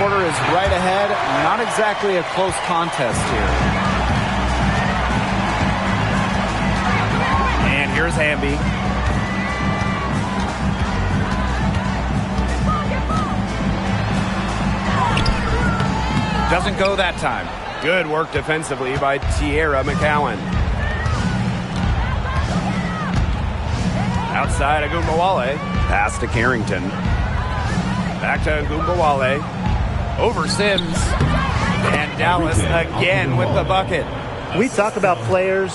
quarter is right ahead. Not exactly a close contest here. And here's Hamby. Doesn't go that time. Good work defensively by Tierra McCowan. Outside Agumbawale. Pass to Carrington. Back to Agumbawale. Over Sims. And Dallas again with the bucket. We talk about players.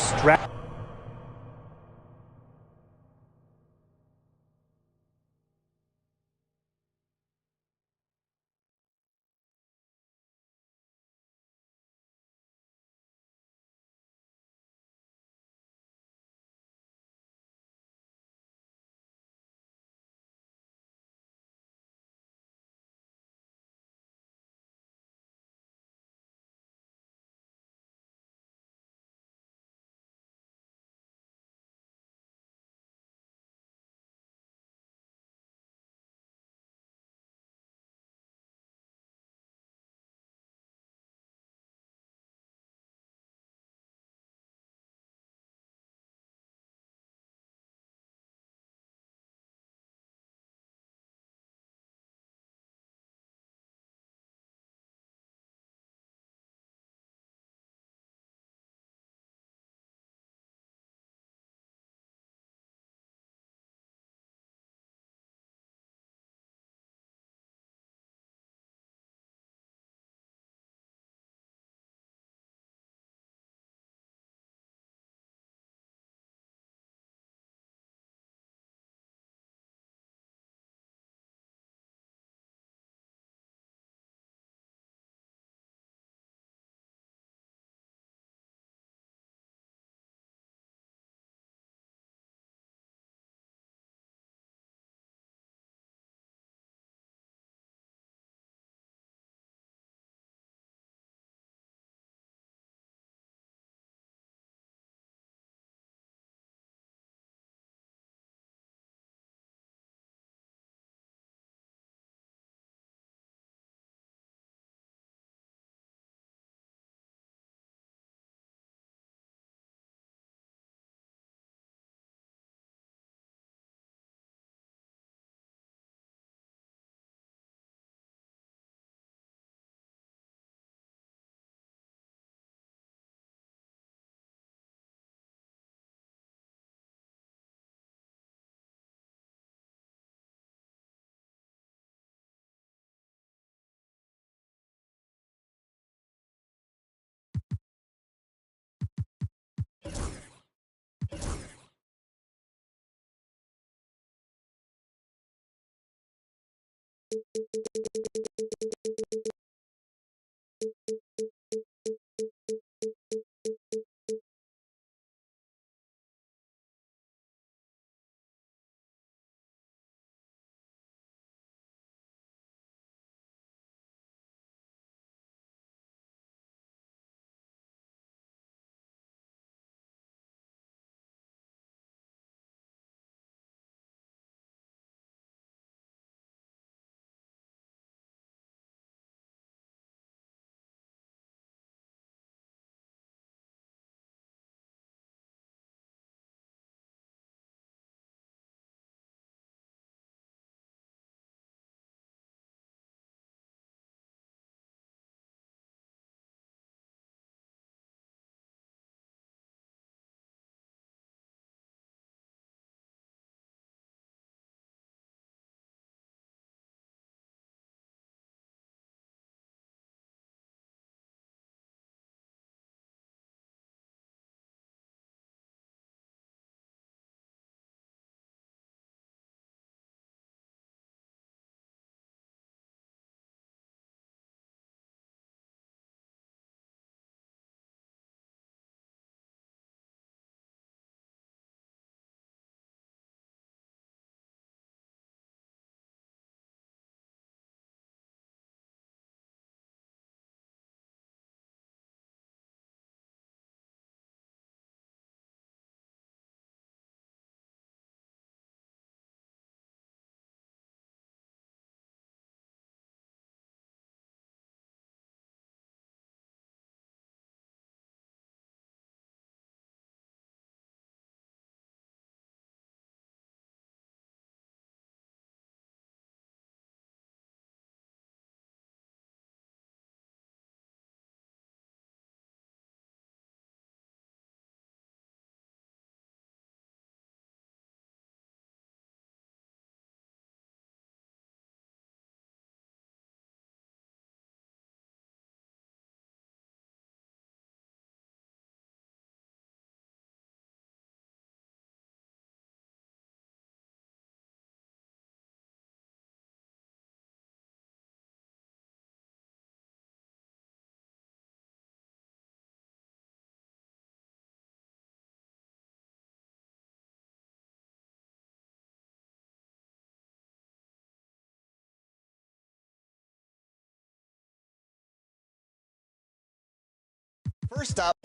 First up.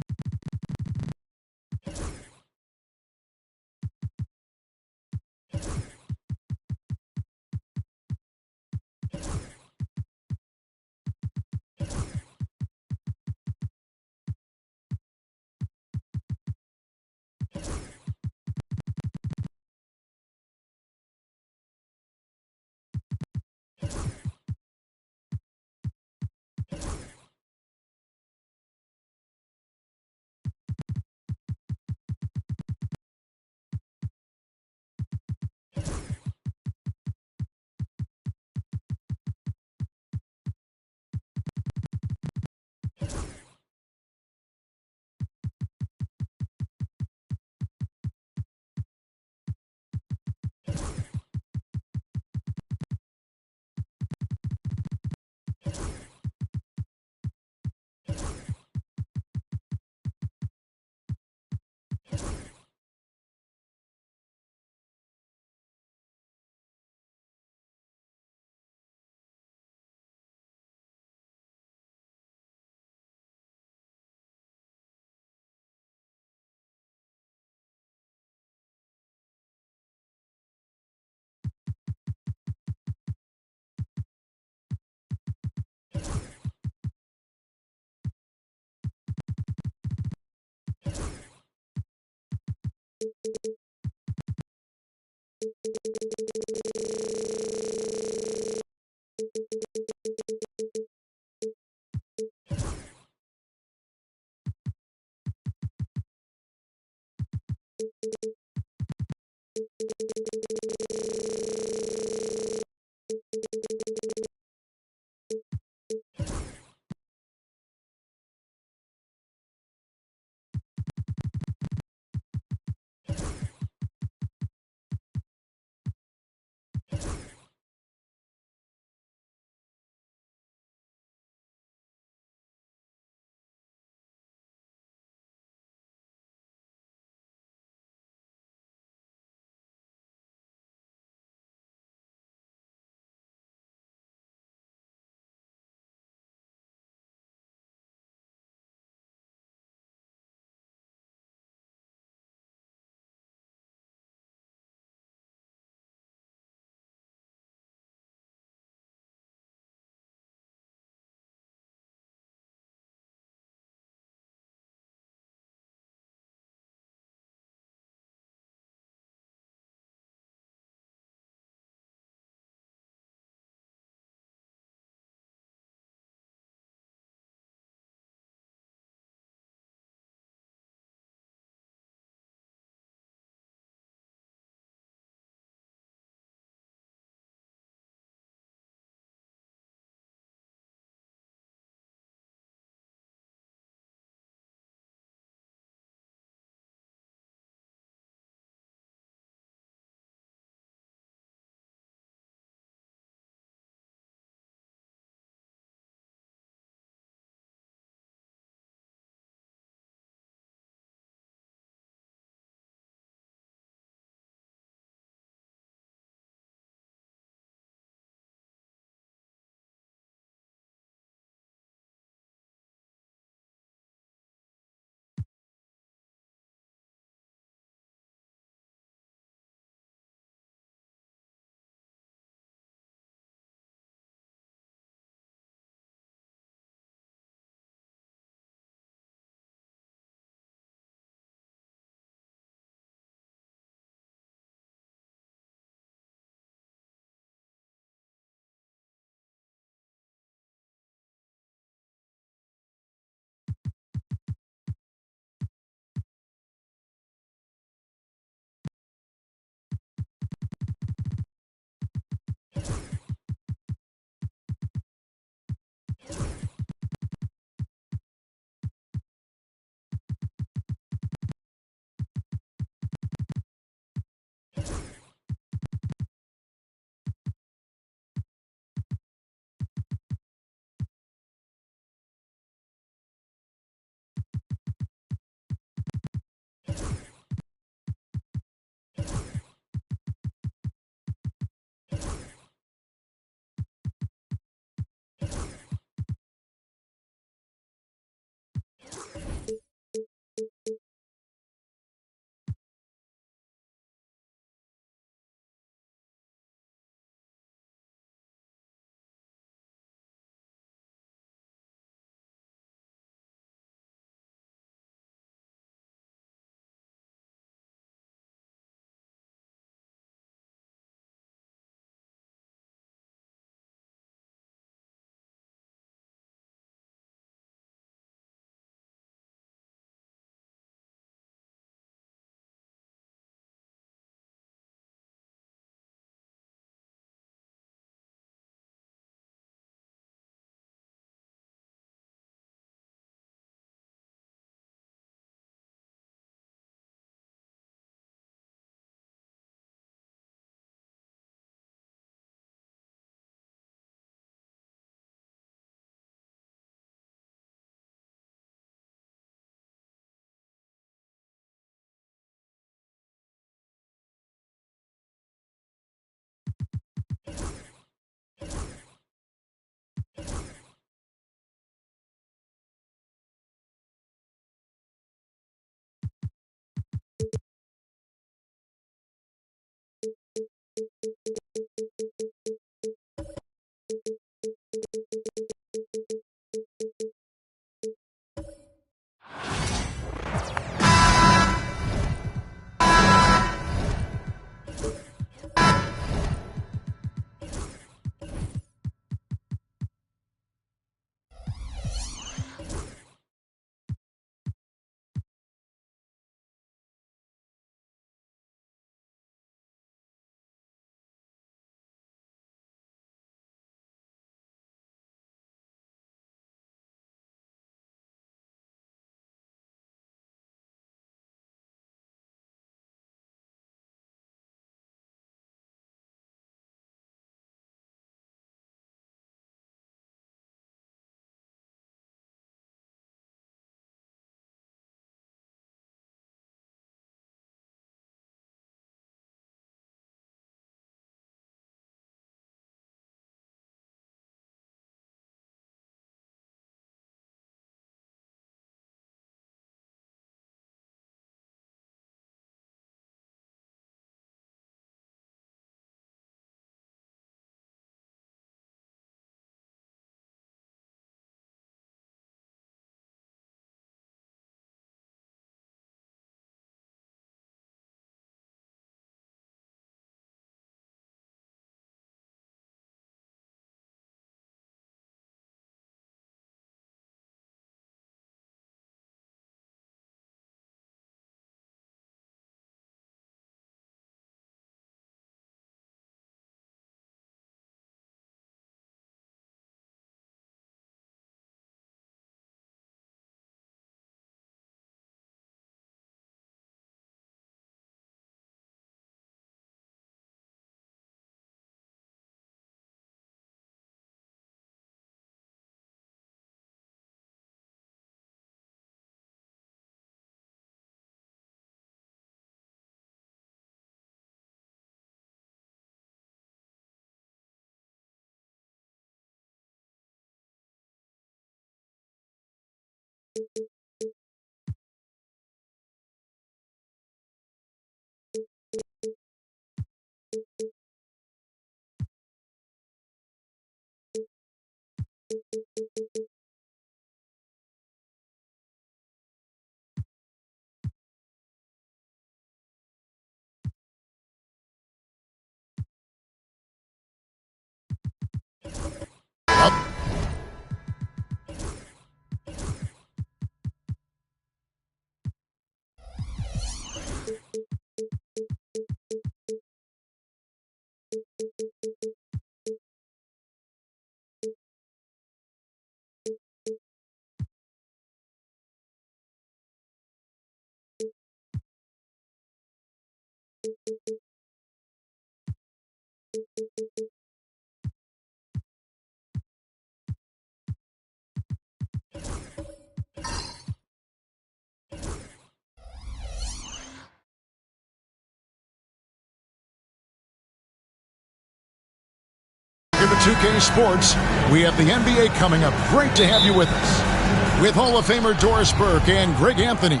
Here at 2K Sports, we have the NBA coming up. Great to have you with us. With Hall of Famer Doris Burke and Greg Anthony,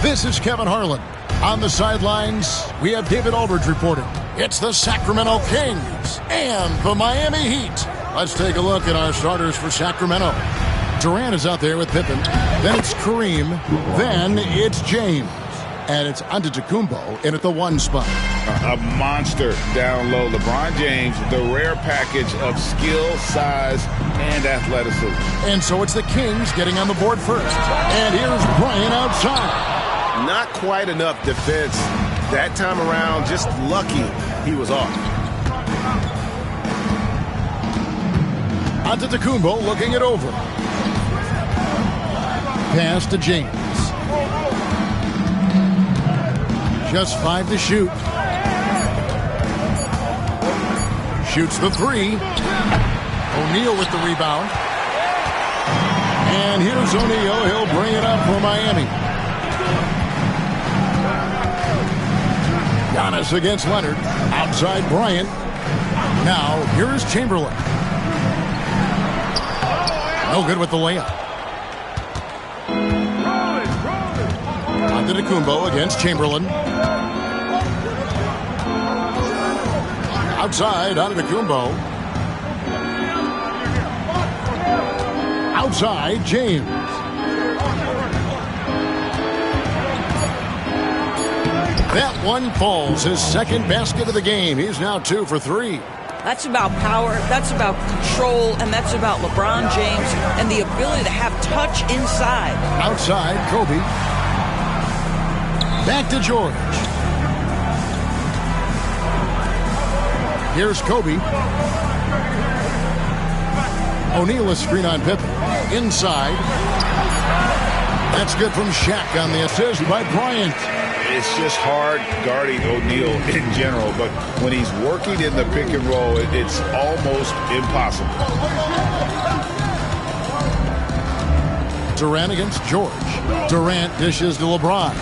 this is Kevin Harlan. On the sidelines, we have David Aldridge reporting. It's the Sacramento Kings and the Miami Heat. Let's take a look at our starters for Sacramento. Durant is out there with Pippen. Then it's Kareem. Then it's James. And it's Antetokounmpo in at the 1 spot. A monster down low. LeBron James, the rare package of skill, size, and athleticism. And so it's the Kings getting on the board first. And here's Bryant outside. Not quite enough defense that time around. Just lucky he was off. Antetokounmpo looking it over. Pass to James. Just 5 to shoot. Shoots the 3. O'Neal with the rebound. And here's O'Neal. He'll bring it up for Miami. Giannis against Leonard. Outside Bryant. Now here's Chamberlain. No good with the layup. Antetokounmpo against Chamberlain. Outside, Antetokounmpo. Outside, James. That one falls, his second basket of the game. He's now 2 for 3. That's about power, that's about control, and that's about LeBron James and the ability to have touch inside. Outside, Kobe. Back to George. Here's Kobe. O'Neal is screen on Pippen. Inside. That's good from Shaq on the assist by Bryant. It's just hard guarding O'Neal in general, but when he's working in the pick and roll, it's almost impossible. Durant against George. Durant dishes to LeBron.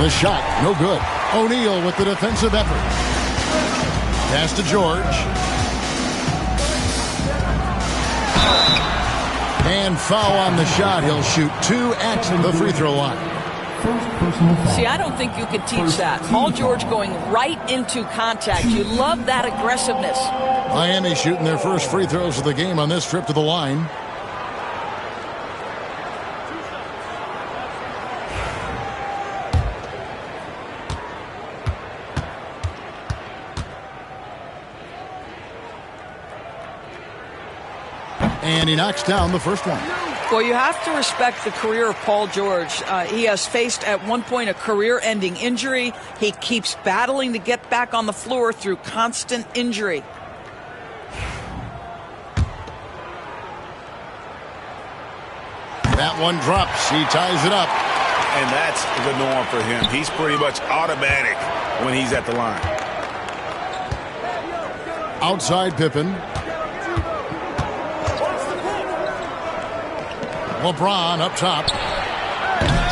The shot, no good. O'Neal with the defensive effort. Pass to George. And foul on the shot. He'll shoot 2 at the free throw line. See, I don't think you could teach that. Paul George going right into contact. You love that aggressiveness. Miami shooting their first free throws of the game on this trip to the line. And he knocks down the first one. Well, you have to respect the career of Paul George. He has faced at one point a career-ending injury. He keeps battling to get back on the floor through constant injury. That one drops. He ties it up. And that's the norm for him. He's pretty much automatic when he's at the line. Outside Pippen. LeBron up top.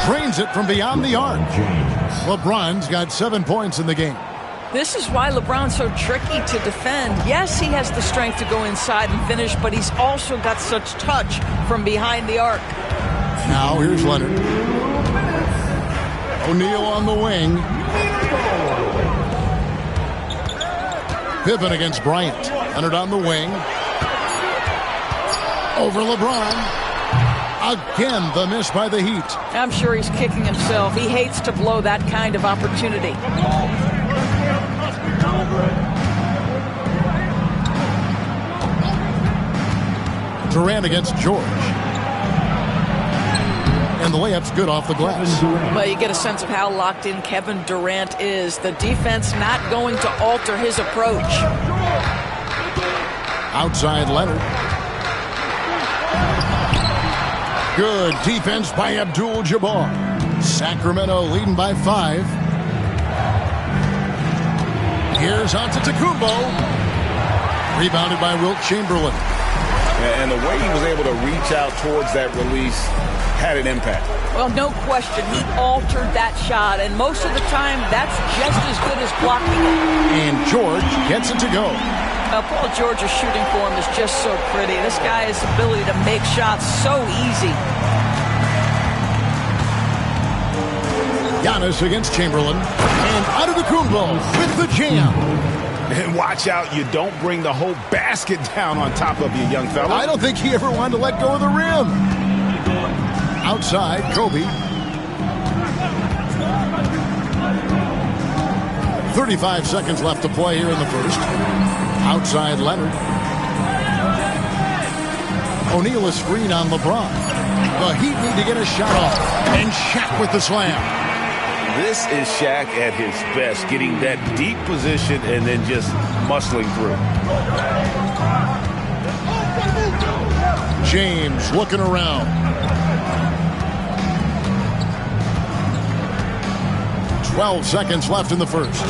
Drains it from beyond the arc. LeBron's got 7 points in the game. This is why LeBron's so tricky to defend. Yes, he has the strength to go inside and finish, but he's also got such touch from behind the arc. Now here's Leonard. O'Neal on the wing. Pippen against Bryant. Leonard on the wing. Over LeBron. Again, the miss by the Heat. I'm sure he's kicking himself. He hates to blow that kind of opportunity. Durant against George. And the layup's good off the glass. Well, you get a sense of how locked in Kevin Durant is. The defense not going to alter his approach. Outside Leonard. Good defense by Abdul-Jabbar. Sacramento leading by 5. Here's Antetokounmpo. Rebounded by Wilt Chamberlain. And the way he was able to reach out towards that release had an impact. Well, no question. He altered that shot, and most of the time, that's just as good as blocking it. And George gets it to go. Paul George's shooting form is just so pretty. This guy's ability to make shots so easy. Giannis against Chamberlain. And Antetokounmpo with the jam. And watch out, you don't bring the whole basket down on top of you, young fella. I don't think he ever wanted to let go of the rim. Outside, Kobe. 35 seconds left to play here in the first. Outside Leonard. O'Neal a screen on LeBron. The Heat need to get a shot off. And Shaq with the slam. This is Shaq at his best, getting that deep position and then just muscling through. James looking around. 12 seconds left in the first.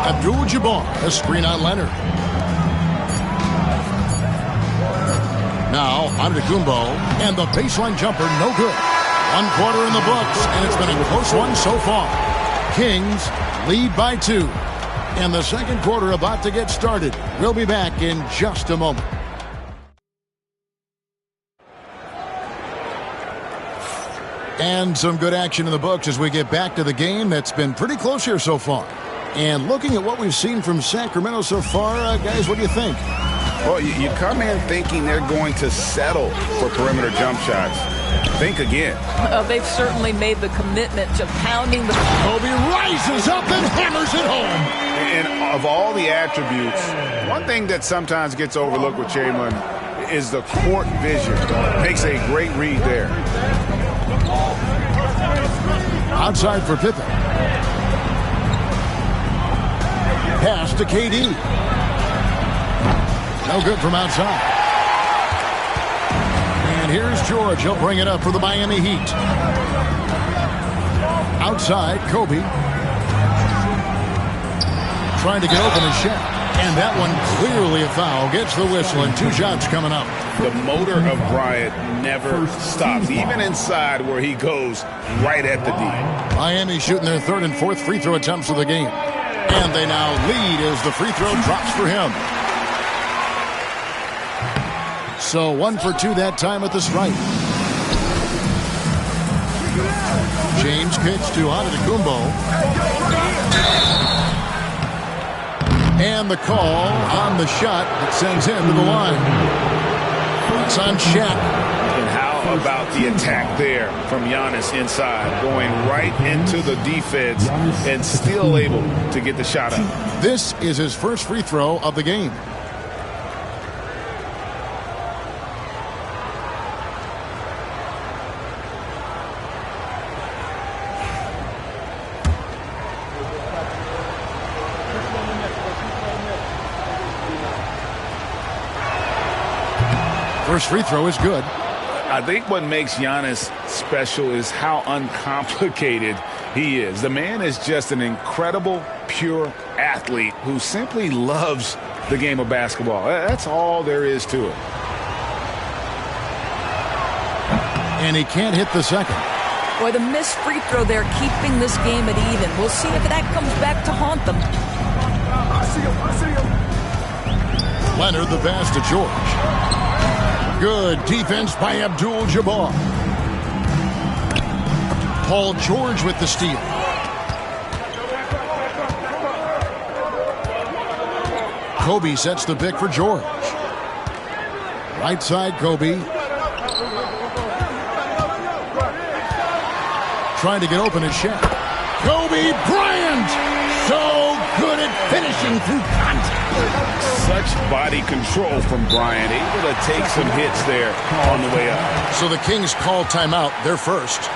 Abdul-Jabbar, a screen on Leonard. Now, Antetokounmpo, and the baseline jumper, no good. 1 quarter in the books, and it's been a close one so far. Kings lead by 2. And the second quarter about to get started. We'll be back in just a moment. And some good action in the books as we get back to the game that's been pretty close here so far. And looking at what we've seen from Sacramento so far, guys, what do you think? Well, you come in thinking they're going to settle for perimeter jump shots. Think again. They've certainly made the commitment to pounding the... Kobe rises up and hammers it home. And of all the attributes, one thing that sometimes gets overlooked with Chamberlain is the court vision. Makes a great read there. Outside for Pippen. Pass to KD. No good from outside. And here's George. He'll bring it up for the Miami Heat. Outside, Kobe. Trying to get open his shot. And that one clearly a foul. Gets the whistle and 2 shots coming up. The motor of Bryant never stops, even inside where he goes right at the D. Miami shooting their 3rd and 4th free throw attempts of the game. And they now lead as the free throw drops for him. So 1 for 2 that time at the stripe. James kicks to Antetokounmpo. And the call on the shot that sends him to the line. It's on Shaq. And how about the attack there from Giannis inside, going right into the defense and still able to get the shot up. This is his first free throw of the game. First free throw is good. I think what makes Giannis special is how uncomplicated he is. The man is just an incredible, pure athlete who simply loves the game of basketball. That's all there is to it. And he can't hit the second. Boy, the missed free throw there keeping this game at even. We'll see if that comes back to haunt them. I see him. Leonard the pass to George. Good defense by Abdul-Jabbar. Paul George with the steal. Kobe sets the pick for George. Right side, Kobe. Trying to get open is Shaq. Kobe Bryant! So good at finishing through contact. Such body control from Bryant. Able to take some hits there on the way up. So the Kings call timeout. They're first.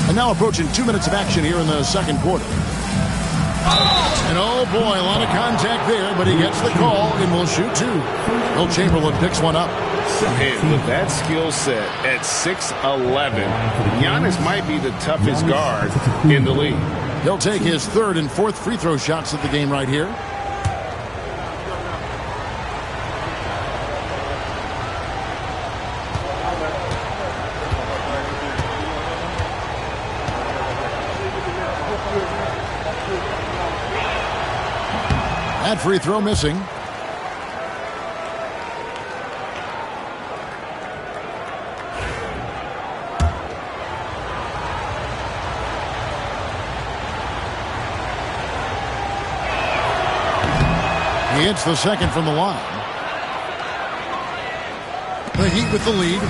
And now approaching 2 minutes of action here in the second quarter. And oh boy, a lot of contact there, but he gets the call and will shoot two. Will Chamberlain picks one up. And with that skill set at 6'11", Giannis might be the toughest guard in the league. He'll take his third and fourth free throw shots of the game right here. That free throw missing. He hits the second from the line. The Heat with the lead.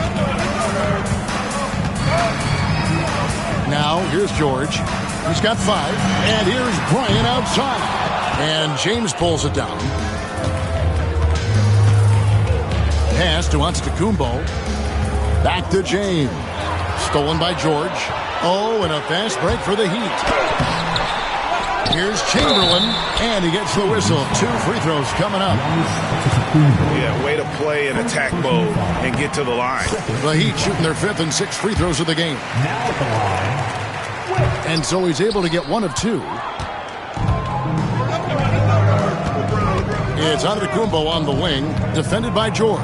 Now here's George. He's got 5. And here's Bryant outside. And James pulls it down. Pass to Antetokounmpo. Back to James. Stolen by George. Oh, and a fast break for the Heat. Here's Chamberlain, and he gets the whistle. 2 free throws coming up. Yeah, way to play in attack mode and get to the line. The Heat shooting their 5th and 6th free throws of the game. And so he's able to get 1 of 2. It's Antetokounmpo on the wing, defended by George.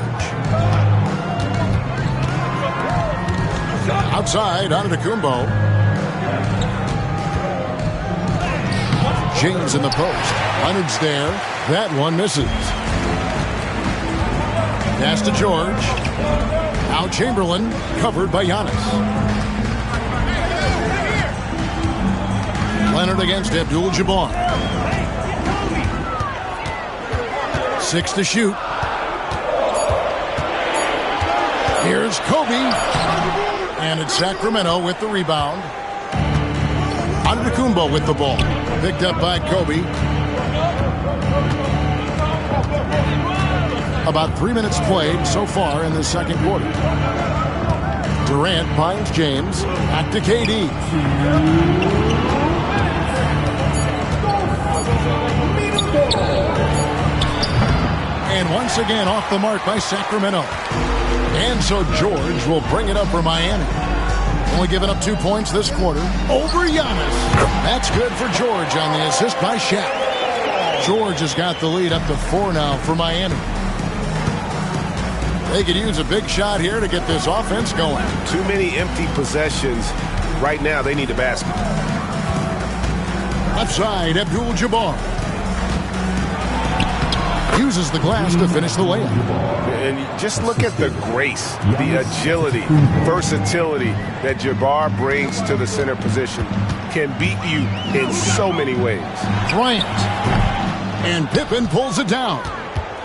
Outside, Antetokounmpo. James in the post. Leonard's there. That one misses. Pass to George. Now Chamberlain, covered by Giannis. Leonard against Abdul-Jabbar. 6 to shoot. Here's Kobe. And it's Sacramento with the rebound. Antetokounmpo with the ball. Picked up by Kobe. About 3 minutes played so far in the second quarter. Durant finds James. Back to KD. And once again off the mark by Sacramento. And so George will bring it up for Miami. Only giving up 2 points this quarter over Giannis. That's good for George on the assist by Shaq. George has got the lead up to 4 now for Miami. They could use a big shot here to get this offense going. Too many empty possessions. Right now, they need a basket. Left side, Abdul-Jabbar. Uses the glass to finish the layup. And just look at the grace, the agility, versatility that Jabbar brings to the center position. Can beat you in so many ways. Bryant. And Pippen pulls it down.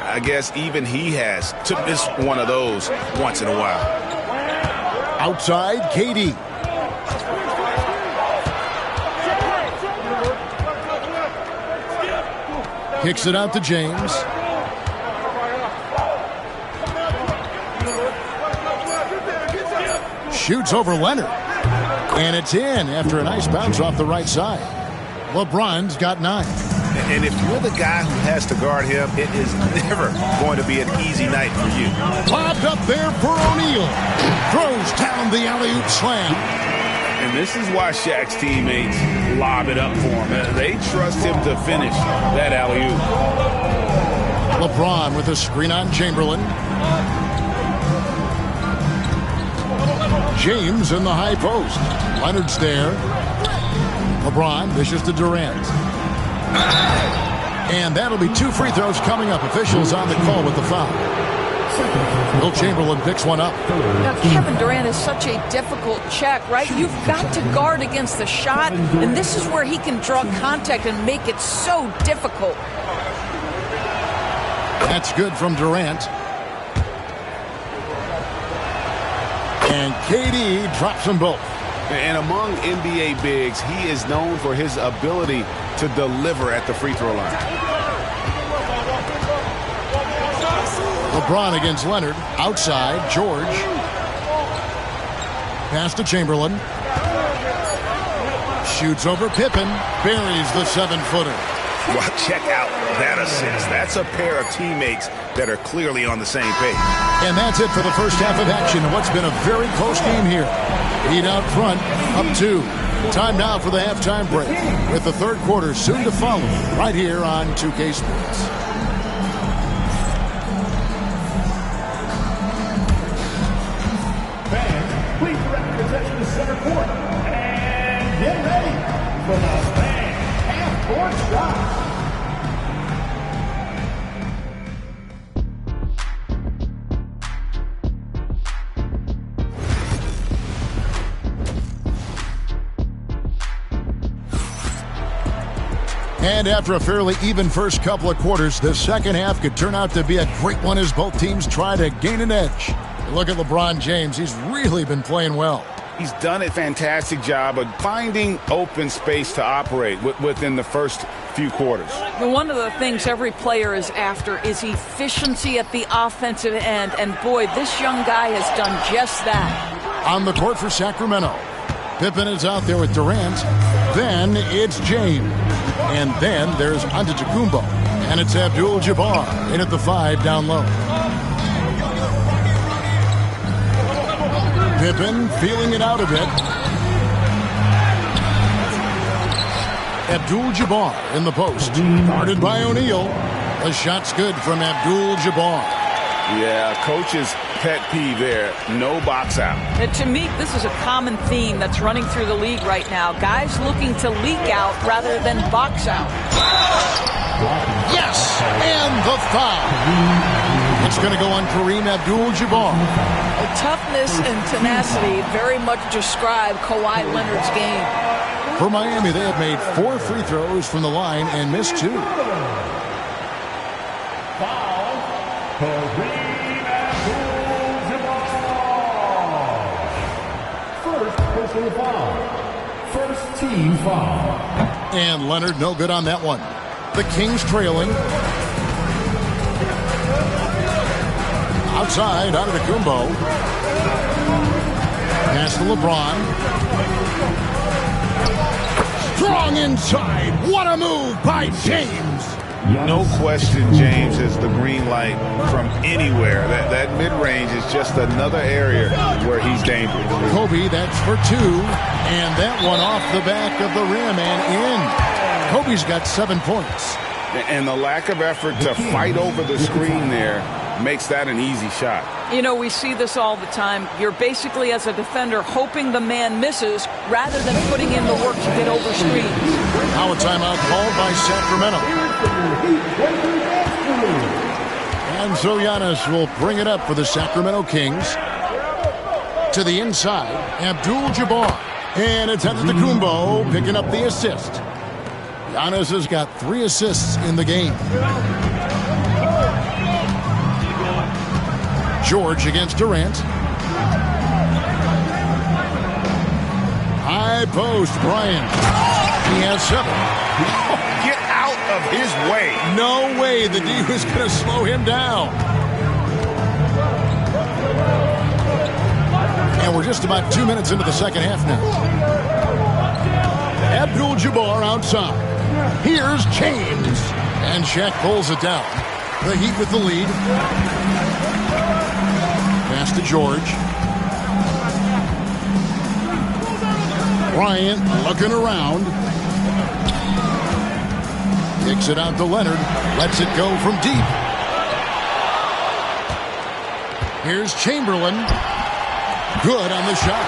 I guess even he has to miss one of those once in a while. Outside, KD. Kicks it out to James. Shoots over Leonard. And it's in after a nice bounce off the right side. LeBron's got 9. And if you're the guy who has to guard him, it is never going to be an easy night for you. Lobbed up there for O'Neal. Throws down the alley-oop slam. And this is why Shaq's teammates lob it up for him. They trust him to finish that alley-oop. LeBron with a screen on Chamberlain. James in the high post. Leonard's there. LeBron dishes to Durant. And that'll be 2 free throws coming up. Officials on the call with the foul. Will Chamberlain picks one up. Now, Kevin Durant is such a difficult check, right? You've got to guard against the shot, and this is where he can draw contact and make it so difficult. That's good from Durant. And KD drops them both. And among NBA bigs, he is known for his ability to deliver at the free throw line. LeBron against Leonard. Outside, George. Pass to Chamberlain. Shoots over Pippen. Buries the 7-footer. Well, check out that assist. That's a pair of teammates that are clearly on the same page. And that's it for the first half of action. What's been a very close game here. Heat out front, up 2. Time now for the halftime break, with the third quarter soon to follow, right here on 2K Sports. Fans, please direct your attention to center court. And get ready for the fan half-court shot. And after a fairly even first couple of quarters, the second half could turn out to be a great one as both teams try to gain an edge. Look at LeBron James. He's really been playing well. He's done a fantastic job of finding open space to operate within the first few quarters. One of the things every player is after is efficiency at the offensive end. And boy, this young guy has done just that. On the court for Sacramento, Pippen is out there with Durant. Then it's James. And then there's Antetokounmpo. And it's Abdul-Jabbar in at the 5 down low. Pippen feeling it out a bit. Abdul-Jabbar in the post. Guarded by O'Neal. The shot's good from Abdul-Jabbar. Yeah, coach's pet peeve there. No box out. And to me, this is a common theme that's running through the league right now. Guys looking to leak out rather than box out. Yes! And the foul. It's going to go on Kareem Abdul-Jabbar. Toughness and tenacity very much describe Kawhi Leonard's game. For Miami, they have made 4 free throws from the line and missed 2. Kareem Abdul-Jabbar. First personal foul. First team foul. And Leonard no good on that one. The Kings trailing. Outside, Antetokounmpo. Pass to LeBron. Strong inside. What a move by James. No question, James is the green light from anywhere. That mid-range is just another area where he's dangerous. Kobe, that's for 2. And that one off the back of the rim and in. Kobe's got 7 points. And the lack of effort to fight over the screen there makes that an easy shot. You know, we see this all the time. You're basically, as a defender, hoping the man misses rather than putting in the work to get over screens. Now a timeout called by Sacramento. And so Giannis will bring it up for the Sacramento Kings. To the inside, Abdul-Jabbar. And it's Antetokounmpo picking up the assist. Giannis has got 3 assists in the game. George against Durant. High post, Bryant. He has 7. Get out of his way. No way the D was going to slow him down. And we're just about 2 minutes into the second half now. Abdul-Jabbar outside. Here's James. And Shaq pulls it down. The Heat with the lead. Pass to George. Bryant looking around. Kicks it out to Leonard. Lets it go from deep. Here's Chamberlain. Good on the shot.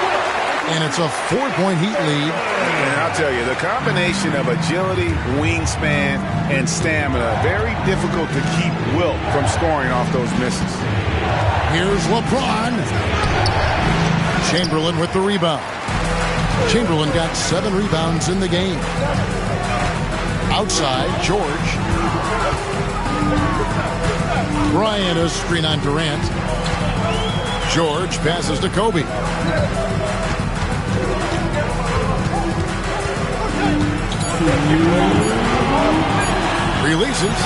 And it's a 4-point Heat lead. And I'll tell you, the combination of agility, wingspan, and stamina, very difficult to keep Wilt from scoring off those misses. Here's LeBron. Chamberlain with the rebound. Chamberlain got 7 rebounds in the game. Outside, George. Bryant, a screen on Durant. George passes to Kobe. Releases.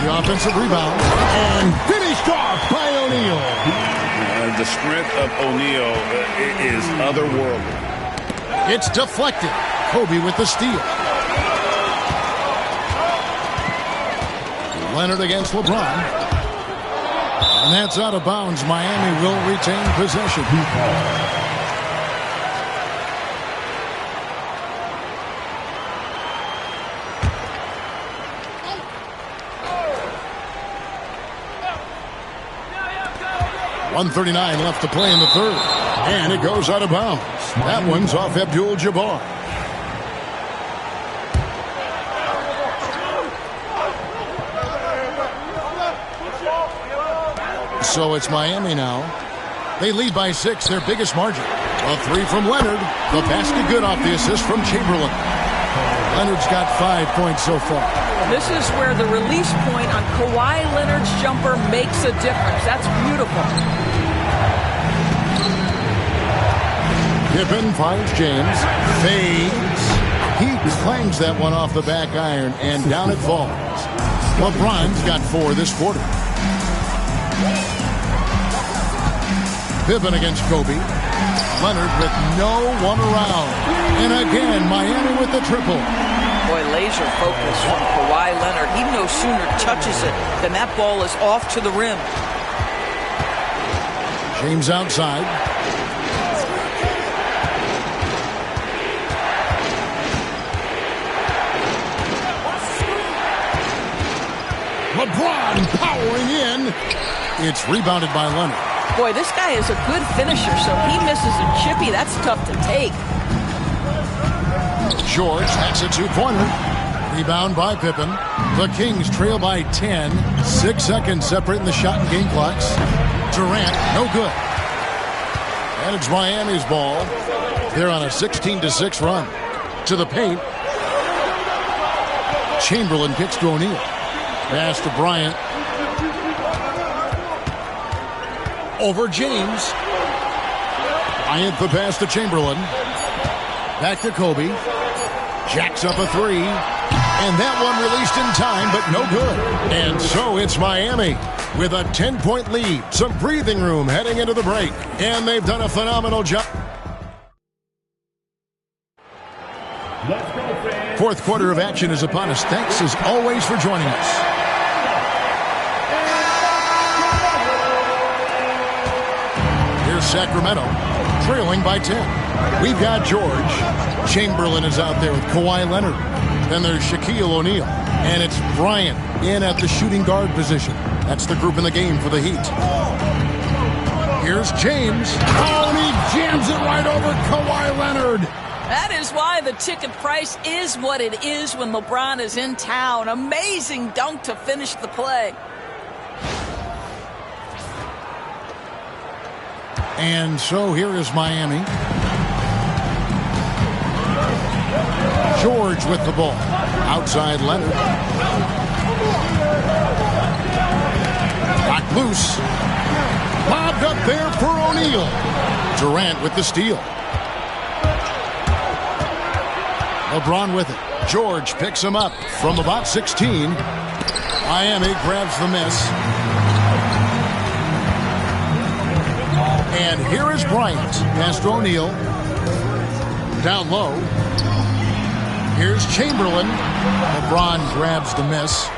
The offensive rebound. And finished off by O'Neal. The strength of O'Neal is otherworldly. It's deflected. Kobe with the steal. Leonard against LeBron. And that's out of bounds. Miami will retain possession. .139 left to play in the third. And it goes out of bounds. That one's off Abdul-Jabbar. So it's Miami now. They lead by 6, their biggest margin. A 3 from Leonard. The basket good off the assist from Chamberlain. Leonard's got 5 points so far. This is where the release point on Kawhi Leonard's jumper makes a difference. That's beautiful. Pippen finds James. Fades. He clangs that one off the back iron, and down it falls. LeBron's got 4 this quarter. Pippen against Kobe. Leonard with no one around. And again, Miami with the triple. Boy, laser focus from Kawhi Leonard. He no sooner touches it than that ball is off to the rim. James outside. LeBron powering in. It's rebounded by Leonard. Boy, this guy is a good finisher, so he misses a chippy. That's tough to take. George, that's a 2-pointer. Rebound by Pippen. The Kings trail by 10. 6 seconds separating the shot and game clocks. Durant, no good. And it's Miami's ball. They're on a 16-6 run. To the paint. Chamberlain kicks to O'Neal. Pass to Bryant. Over James. Bryant the pass to Chamberlain. Back to Kobe. Jacks up a 3. And that one released in time, but no good. And so it's Miami with a 10-point lead. Some breathing room heading into the break. And they've done a phenomenal job. Fourth quarter of action is upon us. Thanks as always for joining us. Here's Sacramento, trailing by 10. We've got George. Chamberlain is out there with Kawhi Leonard. Then there's Shaquille O'Neal. And it's Bryant in at the shooting guard position. That's the group in the game for the Heat. Here's James. Oh, and he jams it right over Kawhi Leonard. That is why the ticket price is what it is when LeBron is in town. Amazing dunk to finish the play. And so here is Miami. George with the ball. Outside Leonard. Knocked loose. Lobbed up there for O'Neal. Durant with the steal. LeBron with it. George picks him up from about 16. Miami grabs the miss. And here is Bryant. Pass to O'Neal. Down low. Here's Chamberlain. LeBron grabs the miss.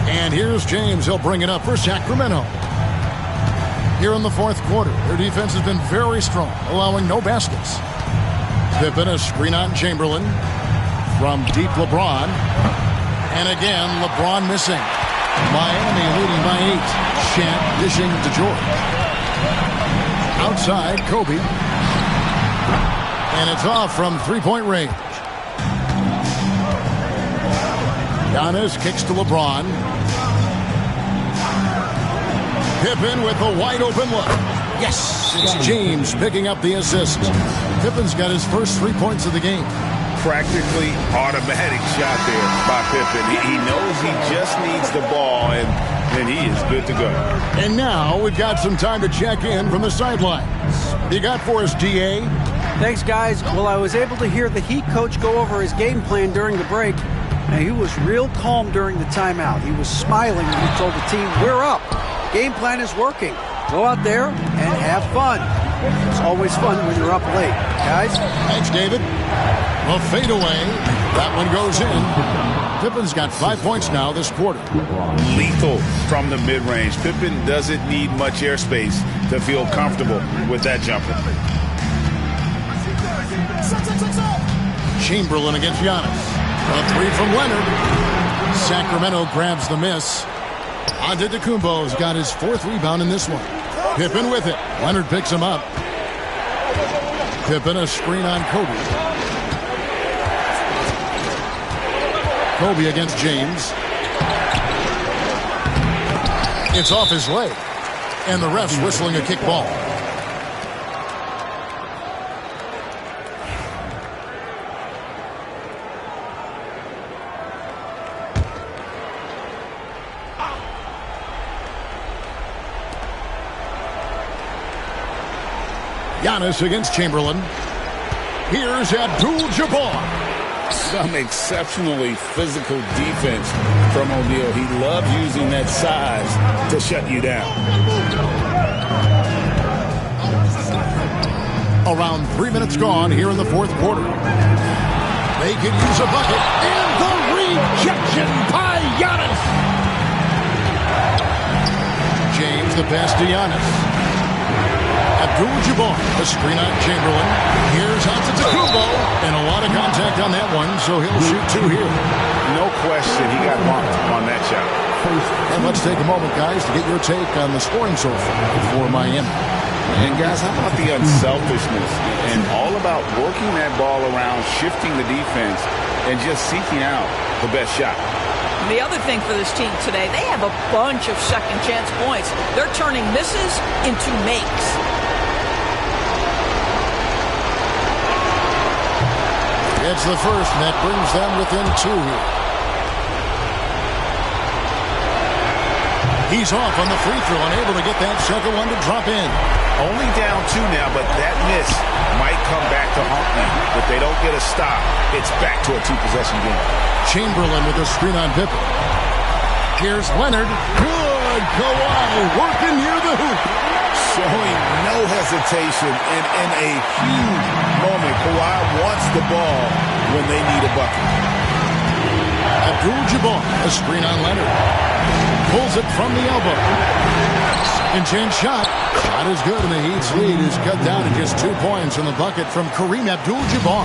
And here's James. He'll bring it up for Sacramento. Here in the fourth quarter, their defense has been very strong, allowing no baskets. Pippen, a screen on Chamberlain. From deep LeBron. And again, LeBron missing. Miami leading by 8. Shant dishing to George. inside, Kobe. And it's off from three-point range. Giannis kicks to LeBron. Pippen with a wide-open look. Yes! It's James picking up the assist. Pippen's got his first 3 points of the game. Practically automatic shot there by Pippen. He knows he just needs the ball, and then he is good to go. And now we've got some time to check in from the sidelines. You got for us, DA? Thanks, guys. Well, I was able to hear the Heat coach go over his game plan during the break. And he was real calm during the timeout. He was smiling when he told the team, we're up. Game plan is working. Go out there and have fun. It's always fun when you're up late. Guys? Thanks, David. A fadeaway. That one goes in. Pippen's got 5 points now this quarter. Lethal from the mid-range. Pippen doesn't need much airspace to feel comfortable with that jumper. Chamberlain against Giannis. A three from Leonard. Sacramento grabs the miss. Antetokounmpo's got his fourth rebound in this one. Pippen with it. Leonard picks him up. Pippen a screen on Kobe. Kobe against James. It's off his leg. And the ref's whistling a kick ball. Giannis against Chamberlain. Here's Abdul-Jabbar. Some exceptionally physical defense from O'Neal. He loves using that size to shut you down. Around 3 minutes gone here in the fourth quarter. They could use a bucket. And the rejection by Giannis. James, the pass to Giannis. Abdul-Jabbar, a screen on Chamberlain. Here's Antetokounmpo, and a lot of contact on that one, so he'll shoot two here. No question, he got marked on that shot. And let's take a moment, guys, to get your take on the scoring so far for Miami. And guys, how about the unselfishness and all about working that ball around, shifting the defense, and just seeking out the best shot. The other thing for this team today, they have a bunch of second chance points. They're turning misses into makes. It's the first, and that brings them within two here. He's off on the free throw, unable to get that second one to drop in. Only down two now, but that miss might come back to haunt them. If they don't get a stop, it's back to a two-possession game. Chamberlain with a screen on Pippen. Here's Leonard. Good. Kawhi working near the hoop. Showing no hesitation, and in a huge moment, Kawhi wants the ball when they need a bucket. Abdul-Jabbar, a screen on Leonard. Pulls it from the elbow. Second chance shot. Shot is good, and the Heat's lead is cut down to just 2 points on the bucket from Kareem Abdul-Jabbar.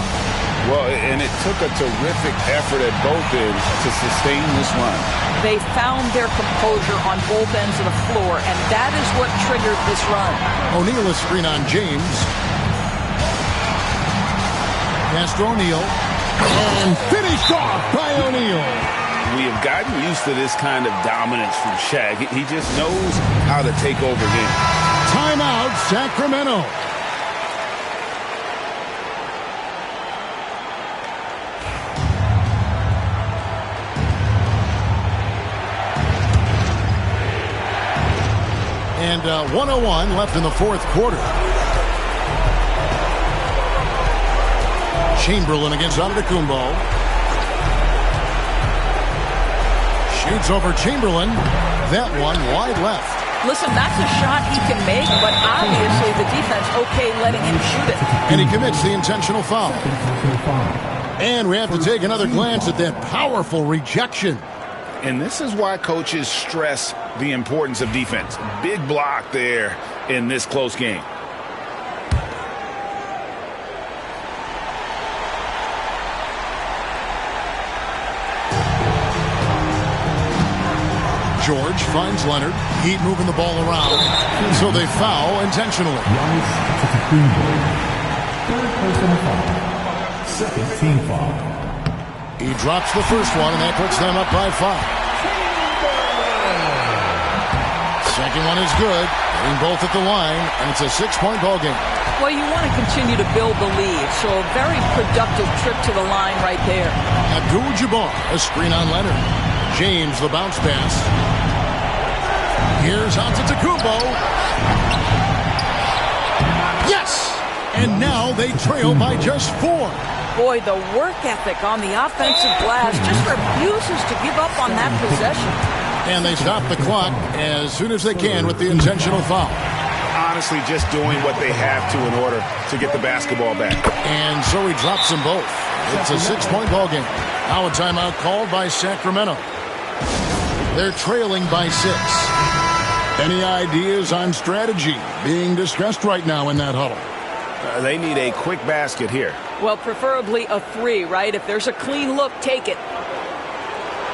Well, and it took a terrific effort at both ends to sustain this run. They found their composure on both ends of the floor, and that is what triggered this run. O'Neal a screen on James. Pass to O'Neal. And finished off by O'Neal. We have gotten used to this kind of dominance from Shaq. He just knows how to take over games. Timeout, Sacramento. And 1:01 left in the fourth quarter. Chamberlain against Antetokounmpo. Shoots over Chamberlain. That one wide left. Listen, that's a shot he can make, but obviously the defense okay letting him shoot it. And he commits the intentional foul. And we have to take another glance at that powerful rejection. And this is why coaches stress the importance of defense. Big block there in this close game. George finds Leonard. Heat moving the ball around. So they foul intentionally. Giannis Antetokounmpo. Third personal foul. Second team foul. He drops the first one, and that puts them up by 5. Second one is good. Getting both at the line, and it's a 6-point ball game. Well, you want to continue to build the lead, so a very productive trip to the line right there. Abdul-Jabbar, a screen on Leonard. James, the bounce pass. Here's Antetokounmpo. Yes! And now they trail by just 4. Boy, the work ethic on the offensive glass just refuses to give up on that possession. And they stop the clock as soon as they can with the intentional foul. Honestly, just doing what they have to in order to get the basketball back. And so he drops them both. It's a 6-point ball game. Now a timeout called by Sacramento. They're trailing by 6. Any ideas on strategy being discussed right now in that huddle? They need a quick basket here. Well, preferably a 3, right? If there's a clean look, take it.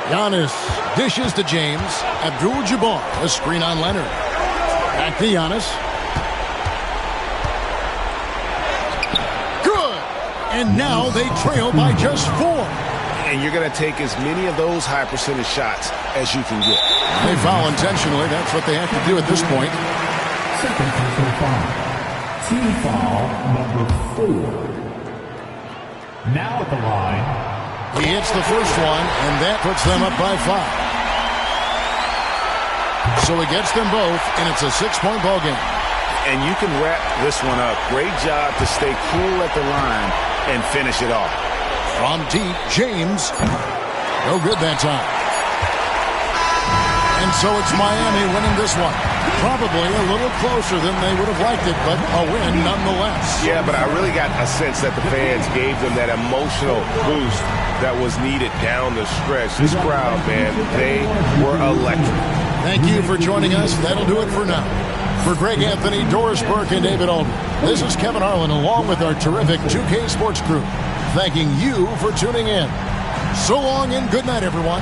Giannis dishes to James. Abdul-Jabbar, a screen on Leonard. Back to Giannis. Good! And now they trail by just 4. And you're going to take as many of those high percentage shots as you can get. They foul intentionally. That's what they have to do at this point. Second personal foul. Team foul number 4. Now at the line. He hits the first one, and that puts them up by 5. So he gets them both, and it's a 6-point ball game. And you can wrap this one up. Great job to stay cool at the line and finish it off. From deep, James. No good that time. And so it's Miami winning this one. Probably a little closer than they would have liked it, but a win nonetheless. Yeah, but I really got a sense that the fans gave them that emotional boost that was needed down the stretch. This crowd, man, they were electric. Thank you for joining us. That'll do it for now. For Greg Anthony, Doris Burke, and David Aldridge, this is Kevin Harlan along with our terrific 2K Sports crew, thanking you for tuning in. So long and good night, everyone.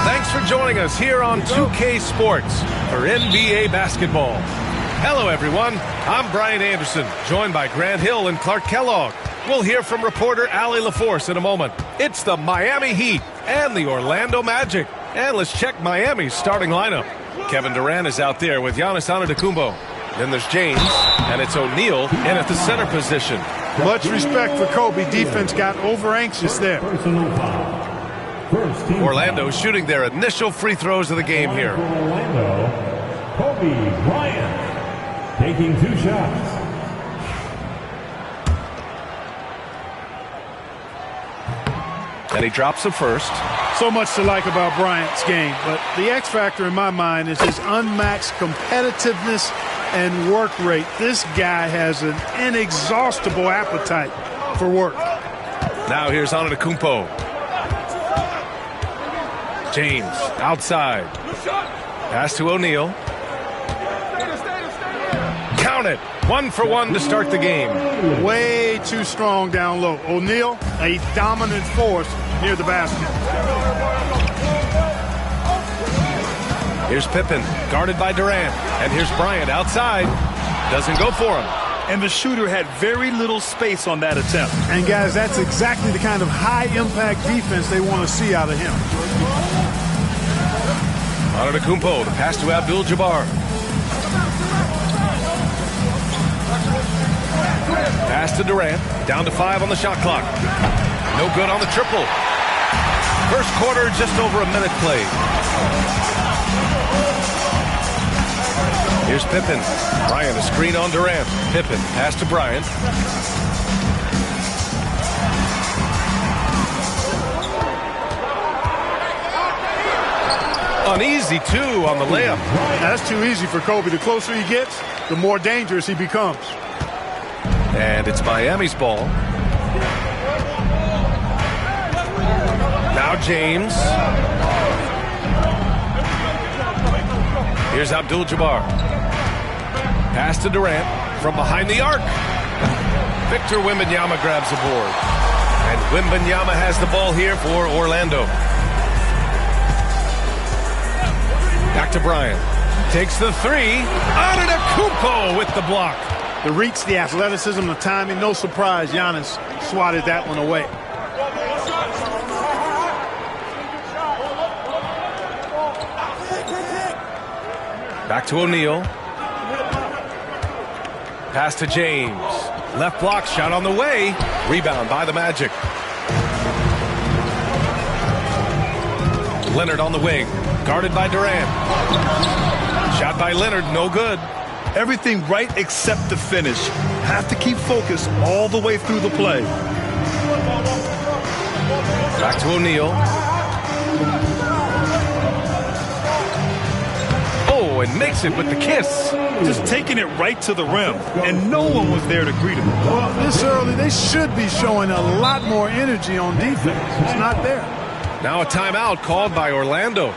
Thanks for joining us here on 2K Sports for NBA basketball. Hello, everyone. I'm Brian Anderson, joined by Grant Hill and Clark Kellogg. We'll hear from reporter Allie LaForce in a moment. It's the Miami Heat and the Orlando Magic. And let's check Miami's starting lineup. Kevin Durant is out there with Giannis Antetokounmpo. Then there's James, and it's O'Neal in at the center position. Much respect for Kobe. Defense got over-anxious there. Orlando shooting their initial free throws of the game here. Orlando, Kobe Bryant taking 2 shots. And he drops the first. So much to like about Bryant's game, but the X factor in my mind is his unmatched competitiveness and work rate. This guy has an inexhaustible appetite for work. Now here's Antetokounmpo. James outside. Pass to O'Neal. Count it. 1 for 1 to start the game. Way too strong down low. O'Neal, a dominant force near the basket. Here's Pippen, guarded by Durant. And here's Bryant outside. Doesn't go for him. And the shooter had very little space on that attempt. And guys, that's exactly the kind of high-impact defense they want to see out of him. Antetokounmpo, the pass to Abdul-Jabbar. Pass to Durant, down to 5 on the shot clock. No good on the triple. First quarter, just over a minute played. Here's Pippen. Bryant, a screen on Durant. Pippen, pass to Bryant. Uneasy, too, on the layup. That's too easy for Kobe. The closer he gets, the more dangerous he becomes. And it's Miami's ball. Now James. Here's Abdul-Jabbar. Pass to Durant from behind the arc. Victor Wembanyama grabs the board. And Wembanyama has the ball here for Orlando. Back to Bryant. Takes the 3. Antetokounmpo with the block. The reach, the athleticism, the timing. No surprise, Giannis swatted that one away. Back to O'Neal. Pass to James. Left block, shot on the way. Rebound by the Magic. Leonard on the wing. Guarded by Durant. Shot by Leonard, no good. Everything right except the finish. Have to keep focused all the way through the play. Back to O'Neal. Oh, and makes it with the kiss. Just taking it right to the rim, and no one was there to greet him. Well, this early, they should be showing a lot more energy on defense. It's not there. Now a timeout called by Orlando.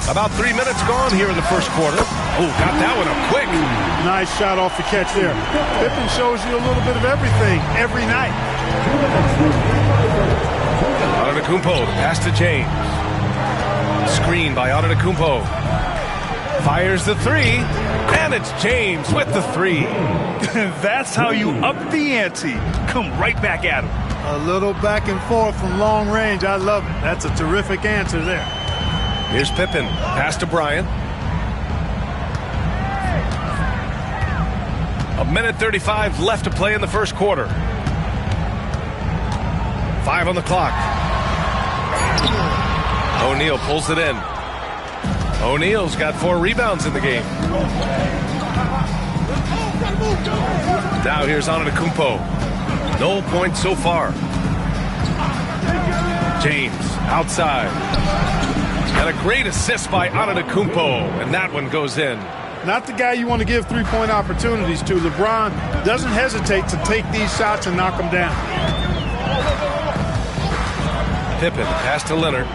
About 3 minutes gone here in the first quarter. Oh, got that one up quick. Nice shot off the catch there. Pippen shows you a little bit of everything every night. Antetokounmpo, pass to James. Screen by Antetokounmpo. Fires the 3, and it's James with the 3. That's how you up the ante. Come right back at him. A little back and forth from long range. I love it. That's a terrific answer there. Here's Pippen. Pass to Bryant. A minute 35 left to play in the first quarter. 5 on the clock. O'Neal pulls it in. O'Neal's got 4 rebounds in the game. Now here's Antetokounmpo. No points so far. James outside. And a great assist by Antetokounmpo, and that one goes in. Not the guy you want to give three-point opportunities to. LeBron doesn't hesitate to take these shots and knock them down. Pippen, pass to Leonard.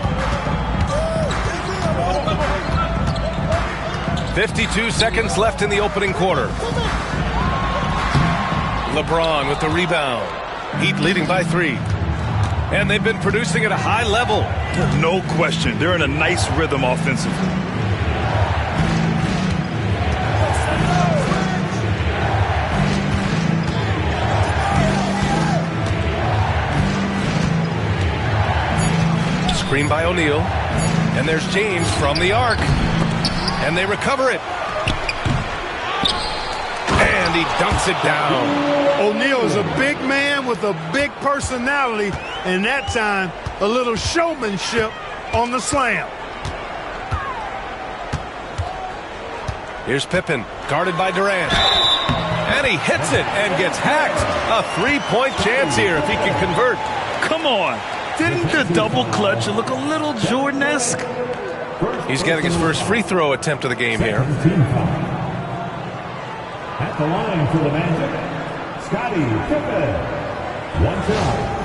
52 seconds left in the opening quarter. LeBron with the rebound. Heat leading by 3. And they've been producing at a high level. No question. They're in a nice rhythm offensively. Screen by O'Neal. And there's James from the arc. And they recover it. And he dunks it down. O'Neal is a big man with a big personality. And that time, a little showmanship on the slam. Here's Pippen, guarded by Durant. And he hits it and gets hacked. A three-point chance here if he can convert. Come on. Didn't the double clutch look a little Jordan-esque? He's getting his first free throw attempt of the game here. At the line for the Magic, Scottie Pippen. One shot.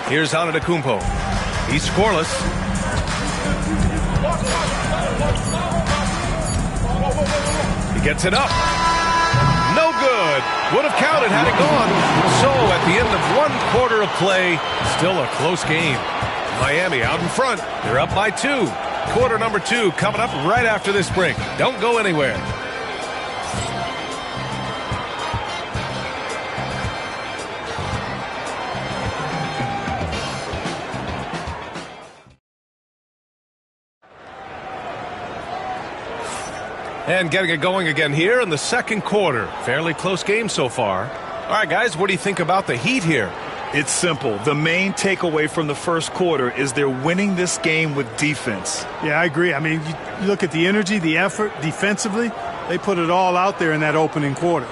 Here's Antetokounmpo. He's scoreless. He gets it up. No good. Would have counted had it gone. So at the end of 1 quarter of play, still a close game. Miami out in front. They're up by 2. Quarter number 2 coming up right after this break. Don't go anywhere. And getting it going again here in the second quarter. Fairly close game so far. All right, guys, what do you think about the Heat here? It's simple. The main takeaway from the first quarter is they're winning this game with defense. Yeah, I agree. I mean, you look at the energy, the effort defensively, they put it all out there in that opening quarter.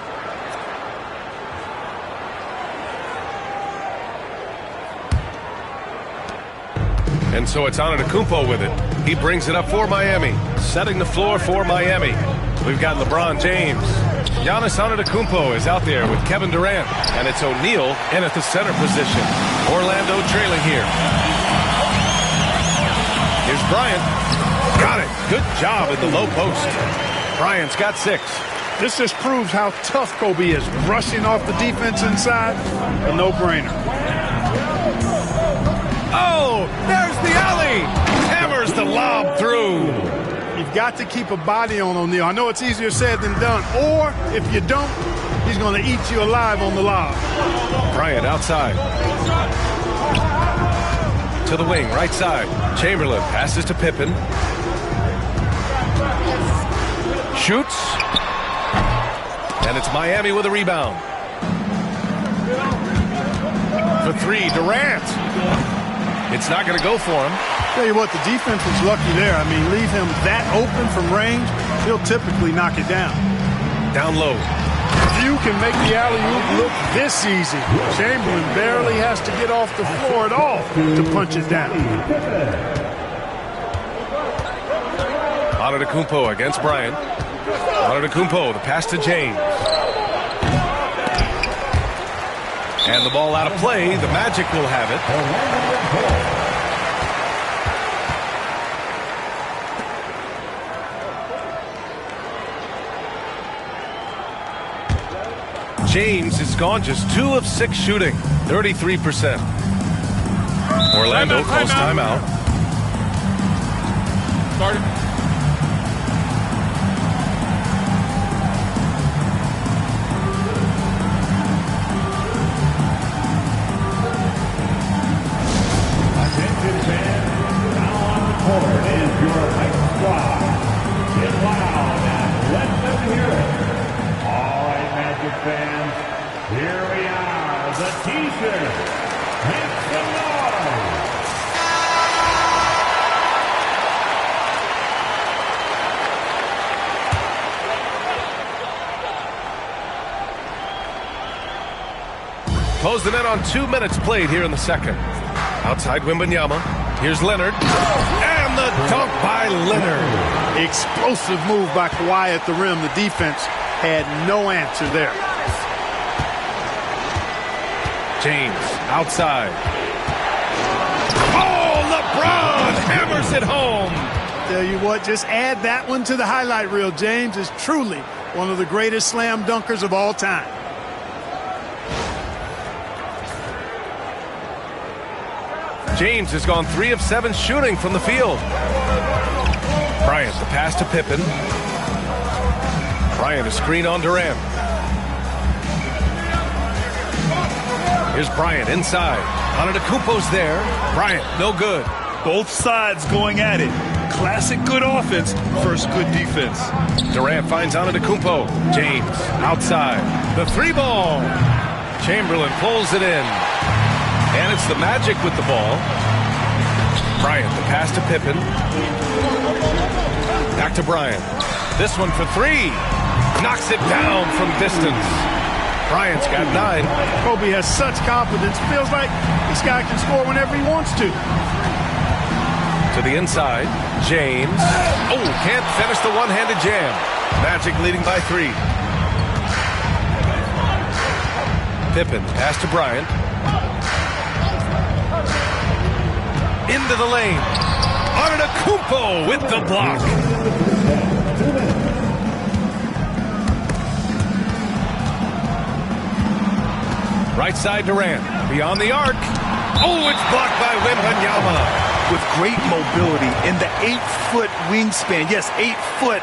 And so it's Antetokounmpo with it. He brings it up for Miami. Setting the floor for Miami. We've got LeBron James. Giannis Antetokounmpo is out there with Kevin Durant. And it's O'Neal in at the center position. Orlando trailing here. Here's Bryant. Got it. Good job at the low post. Bryant's got 6. This just proves how tough Kobe is. Rushing off the defense inside, a no-brainer. Oh, there's the alley. Hammers the lob through. You've got to keep a body on O'Neal. I know it's easier said than done. Or, if you don't, he's going to eat you alive on the lob. Bryant outside. To the wing, right side. Chamberlain passes to Pippen. Shoots. And it's Miami with a rebound. For 3, Durant. It's not going to go for him. Tell you what, the defense was lucky there. I mean, leave him that open from range, he'll typically knock it down. Down low. Few can make the alley-oop look this easy. Chamberlain barely has to get off the floor at all to punch it down. Antetokounmpo against Bryant. Antetokounmpo, the pass to James. And the ball out of play. The Magic will have it. James is gone just 2 of 6 shooting. 33%. Orlando calls timeout. Started. Closing in on 2 minutes played here in the second. Outside Wembanyama. Here's Leonard. And the dunk by Leonard. Explosive move by Kawhi at the rim. The defense had no answer there. James outside. Oh, LeBron hammers it home. Tell you what, just add that one to the highlight reel. James is truly one of the greatest slam dunkers of all time. James has gone 3 of 7 shooting from the field. Bryant, the pass to Pippen. Bryant, a screen on Durant. Here's Bryant inside. Antetokounmpo's there. Bryant, no good. Both sides going at it. Classic good offense versus good defense. Durant finds Antetokounmpo. James outside. The 3-ball. Chamberlain pulls it in. And it's the Magic with the ball. Bryant, the pass to Pippen. Back to Bryant. This one for 3. Knocks it down from distance. Bryant's got 9. Kobe has such confidence. Feels like this guy can score whenever he wants to. To the inside. James. Oh, can't finish the one-handed jam. Magic leading by 3. Pippen, pass to Bryant. Into the lane. Antetokounmpo with the block. Right side Durant. Beyond the arc. Oh, it's blocked by Wembanyama. With great mobility in the 8-foot wingspan. Yes, 8 foot.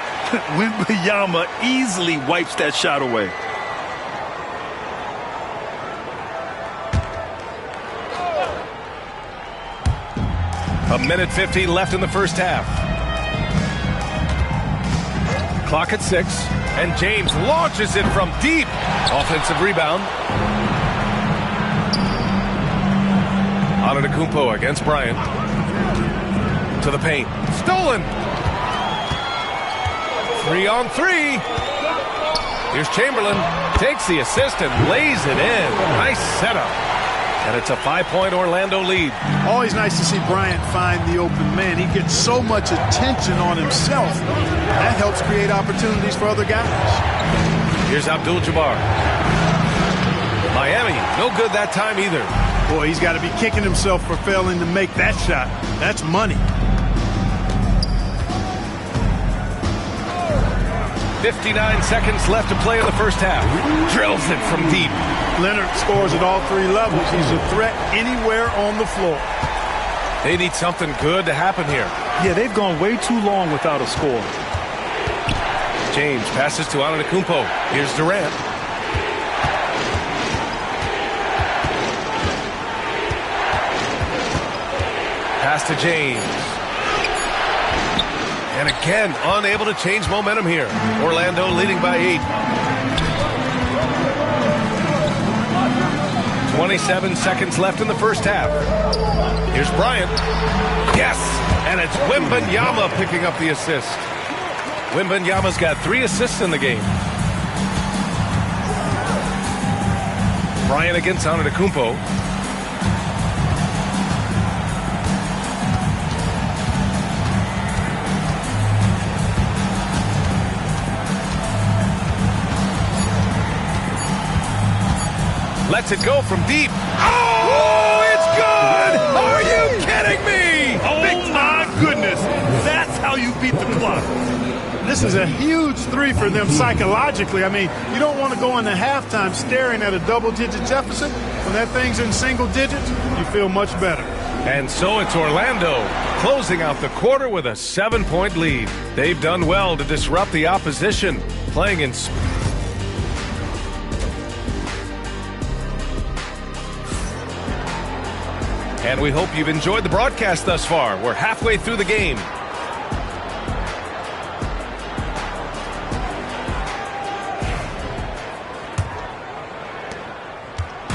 Wembanyama easily wipes that shot away. A minute 50 left in the first half. Clock at 6. And James launches it from deep. Offensive rebound. Antetokounmpo against Bryant. To the paint. Stolen. 3-on-3. Here's Chamberlain. Takes the assist and lays it in. Nice setup. And it's a 5-point Orlando lead. Always nice to see Bryant find the open man. He gets so much attention on himself. That helps create opportunities for other guys. Here's Abdul-Jabbar. Miami, no good that time either. Boy, he's got to be kicking himself for failing to make that shot. That's money. 59 seconds left to play in the first half. Drills it from deep. Leonard scores at all 3 levels. He's a threat anywhere on the floor. They need something good to happen here. Yeah, they've gone way too long without a score. James passes to Antetokounmpo. Here's Durant. Pass to James. And again, unable to change momentum here. Orlando leading by 8. 27 seconds left in the first half. Here's Bryant. Yes! And it's Wembanyama picking up the assist. Wembanyama's got 3 assists in the game. Bryant against Antetokounmpo. Lets it go from deep. Oh, it's good! Are you kidding me? Oh, my goodness. That's how you beat the clock. This is a huge 3 for them psychologically. I mean, you don't want to go into halftime staring at a double-digit deficit. When that thing's in single digits, you feel much better. And so it's Orlando closing out the quarter with a 7-point lead. They've done well to disrupt the opposition, playing in... And we hope you've enjoyed the broadcast thus far. We're halfway through the game.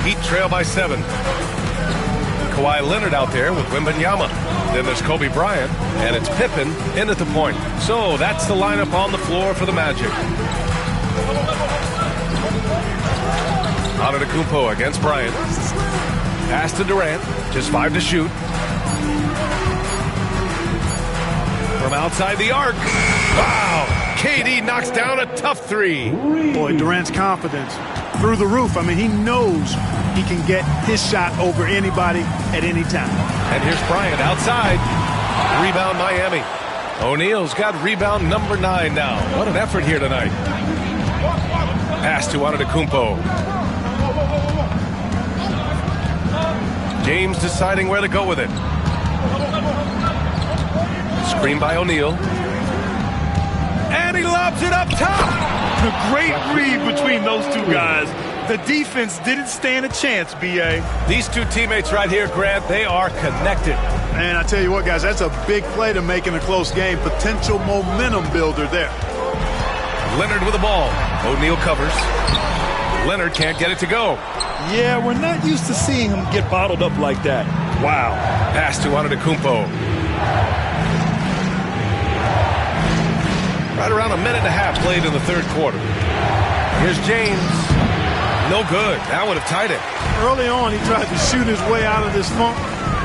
Heat trail by 7. Kawhi Leonard out there with Wembanyama. Then there's Kobe Bryant, and it's Pippen in at the point. So that's the lineup on the floor for the Magic. Antetokounmpo against Bryant. Pass to Durant. Just 5 to shoot. From outside the arc. Wow! KD knocks down a tough 3. Boy, Durant's confidence through the roof. I mean, he knows he can get his shot over anybody at any time. And here's Bryant outside. Rebound Miami. O'Neal's got rebound number 9 now. What an effort here tonight. Pass to Antetokounmpo. James deciding where to go with it. Screen by O'Neal. And he lobs it up top. The great read between those two guys. The defense didn't stand a chance, B.A. These two teammates right here, Grant, they are connected. And I tell you what, guys, that's a big play to make in a close game. Potential momentum builder there. Leonard with the ball. O'Neal covers. Leonard can't get it to go. Yeah, we're not used to seeing him get bottled up like that. Wow. Pass to Antetokounmpo. Right around a minute and a half played in the third quarter. Here's James. No good. That would have tied it. Early on, he tried to shoot his way out of this funk,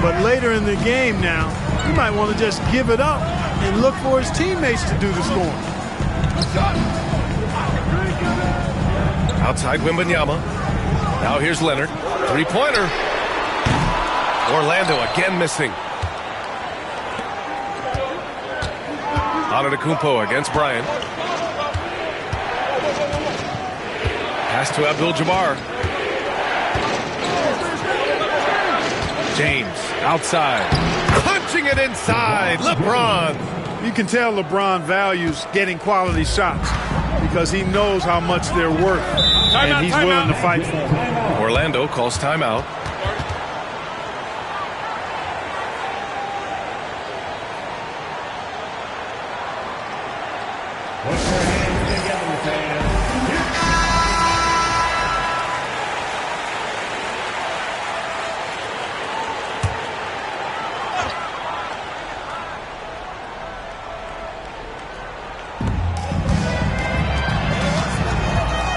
but later in the game now, he might want to just give it up and look for his teammates to do the scoring. Outside Wembanyama. Now here's Leonard. Three-pointer. Orlando again missing. Antetokounmpo against Bryant. Pass to Abdul-Jabbar. James outside. Punching it inside. LeBron. You can tell LeBron values getting quality shots because he knows how much they're worth, and he's willing to fight for them. Orlando calls timeout.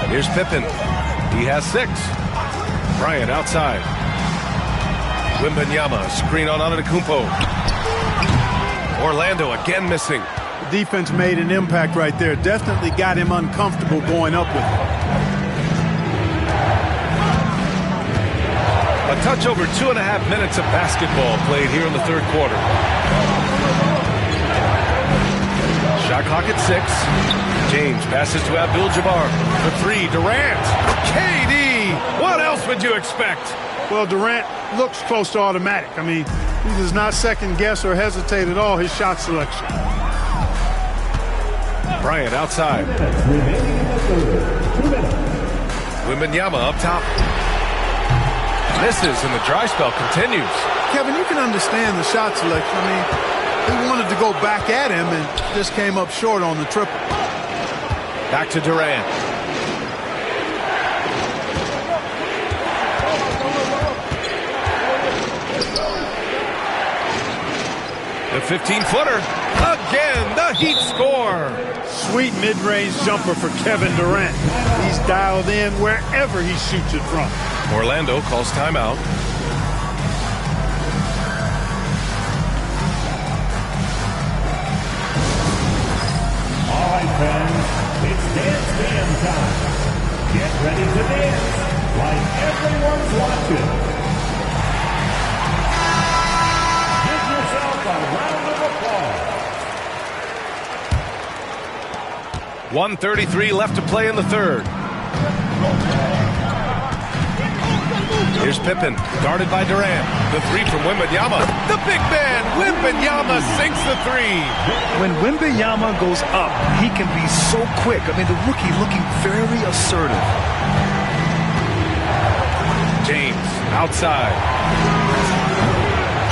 Here's Pippen. He has 6. Bryant outside. Wembanyama, screen on Antetokounmpo. Orlando again missing. The defense made an impact right there. Definitely got him uncomfortable going up with it. A touch over 2.5 minutes of basketball played here in the third quarter. Shot clock at 6. James passes to Abdul-Jabbar. The 3, Durant. KD! What else would you expect? Well, Durant looks close to automatic. I mean, he does not second guess or hesitate at all his shot selection. Bryant outside. Wembanyama up top. Misses and the dry spell continues. Kevin, you can understand the shot selection. I mean, he wanted to go back at him and just came up short on the triple. Back to Durant. The 15-footer. Again, the Heat score. Sweet mid-range jumper for Kevin Durant. He's dialed in wherever he shoots it from. Orlando calls timeout. All right, fans. It's dance time. Get ready to dance like everyone's watching. Give yourself a round of applause. 1:33 left to play in the third. Here's Pippen, guarded by Durant. The 3 from Wembanyama. The big man, Wembanyama sinks the 3. When Wembanyama goes up, he can be so quick. I mean, the rookie looking very assertive. James, outside.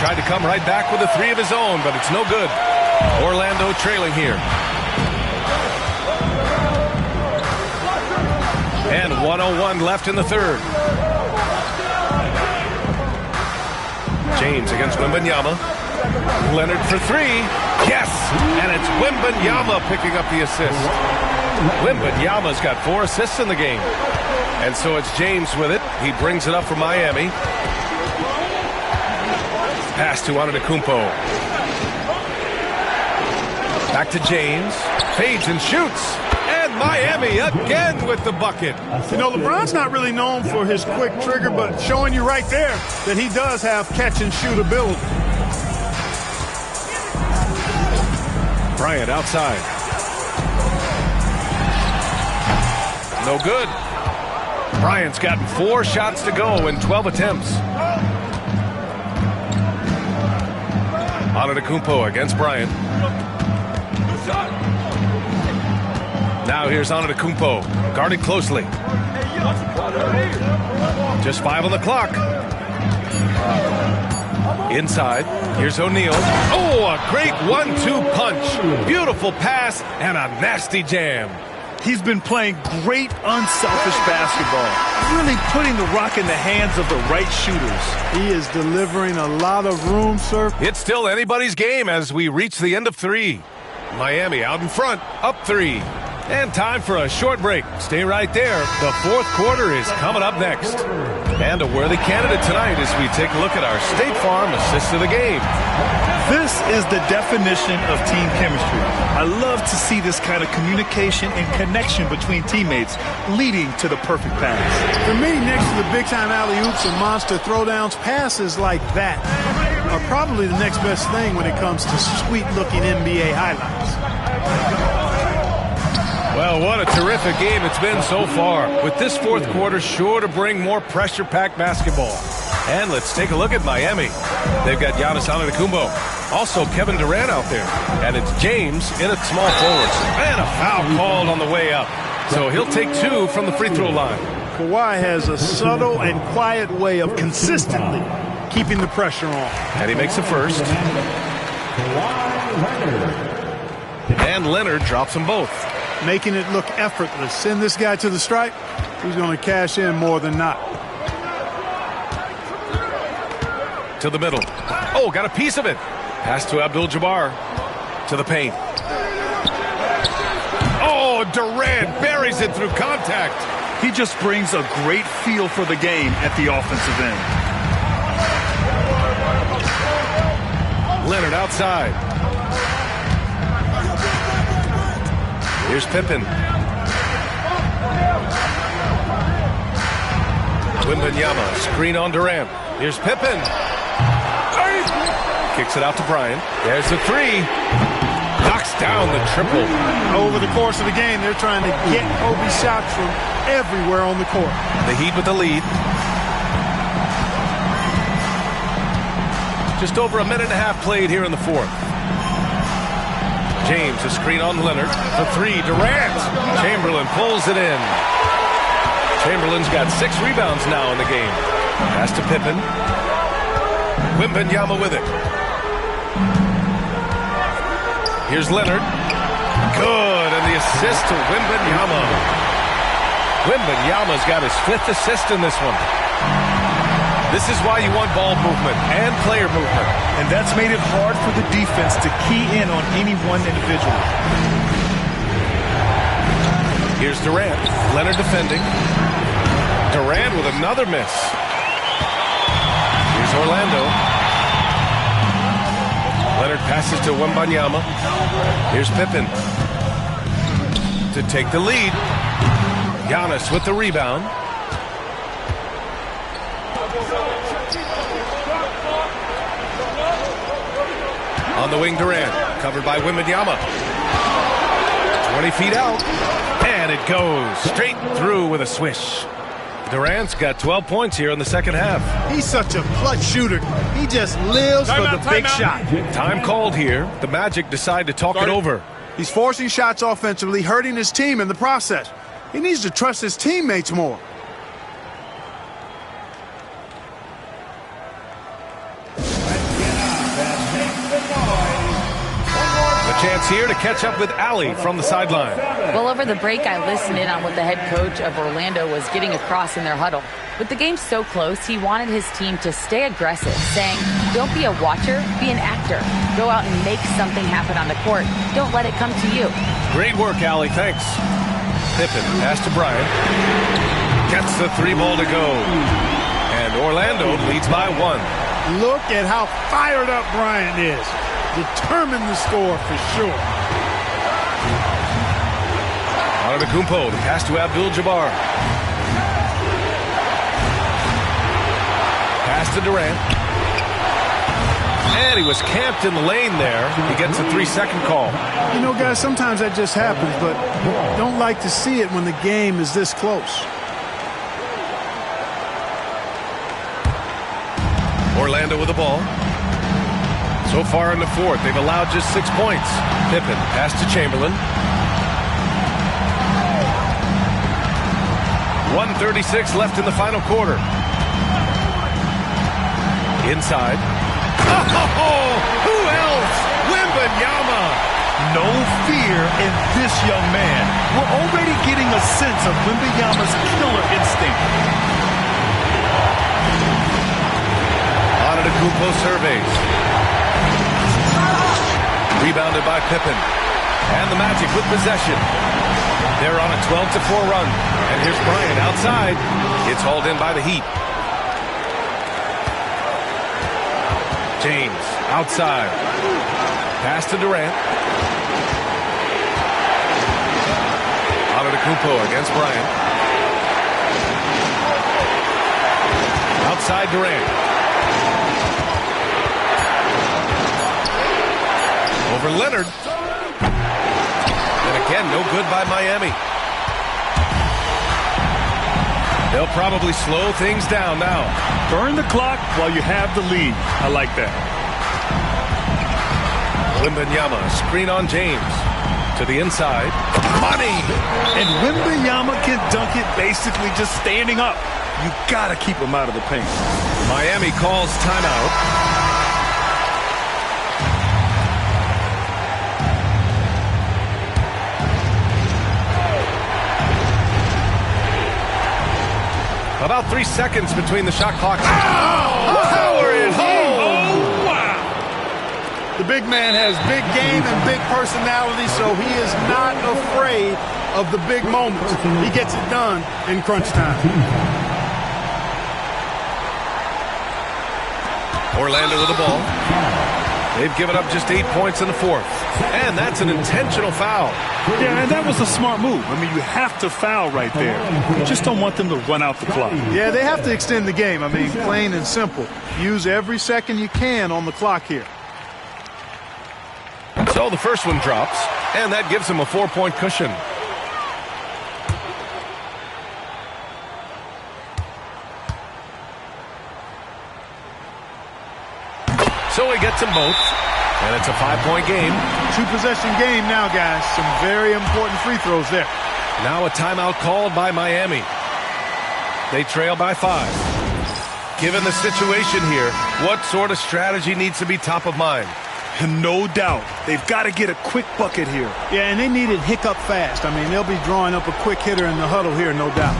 Tried to come right back with a 3 of his own, but it's no good. Orlando trailing here. And 1:01 left in the third. James against Wembanyama. Leonard for 3. Yes! And it's Wembanyama picking up the assist. Wembanyama's got 4 assists in the game. And so it's James with it. He brings it up for Miami. Pass to Antetokounmpo. Back to James. Fades and shoots. And Miami again with the bucket. You know, LeBron's not really known for his quick trigger, but showing you right there that he does have catch and shoot ability. Bryant outside. No good. Bryant's gotten 4 shots to go in 12 attempts. Antetokounmpo against Bryant. Now here's Antetokounmpo, guarded closely. Just 5 on the clock. Inside, here's O'Neal. Oh, a great 1-2 punch. Beautiful pass and a nasty jam. He's been playing great unselfish basketball, really putting the rock in the hands of the right shooters. He is delivering a lot of room, sir. It's still anybody's game as we reach the end of 3. Miami out in front, up 3. And time for a short break. Stay right there. The fourth quarter is coming up next. And a worthy candidate tonight as we take a look at our State Farm assist of the game. This is the definition of team chemistry. I love to see this kind of communication and connection between teammates leading to the perfect pass. For me, next to the big-time alley-oops and monster throwdowns, passes like that are probably the next best thing when it comes to sweet-looking NBA highlights. Well, what a terrific game it's been so far, with this fourth quarter sure to bring more pressure-packed basketball. And let's take a look at Miami. They've got Giannis Antetokounmpo, also Kevin Durant out there, and it's James in at small forwards. And a foul called on the way up. So he'll take 2 from the free throw line. Kawhi has a subtle and quiet way of consistently keeping the pressure on. And he makes the first. And Leonard drops them both. Making it look effortless. Send this guy to the stripe. He's going to cash in more than not. To the middle. Oh, got a piece of it. Pass to Abdul-Jabbar. To the paint. Oh, Durant buries it through contact. He just brings a great feel for the game at the offensive end. Leonard outside. Here's Pippen. Wembanyama, screen on Durant. Here's Pippen. Kicks it out to Bryant. There's the 3. Knocks down the triple. Over the course of the game, they're trying to get Kobe shots from everywhere on the court. The Heat with the lead. Just over a minute and a half played here in the fourth. James, a screen on Leonard. The 3, Durant. Chamberlain pulls it in. Chamberlain's got 6 rebounds now in the game. Pass to Pippen. Wembanyama with it. Here's Leonard. Good, and the assist to Wembanyama. Wembanyama's got his 5th assist in this one. This is why you want ball movement and player movement. And that's made it hard for the defense to key in on any one individual. Here's Durant. Leonard defending. Durant with another miss. Here's Orlando. Leonard passes to Wembanyama. Here's Pippen to take the lead. Giannis with the rebound. On the wing, Durant, covered by Wembanyama. 20 feet out, and it goes straight through with a swish. Durant's got 12 points here in the second half. He's such a clutch shooter. He just lives for the big shot. Time called here. The Magic decide to talk it over. He's forcing shots offensively, hurting his team in the process. He needs to trust his teammates more. Chance here to catch up with Allie from the sideline. Well, over the break, I listened in on what the head coach of Orlando was getting across in their huddle. With the game so close, he wanted his team to stay aggressive, saying, don't be a watcher, be an actor. Go out and make something happen on the court. Don't let it come to you. Great work, Allie. Thanks. Pippen, pass to Bryant. Gets the 3 ball to go. And Orlando leads by 1. Look at how fired up Bryant is. Determine the score for sure. Antetokounmpo, the pass to Abdul-Jabbar. Pass to Durant. And he was camped in the lane there. He gets a 3-second call. You know, guys, sometimes that just happens, but don't like to see it when the game is this close. Orlando with the ball. So far in the fourth, they've allowed just 6 points. Pippen, pass to Chamberlain. 1:36 left in the final quarter. Inside. Oh, who else? Wembanyama. No fear in this young man. We're already getting a sense of Wembanyama's killer instinct. Antetokounmpo surveys. Rebounded by Pippen. And the Magic with possession. They're on a 12-4 run. And here's Bryant outside. It's hauled in by the Heat. James outside. Pass to Durant. Antetokounmpo against Bryant. Outside Durant. Over Leonard. And again, no good by Miami. They'll probably slow things down now. Burn the clock while you have the lead. I like that. Wembanyama, screen on James. To the inside. Money! And Wembanyama can dunk it basically just standing up. You gotta keep him out of the paint. Miami calls timeout. About 3 seconds between the shot clock. Power it home! Oh, wow! The big man has big game and big personality, so he is not afraid of the big moments. He gets it done in crunch time. Orlando with the ball. They've given up just 8 points in the fourth. And that's an intentional foul. Yeah, and that was a smart move. I mean, you have to foul right there. You just don't want them to run out the clock. Yeah, they have to extend the game. I mean, plain and simple. Use every second you can on the clock here. So the first one drops, and that gives him a 4-point cushion. So he gets them both, and it's a 5-point game. 2-possession game now, guys. Some very important free throws there. Now a timeout called by Miami. They trail by 5. Given the situation here, what sort of strategy needs to be top of mind? No doubt. They've got to get a quick bucket here. Yeah, and they need it hiccup fast. I mean, they'll be drawing up a quick hitter in the huddle here, no doubt.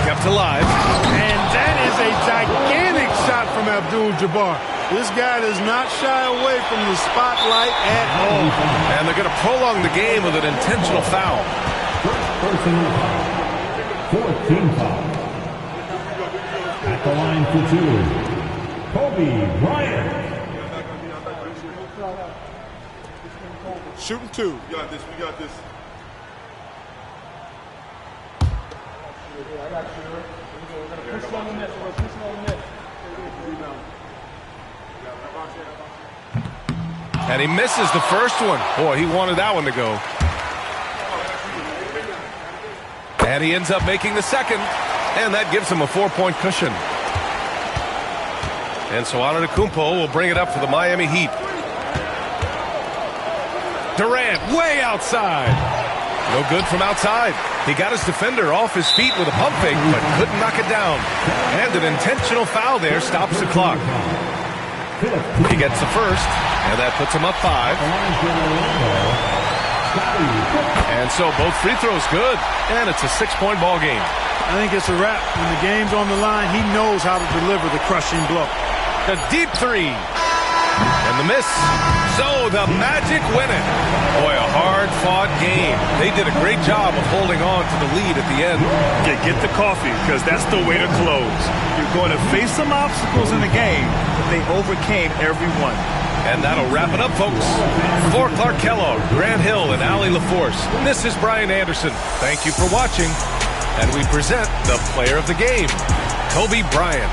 Kept alive. And that is a gigantic shot from Abdul-Jabbar. This guy does not shy away from the spotlight at all. And they're going to prolong the game with an intentional foul. Personal foul. 14 foul. At the line for 2, Kobe Bryant. Shooting 2. We got this. We got this. I got you. We're going to push it on the net. We're going to push it on the net. And he misses the first one. Boy, he wanted that one to go. And he ends up making the second. And that gives him a 4-point cushion. And so Antetokounmpo will bring it up for the Miami Heat. Durant way outside. No good from outside. He got his defender off his feet with a pump fake, but couldn't knock it down. And an intentional foul there stops the clock. He gets the first, and that puts him up 5. And so both free throws good, and it's a 6-point ball game. I think it's a wrap. When the game's on the line, he knows how to deliver the crushing blow. A deep 3. And the miss. So the Magic win it. Boy, a hard-fought game. They did a great job of holding on to the lead at the end. Yeah, get the coffee, because that's the way to close. You're going to face some obstacles in the game, but they overcame every one. And that'll wrap it up, folks. For Clark Kellogg, Grant Hill, and Allie LaForce, this is Brian Anderson. Thank you for watching. And we present the player of the game, Kobe Bryant.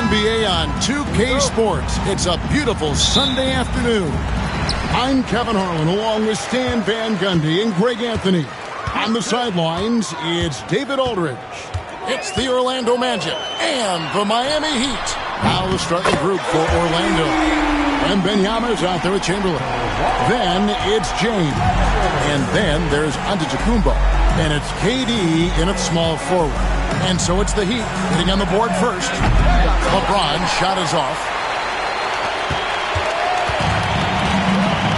NBA on 2K Sports. It's a beautiful Sunday afternoon. I'm Kevin Harlan along with Stan Van Gundy and Greg Anthony. On the sidelines, it's David Aldridge. It's the Orlando Magic and the Miami Heat. Now the starting group for Orlando. And Benyama's out there with Chamberlain. Then it's James. And then there's Antetokounmpo. And it's KD in its small forward. And so it's the Heat getting on the board first. LeBron shot is off.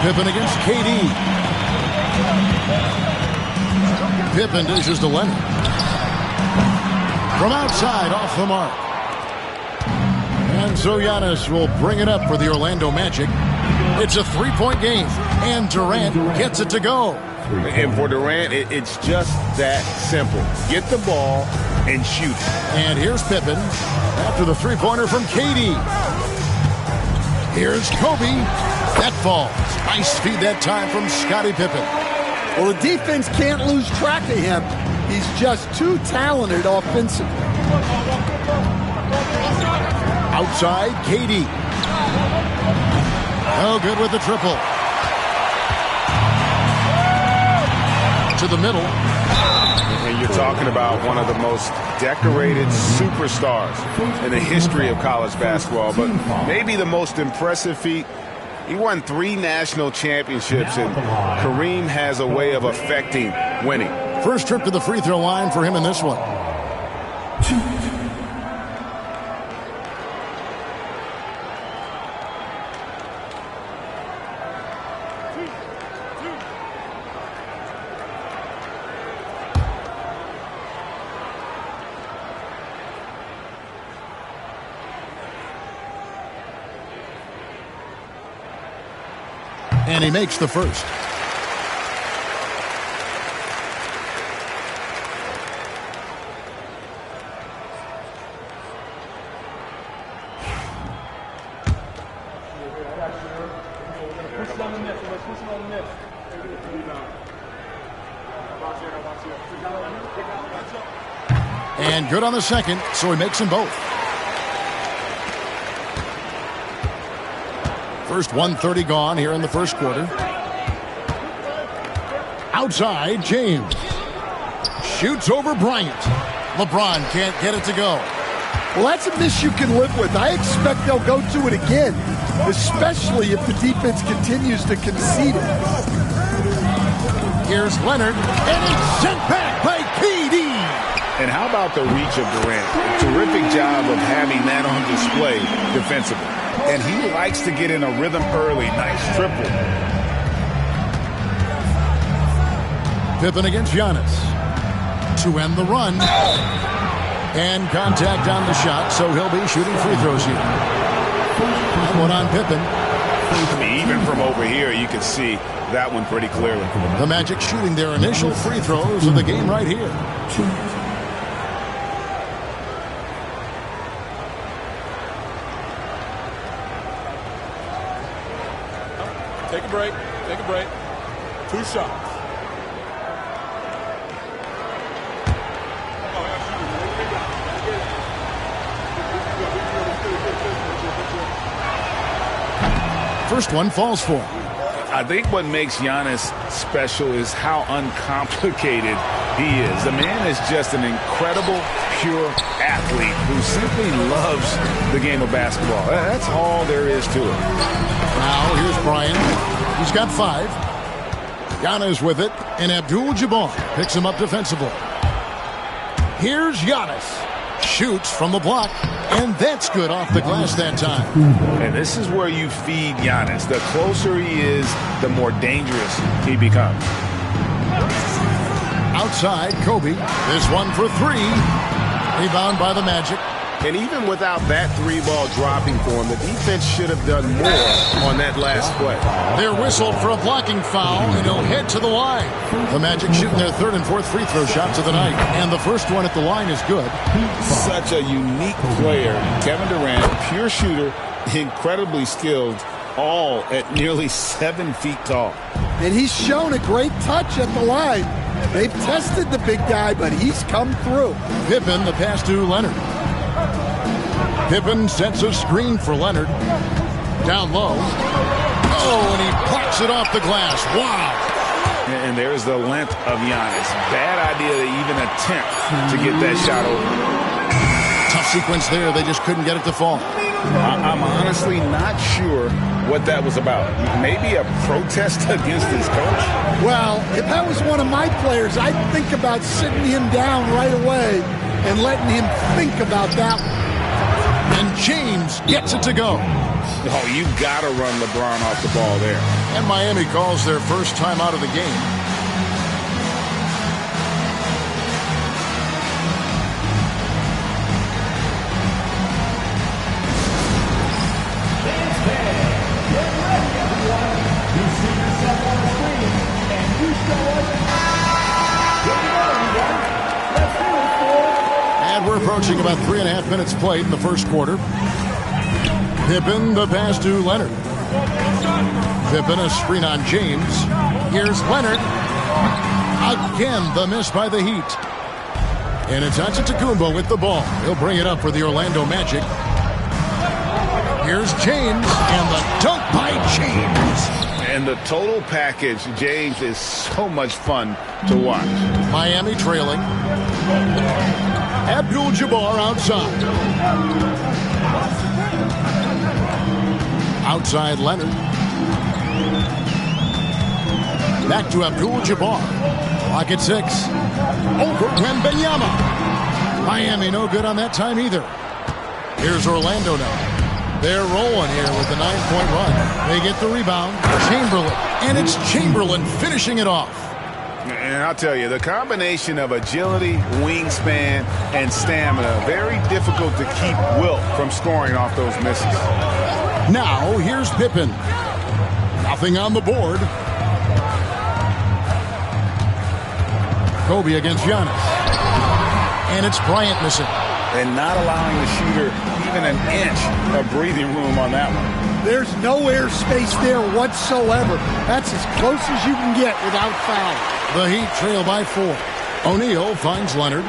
Pippen against KD. Pippen dishes to Leonard. From outside, off the mark. And so Giannis will bring it up for the Orlando Magic. It's a three-point game, and Durant gets it to go. And for Durant, it's just that simple. Get the ball and shoot. And here's Pippen after the three-pointer from KD. Here's Kobe. That falls. Nice feed that time from Scottie Pippen. Well, the defense can't lose track of him. He's just too talented offensively. Outside, KD. Oh, good with the triple. To the middle. And you're talking about one of the most decorated superstars in the history of college basketball, but maybe the most impressive feat. He won 3 national championships, and Kareem has a way of affecting winning. First trip to the free throw line for him in this one. And he makes the first. And good on the second, so he makes them both. First 1:30 gone here in the first quarter. Outside, James. Shoots over Bryant. LeBron can't get it to go. Well, that's a miss you can live with. I expect they'll go to it again, especially if the defense continues to concede it. Here's Leonard, and he's sent back by KD. And how about the reach of Durant? A terrific job of having that on display defensively. And he likes to get in a rhythm early. Nice triple. Pippen against Giannis to end the run. And contact on the shot, so he'll be shooting free throws here. One on Pippen. Even from over here, you can see that one pretty clearly. The Magic shooting their initial free throws of the game right here. Take a break. Take a break. 2 shots. First one falls for him. I think what makes Giannis special is how uncomplicated he is. The man is just an incredible, pure athlete who simply loves the game of basketball. That's all there is to it. Now here's Bryant. He's got 5. Giannis with it, and Abdul-Jabbar picks him up defensively. Here's Giannis. Shoots from the block, and that's good off the glass that time. And this is where you feed Giannis. The closer he is, the more dangerous he becomes. Outside, Kobe. This one for 3. Rebound by the Magic. And even without that 3-ball dropping for him, the defense should have done more on that last play. They're whistled for a blocking foul, and he'll head to the line. The Magic shooting their 3rd and 4th free throw shots of the night, and the first one at the line is good. Such a unique player. Kevin Durant, pure shooter, incredibly skilled, all at nearly 7 feet tall. And he's shown a great touch at the line. They've tested the big guy, but he's come through. Pippen, the pass to Leonard. Pippen sets a screen for Leonard. Down low. Oh, and he pops it off the glass. Wow. And there's the length of Giannis. Bad idea to even attempt to get that shot over. Tough sequence there. They just couldn't get it to fall. I'm honestly not sure what that was about. Maybe a protest against his coach? Well, if that was one of my players, I'd think about sitting him down right away and letting him think about that one. And James gets it to go. Oh, you got to run LeBron off the ball there. And Miami calls their first time out of the game. And we're approaching about 3.5 minutes played in the first quarter. Pippen, the pass to Leonard. Pippen, a screen on James. Here's Leonard. Again, the miss by the Heat. And it's Antetokounmpo with the ball. He'll bring it up for the Orlando Magic. Here's James, and the dunk by James. And the total package, James, is so much fun to watch. Miami trailing. Abdul-Jabbar outside. Outside Leonard. Back to Abdul-Jabbar. Clock at 6. Over Wembanyama. Miami no good on that time either. Here's Orlando now. They're rolling here with the 9-point run. They get the rebound. Chamberlain. And it's Chamberlain finishing it off. And I'll tell you, the combination of agility, wingspan, and stamina, very difficult to keep Wilt from scoring off those misses. Now, here's Pippen. Nothing on the board. Kobe against Giannis. And it's Bryant missing. And not allowing the shooter even an inch of breathing room on that one. There's no airspace there whatsoever. That's as close as you can get without foul. The Heat trail by 4. O'Neal finds Leonard.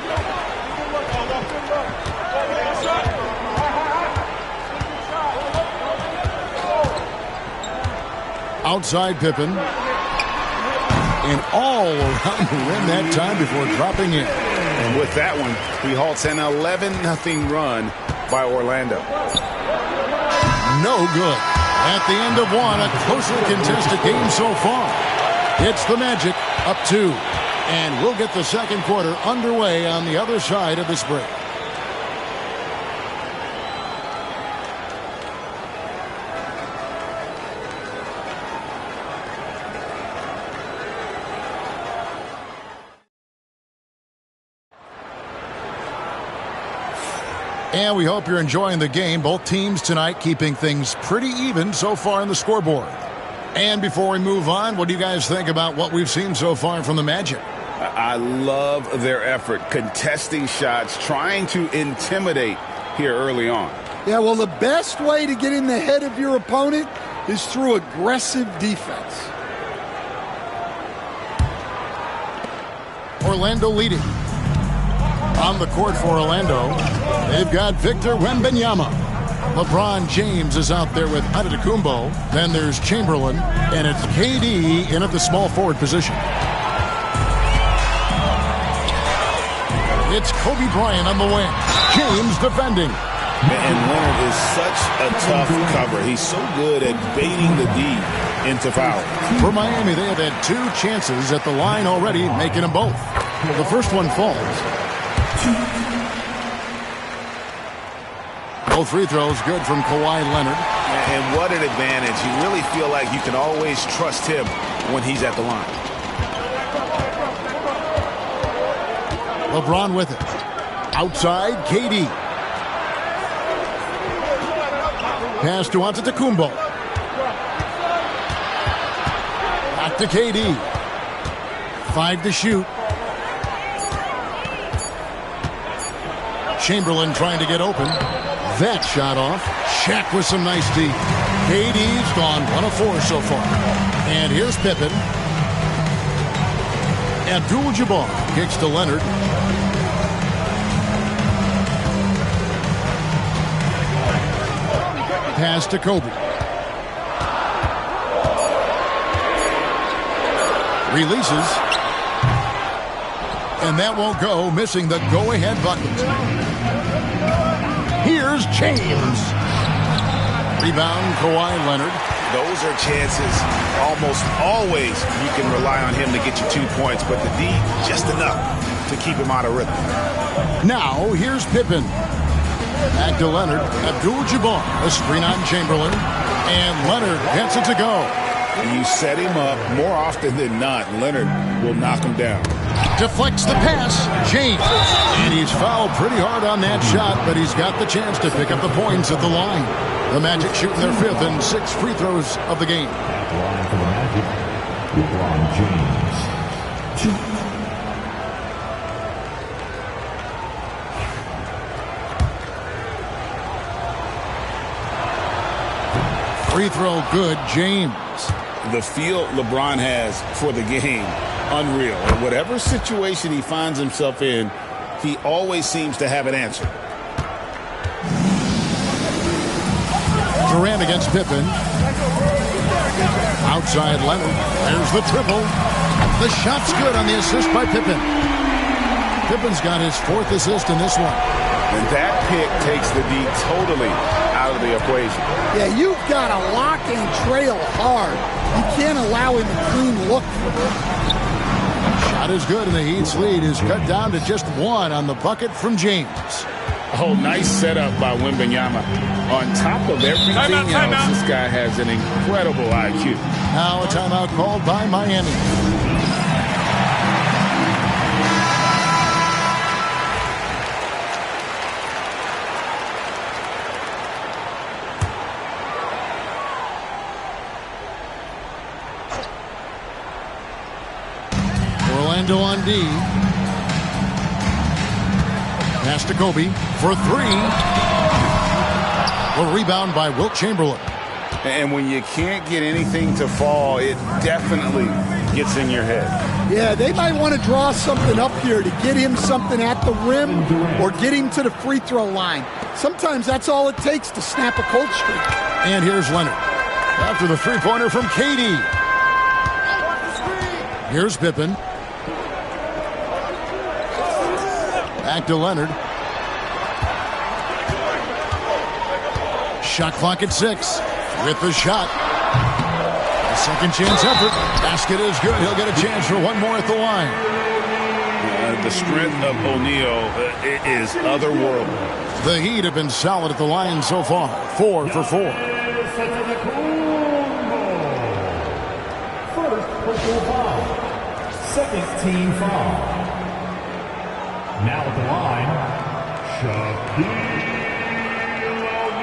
Outside Pippen. And all around the rim that time before dropping in. And with that one, he halts an 11-0 run by Orlando. No good. At the end of one, a closely contested game so far. It's the Magic up 2. And we'll get the second quarter underway on the other side of this break. And we hope you're enjoying the game. Both teams tonight keeping things pretty even so far in the scoreboard. And before we move on, what do you guys think about what we've seen so far from the Magic? I love their effort, contesting shots, trying to intimidate here early on. Yeah, well, the best way to get in the head of your opponent is through aggressive defense. Orlando leading. On the court for Orlando, they've got Victor Wembanyama. LeBron James is out there with Antetokounmpo. Then there's Chamberlain, and it's KD in at the small forward position. It's Kobe Bryant on the wing. James defending. And Leonard is such a tough cover. He's so good at baiting the D into foul. For Miami, they have had 2 chances at the line already, making them both. The first one falls. Both free throws good from Kawhi Leonard. And what an advantage. You really feel like you can always trust him when he's at the line. LeBron with it. Outside, KD. Pass to Antetokounmpo. Back to KD. 5 to shoot. Chamberlain trying to get open. That shot off. Shaq with some nice D. KD's gone 1 of 4 so far. And here's Pippen. Abdul-Jabbar kicks to Leonard. Pass to Kobe. Releases. And that won't go, missing the go-ahead bucket. Here's James. Rebound, Kawhi Leonard. Those are chances almost always you can rely on him to get you 2 points, but the D just enough to keep him out of rhythm. Now, here's Pippen. Back to Leonard. Abdul-Jabbar. A screen on Chamberlain. And Leonard gets it to go. When you set him up more often than not, Leonard will knock him down. Deflects the pass. James. And he's fouled pretty hard on that shot, but he's got the chance to pick up the points at the line. The Magic shooting their 5th and 6th free throws of the game. At the line for the Magic, LeBron James. 2. Free throw good, James. The feel LeBron has for the game, unreal. In whatever situation he finds himself in, he always seems to have an answer. Durant against Pippen. Outside Leonard. There's the triple. The shot's good on the assist by Pippen. Pippen's got his 4th assist in this one. And that pick takes the D totally out of the equation. Yeah, you've got to lock and trail hard. You can't allow him a clean look. Shot is good, and the Heat's lead is cut down to just 1 on the bucket from James. Oh, nice setup by Wembanyama. On top of everything else, this guy has an incredible IQ. Now a timeout called by Miami. Orlando on D. Pass to Kobe for 3. A rebound by Wilt Chamberlain. And when you can't get anything to fall, it definitely gets in your head. Yeah, they might want to draw something up here to get him something at the rim or get him to the free throw line. Sometimes that's all it takes to snap a cold streak. And here's Leonard. After the three-pointer from KD. Here's Pippen. Back to Leonard. Shot clock at 6. With the shot. A second chance effort. Basket is good. He'll get a chance for one more at the line. The strength of O'Neal is otherworldly. The Heat have been solid at the line so far. 4 for 4. First personal foul. Second team foul. Now at the line, Shaquille O'Neal.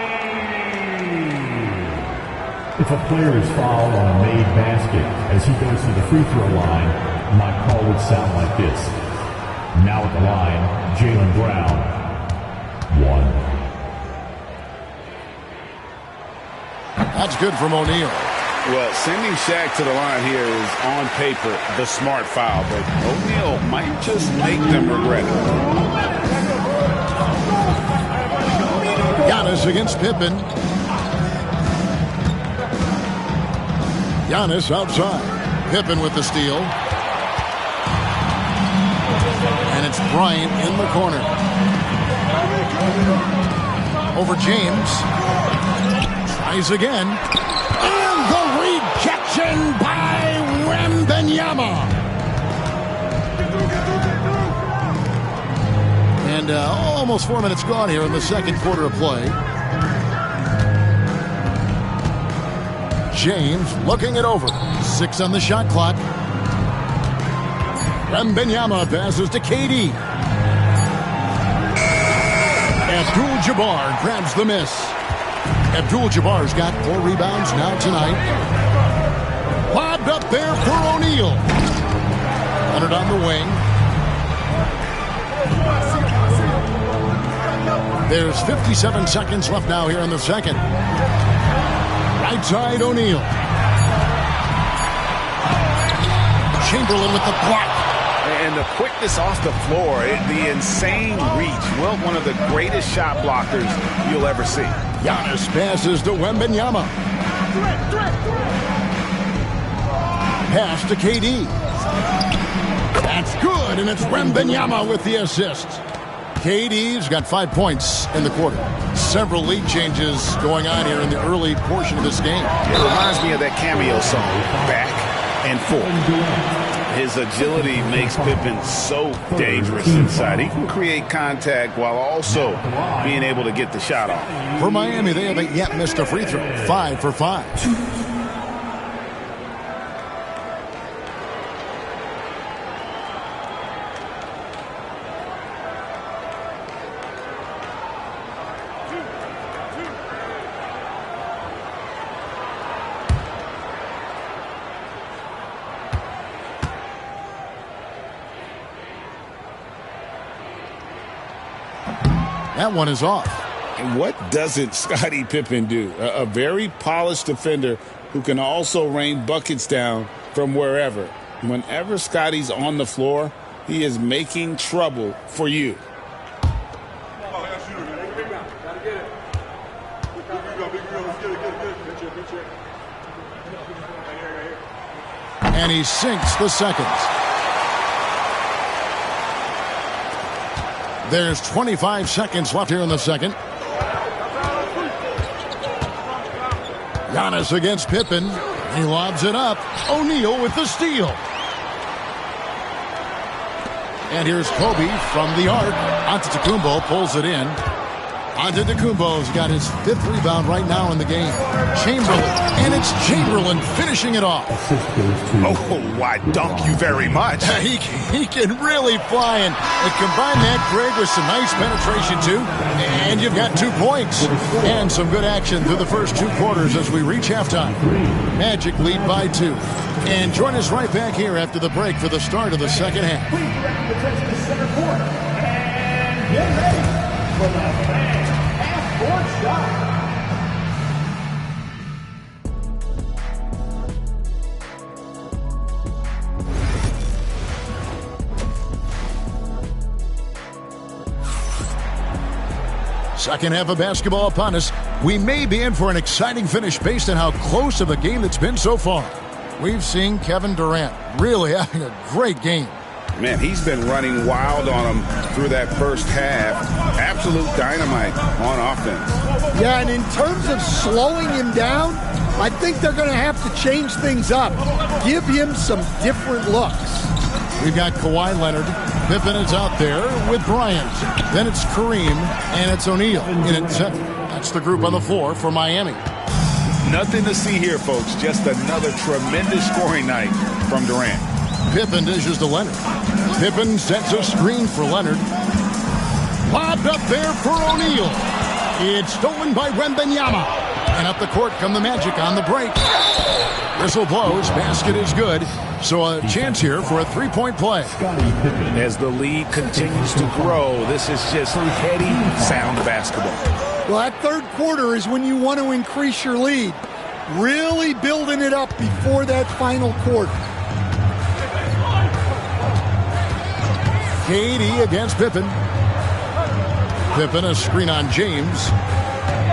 If a player is fouled on a made basket as he goes to the free throw line, my call would sound like this. Now at the line, Jaylen Brown. 1. That's good from O'Neal. Well, sending Shaq to the line here is on paper the smart foul, but O'Neal might just make them regret it. Giannis against Pippen. Giannis outside. Pippen with the steal. And it's Bryant in the corner. Over James. Tries again. And the rejection by Wembanyama. And almost 4 minutes gone here in the second quarter of play. James looking it over. 6 on the shot clock. Wembanyama passes to KD. Abdul-Jabbar grabs the miss. Abdul-Jabbar's got 4 rebounds now tonight. Lobbed up there for O'Neal. Leonard on the wing. There's 57 seconds left now here in the second. Right side, O'Neal. Chamberlain with the block. And the quickness off the floor, the insane reach. Well, one of the greatest shot blockers you'll ever see. Giannis passes to Wembanyama. Pass to KD. That's good, and it's Wembanyama with the assist. KD's got 5 points in the quarter. Several lead changes going on here in the early portion of this game. It reminds me of that cameo song, Back and Forth. His agility makes Pippen so dangerous inside. He can create contact while also being able to get the shot off. For Miami, they haven't yet missed a free throw. 5 for 5. That one is off. And what doesn't Scottie Pippen do? A very polished defender who can also rain buckets down from wherever. Whenever Scottie's on the floor, he is making trouble for you. And he sinks the seconds. There's 25 seconds left here in the second. Giannis against Pippen. He lobs it up. O'Neal with the steal. And here's Kobe from the arc. Antetokounmpo pulls it in. Antetokounmpo's got his 5th rebound right now in the game. Chamberlain. And it's Chamberlain finishing it off. Oh, why dunk you very much. He can really fly. And combine that, Greg, with some nice penetration, too. And you've got 2 points. And some good action through the first 2 quarters as we reach halftime. Magic lead by 2. And join us right back here after the break for the start of the second half. And get ready for the fans half-court shot. Second half of basketball upon us. We may be in for an exciting finish based on how close of a game it's been so far. We've seen Kevin Durant really having a great game. Man, he's been running wild on him through that first half. Absolute dynamite on offense. Yeah, and in terms of slowing him down, I think they're going to have to change things up. Give him some different looks. We've got Kawhi Leonard. Pippen is out there with Bryant. Then it's Kareem, and it's O'Neal in at 7. That's the group on the floor for Miami. Nothing to see here, folks. Just another tremendous scoring night from Durant. Pippen dishes to Leonard. Pippen sets a screen for Leonard. Lobbed up there for O'Neal. It's stolen by Wembanyama. And up the court come the Magic on the break. Whistle blows. Basket is good. So a chance here for a 3-point play. As the lead continues to grow, this is just heady, sound basketball. Well, that third quarter is when you want to increase your lead. Really building it up before that final quarter. KD against Pippen. Pippen a screen on James.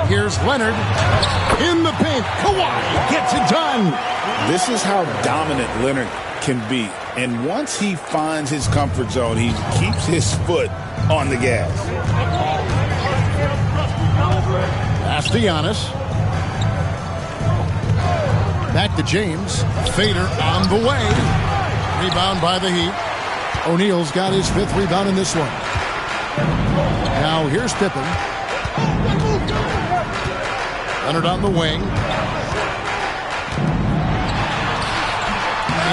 Here's Leonard in the paint. Kawhi gets it done. This is how dominant Leonard can be. And once he finds his comfort zone, he keeps his foot on the gas. Pass to Giannis. Back to James. Fader on the way. Rebound by the Heat. O'Neal's got his 5th rebound in this one. Now here's Pippen. Leonard on the wing.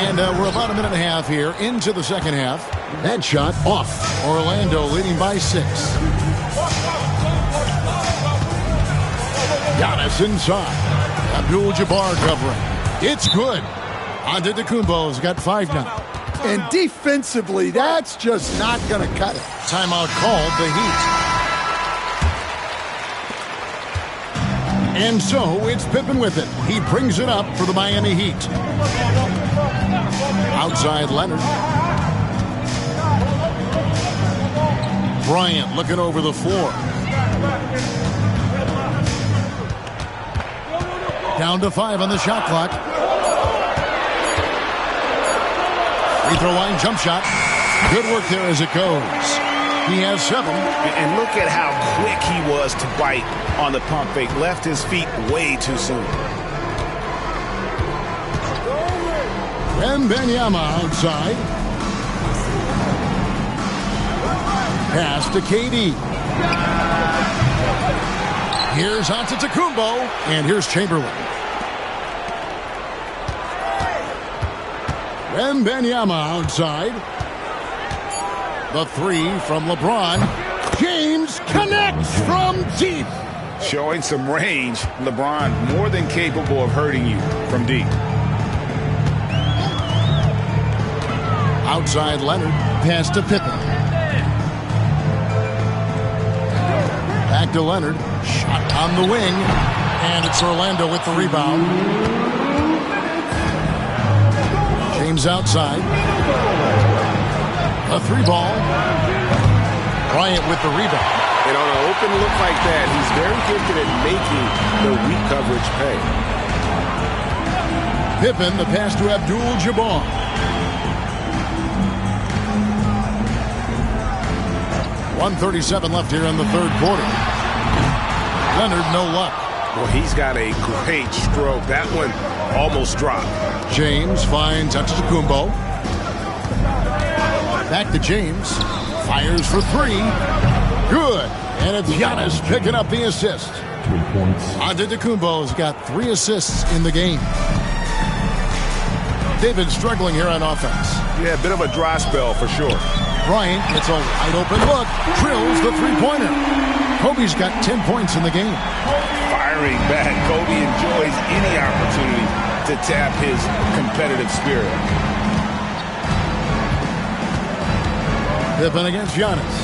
And we're about a minute and a half here into the second half. That shot off. Orlando leading by 6. Giannis inside. Abdul-Jabbar covering. It's good. Antetokounmpo's got 5 now. And defensively, that's just not going to cut it. Timeout called the Heat. And so it's Pippen with it. He brings it up for the Miami Heat. Outside Leonard. Bryant looking over the floor. Down to 5 on the shot clock. Free throw line jump shot. Good work there as it goes. He has 7. And look at how quick he was to bite on the pump fake. Left his feet way too soon. Wembanyama outside. Pass to KD. Here's Antetokounmpo, and here's Chamberlain. Wembanyama outside. The 3 from LeBron. James connects from deep. Showing some range, LeBron more than capable of hurting you from deep. Outside Leonard. Pass to Pippen. Back to Leonard. Shot on the wing. And it's Orlando with the rebound. James outside. A 3 ball. Bryant with the rebound. And on an open look like that, he's very gifted at making the weak coverage pay. Pippen, the pass to Abdul-Jabbar. .137 left here in the third quarter. Leonard, no luck. Well, he's got a great stroke. That one almost dropped. James finds Antetokounmpo. Back to James. Fires for 3. Good. And it's Giannis picking up the assist. 3 points. Antetokounmpo's got 3 assists in the game. David struggling here on offense. Yeah, a bit of a dry spell for sure. Bryant gets a wide open look. Drills the 3-pointer. Kobe's got 10 points in the game. Firing back. Kobe enjoys any opportunity to tap his competitive spirit. Pippen against Giannis.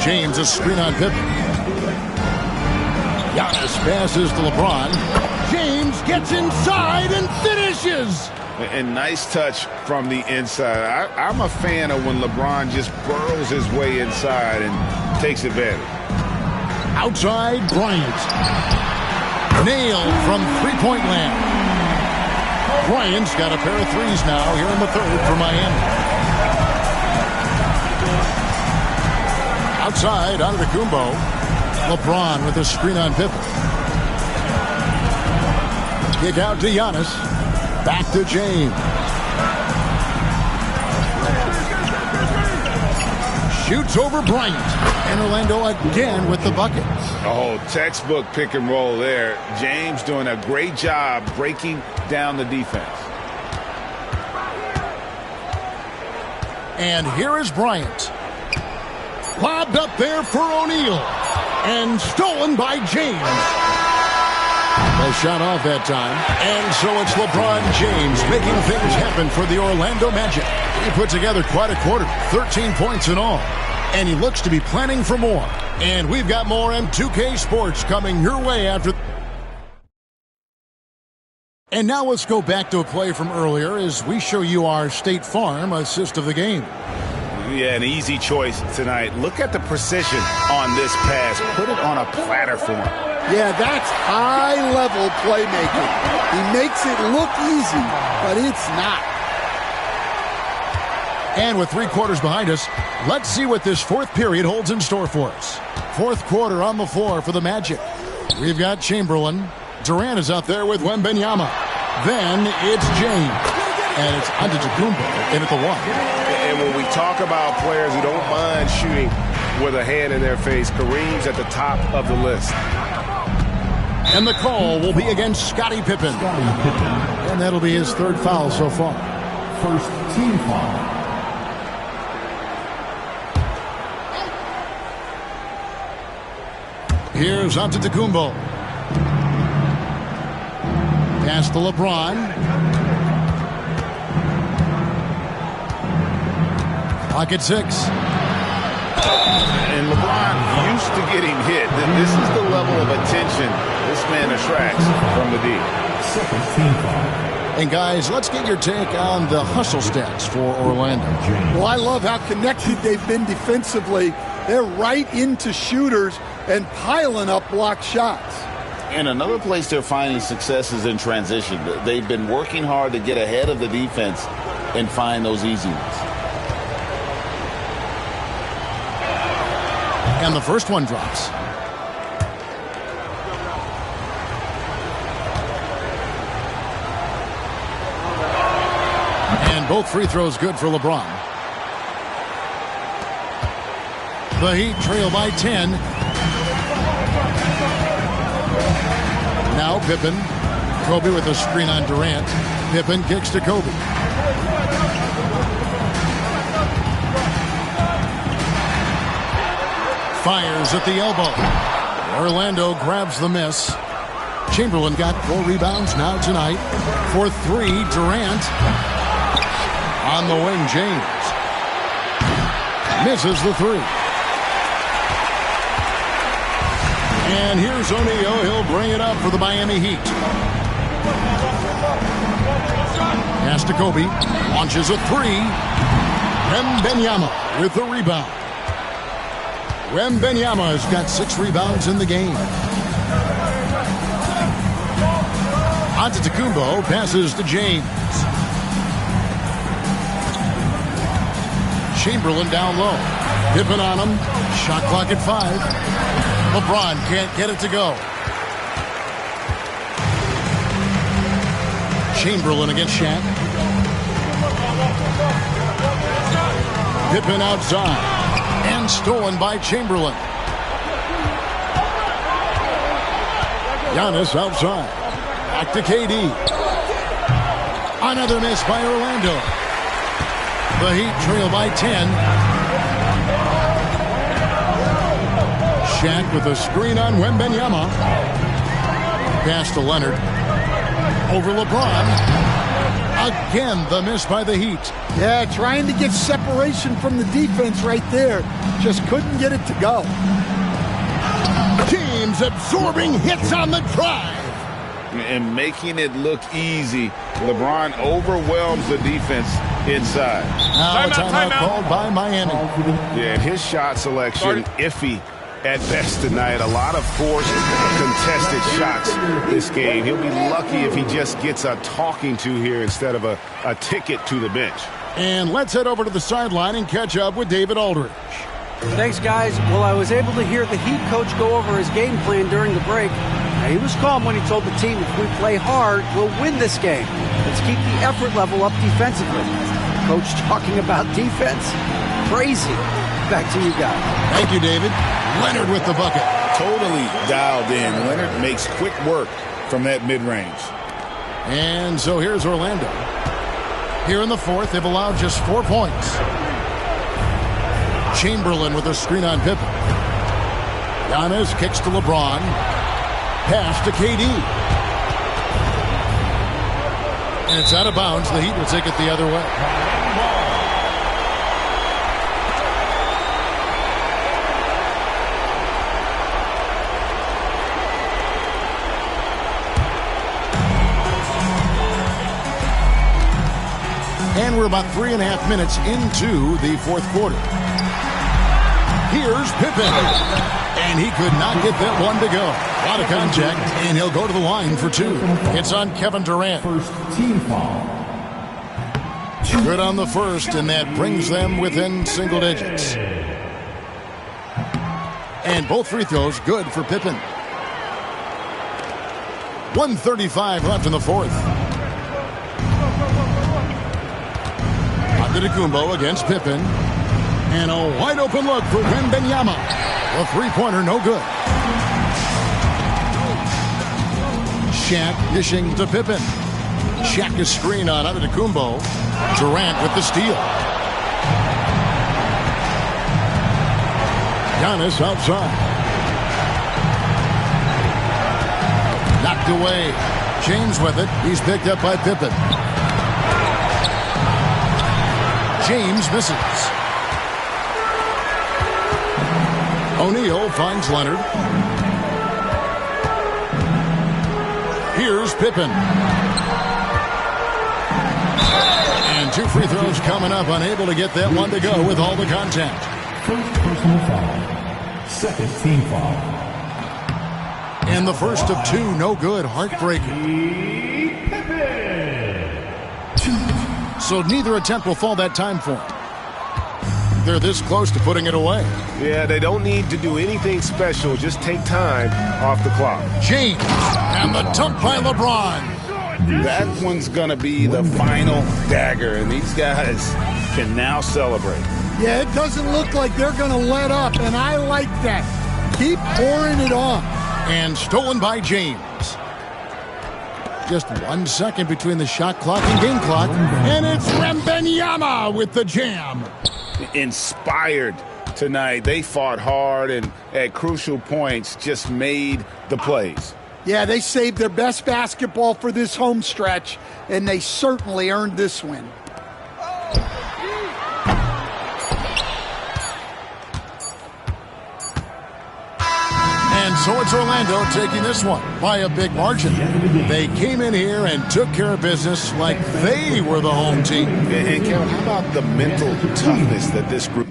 James a screen on Pippen. Giannis passes to LeBron. James gets inside and finishes. And nice touch from the inside. I'm a fan of when LeBron just burrows his way inside and takes advantage. Outside Bryant. Nailed from 3-point land. Bryant's got a pair of 3s now here in the third for Miami. Outside, Antetokounmpo. LeBron with a screen on Pippen. Kick out to Giannis. Back to James. Shoots over Bryant. And Orlando again with the bucket. Oh, textbook pick and roll there. James doing a great job breaking down the defense. And here is Bryant. Lobbed up there for O'Neal. And stolen by James. No shot off that time. And so it's LeBron James making things happen for the Orlando Magic. He put together quite a quarter. 13 points in all. And he looks to be planning for more. And we've got more M2K Sports coming your way after. And now let's go back to a play from earlier as we show you our State Farm assist of the game. Yeah, an easy choice tonight. Look at the precision on this pass. Put it on a platter for him. Yeah, that's high-level playmaking. He makes it look easy, but it's not. And with 3 quarters behind us, let's see what this fourth period holds in store for us. Fourth quarter on the floor for the Magic. We've got Chamberlain. Durant is out there with Wembanyama. Then it's James. And it's Antetokounmpo in at the 1. And when we talk about players who don't mind shooting with a hand in their face, Kareem's at the top of the list. And the call will be against Scottie Pippen. And that'll be his 3rd foul so far. First team foul. Here's Antetokounmpo. Pass to LeBron. Clock at 6. And LeBron used to getting hit. This is the level of attention this man attracts from the D. Second team foul. And guys, let's get your take on the hustle stats for Orlando. Well, I love how connected they've been defensively. They're right into shooters and piling up block shots. And another place they're finding success is in transition. They've been working hard to get ahead of the defense and find those easy ones. And the first one drops. And both free throws good for LeBron. The Heat trail by 10. Now Pippen. Kobe with a screen on Durant. Pippen kicks to Kobe. Fires at the elbow. Orlando grabs the miss. Chamberlain got 4 rebounds now tonight. For 3, Durant. On the wing, James. Misses the 3. And here's O'Neal. He'll bring it up for the Miami Heat. Pass to Kobe. Launches a 3. Wembanyama with the rebound. Wembanyama has got 6 rebounds in the game. Antetokounmpo passes to James. Chamberlain down low. Pippen on him. Shot clock at 5. LeBron can't get it to go. Chamberlain against Shaq. Pippen outside. And stolen by Chamberlain. Giannis outside. Back to KD. Another miss by Orlando. The Heat trail by 10. Shaq with a screen on Wembanyama. Pass to Leonard. Over LeBron. Again, the miss by the Heat. Yeah, trying to get separation from the defense right there. Just couldn't get it to go. James absorbing hits on the drive. And making it look easy. LeBron overwhelms the defense inside. Now timeout called by Miami. Yeah, and his shot selection iffy at best tonight. A lot of forced contested shots this game. He'll be lucky if he just gets a talking to here instead of a ticket to the bench. And let's head over to the sideline and catch up with David Aldridge. Thanks, guys. Well, I was able to hear the Heat coach go over his game plan during the break. Now, he was calm when he told the team, if we play hard, we'll win this game. Let's keep the effort level up defensively. Coach talking about defense? Crazy. Back to you guys. Thank you, David. Leonard with the bucket. Totally dialed in. Leonard makes quick work from that mid-range. And so here's Orlando. Here in the fourth, they've allowed just 4 points. Chamberlain with a screen on Pippen. Giannis kicks to LeBron. Pass to KD. And it's out of bounds. The Heat will take it the other way. And we're about 3.5 minutes into the fourth quarter. Here's Pippen. And he could not get that one to go. A lot of contact, and he'll go to the line for two. It's on Kevin Durant. First team foul. Good on the first, and that brings them within single digits. And both free throws good for Pippen. 1:35 left in the fourth. Antetokounmpo against Pippen. And a wide open look for Wembanyama. The three-pointer no good. Shaq dishing to Pippen. Shaq is screen on Antetokounmpo. Durant with the steal. Giannis outside. Knocked away. James with it. He's picked up by Pippen. James misses. O'Neal finds Leonard. Here's Pippen. And two free throws coming up. Unable to get that one to go with all the contact. First personal foul. Second team foul. And the first of two, no good. Heartbreaker. So neither attempt will fall that time for him. They're this close to putting it away. Yeah, they don't need to do anything special. Just take time off the clock. James and the dunk by LeBron. That one's going to be the final dagger, and these guys can now celebrate. Yeah, it doesn't look like they're going to let up, and I like that. Keep pouring it on. And stolen by James. Just 1 second between the shot clock and game clock. And it's Wembanyama with the jam. Inspired tonight. They fought hard and at crucial points just made the plays. Yeah, they saved their best basketball for this home stretch, and they certainly earned this win. And so it's Orlando taking this one by a big margin. They came in here and took care of business like they were the home team. And Kevin, how about the mental toughness that this group...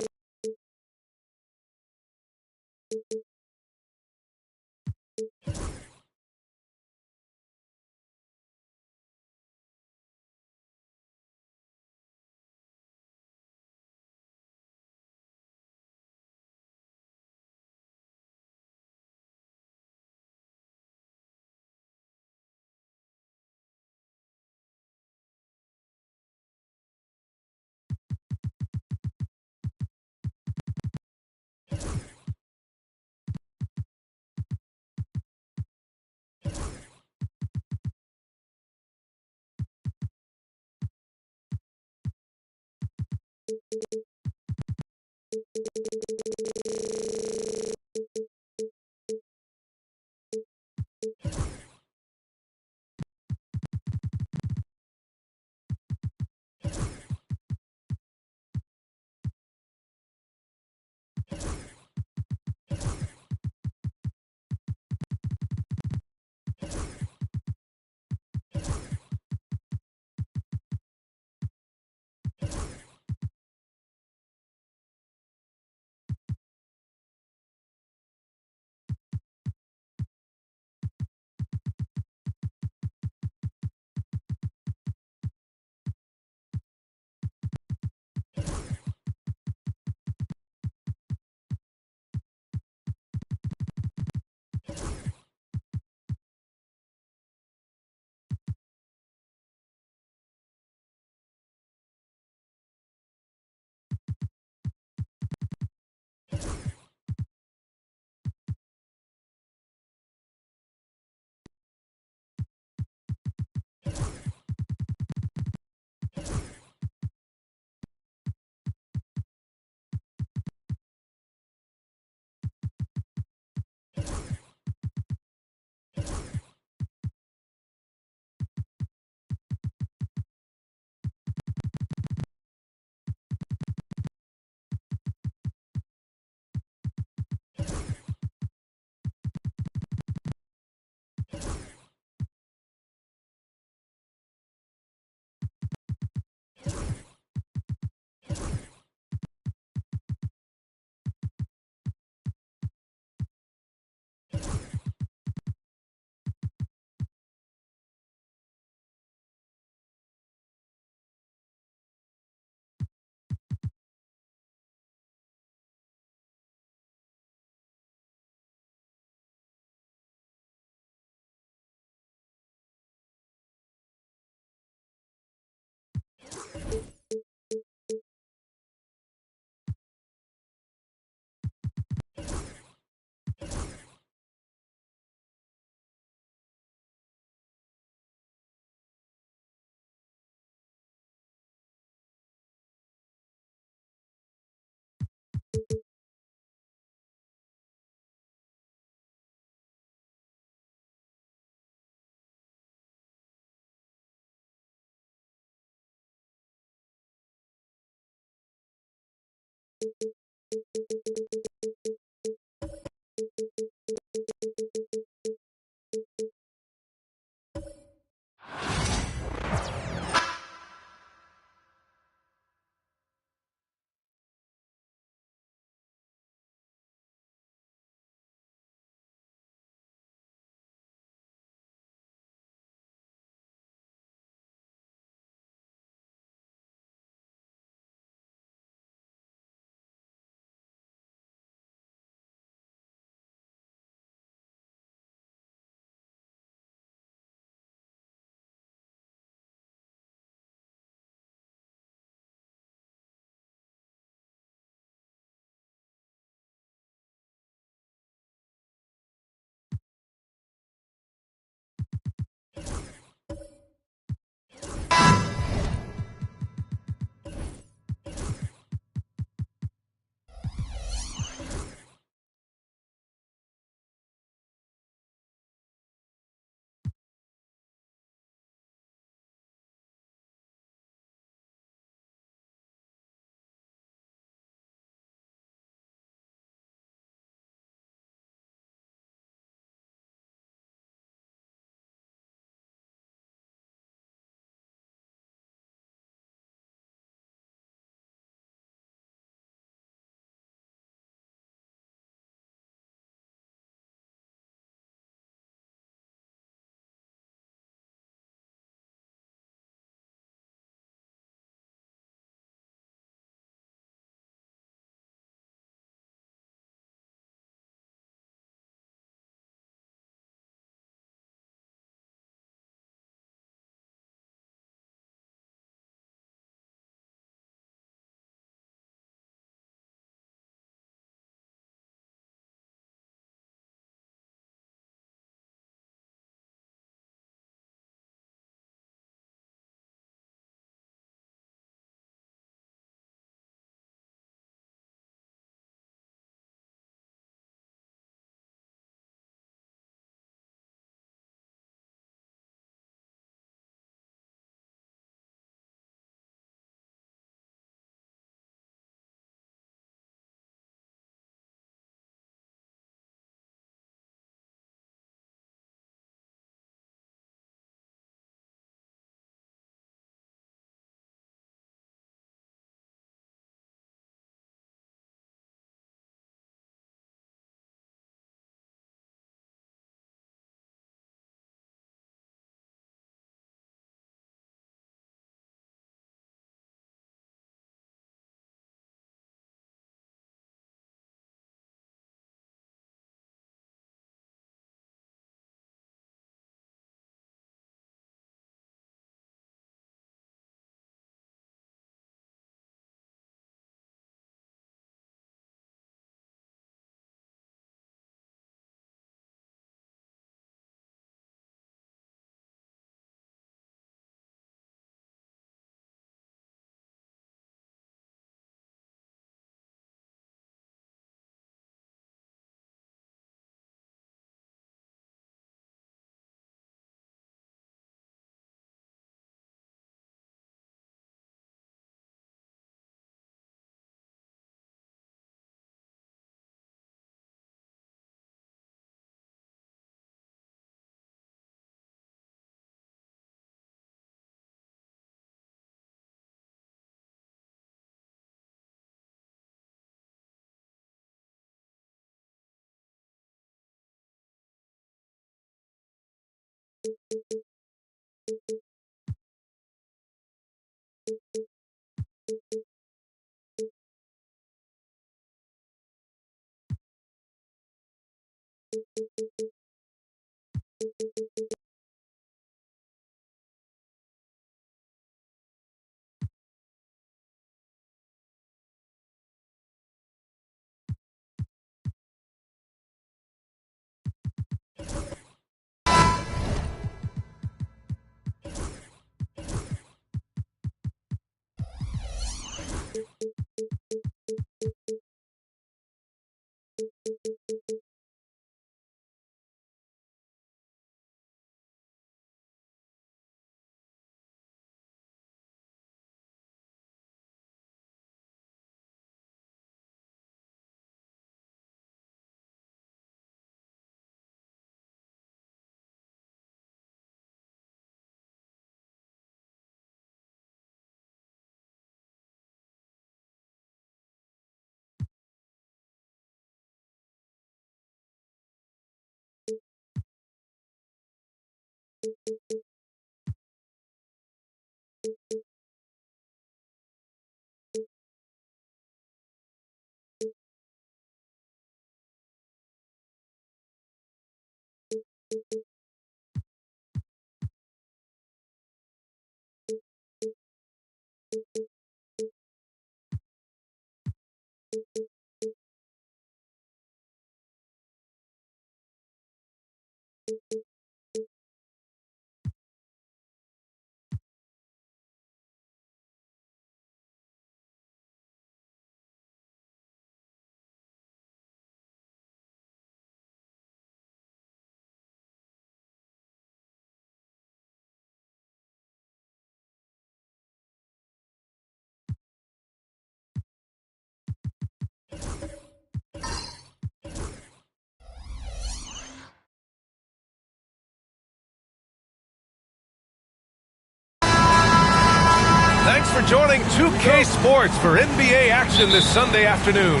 Thanks for joining 2K Sports for NBA action this Sunday afternoon.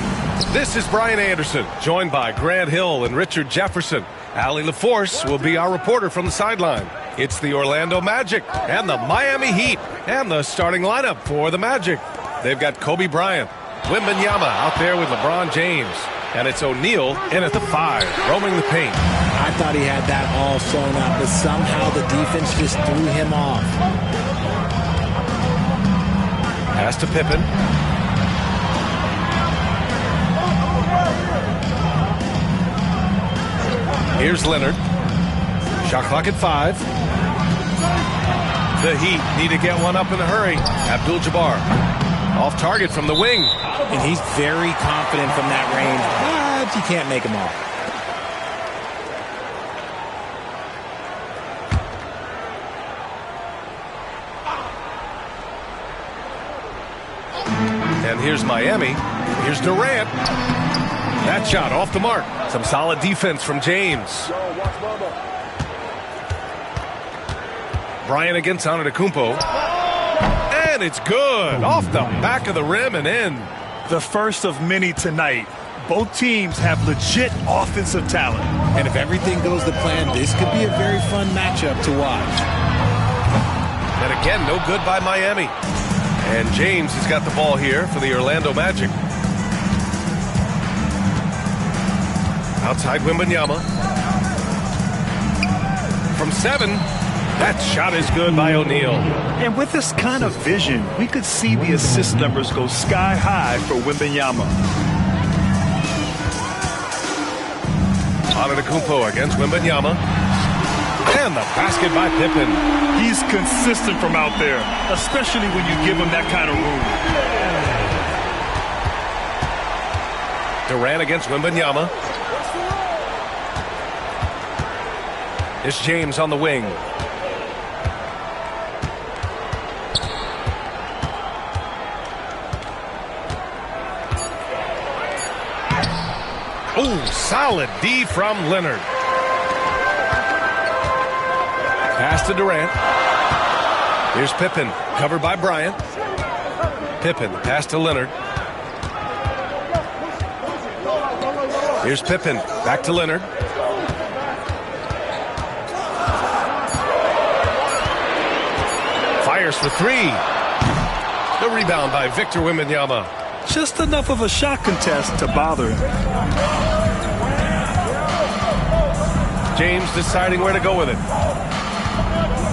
This is Brian Anderson, joined by Grant Hill and Richard Jefferson. Allie LaForce will be our reporter from the sideline. It's the Orlando Magic and the Miami Heat and the starting lineup for the Magic. They've got Kobe Bryant, Wembanyama out there with LeBron James, and it's O'Neal in at the 5, roaming the paint. I thought he had that all sewn up, but somehow the defense just threw him off. Pass to Pippen. Here's Leonard. Shot clock at 5. The Heat need to get one up in a hurry. Abdul-Jabbar off target from the wing. And he's very confident from that range, but you can't make him off. And here's Miami. Here's Durant. That shot off the mark. Some solid defense from James. Bryant against Antetokounmpo. And it's good. Off the back of the rim and in. The first of many tonight. Both teams have legit offensive talent. And if everything goes to plan, this could be a very fun matchup to watch. And again, no good by Miami. And James has got the ball here for the Orlando Magic. Outside Wembanyama. From 7. That shot is good by O'Neal. And with this kind of vision, we could see the assist numbers go sky high for Wembanyama. Antetokounmpo against Wembanyama. And the basket by Pippen. He's consistent from out there, especially when you give him that kind of room. Durant against Wembanyama. It's James on the wing. Oh, solid D from Leonard. Pass to Durant. Here's Pippen, covered by Bryant. Pippen, pass to Leonard. Here's Pippen, back to Leonard. fires for three. The rebound by Victor Wembanyama. Just enough of a shot contest to bother him. James deciding where to go with it.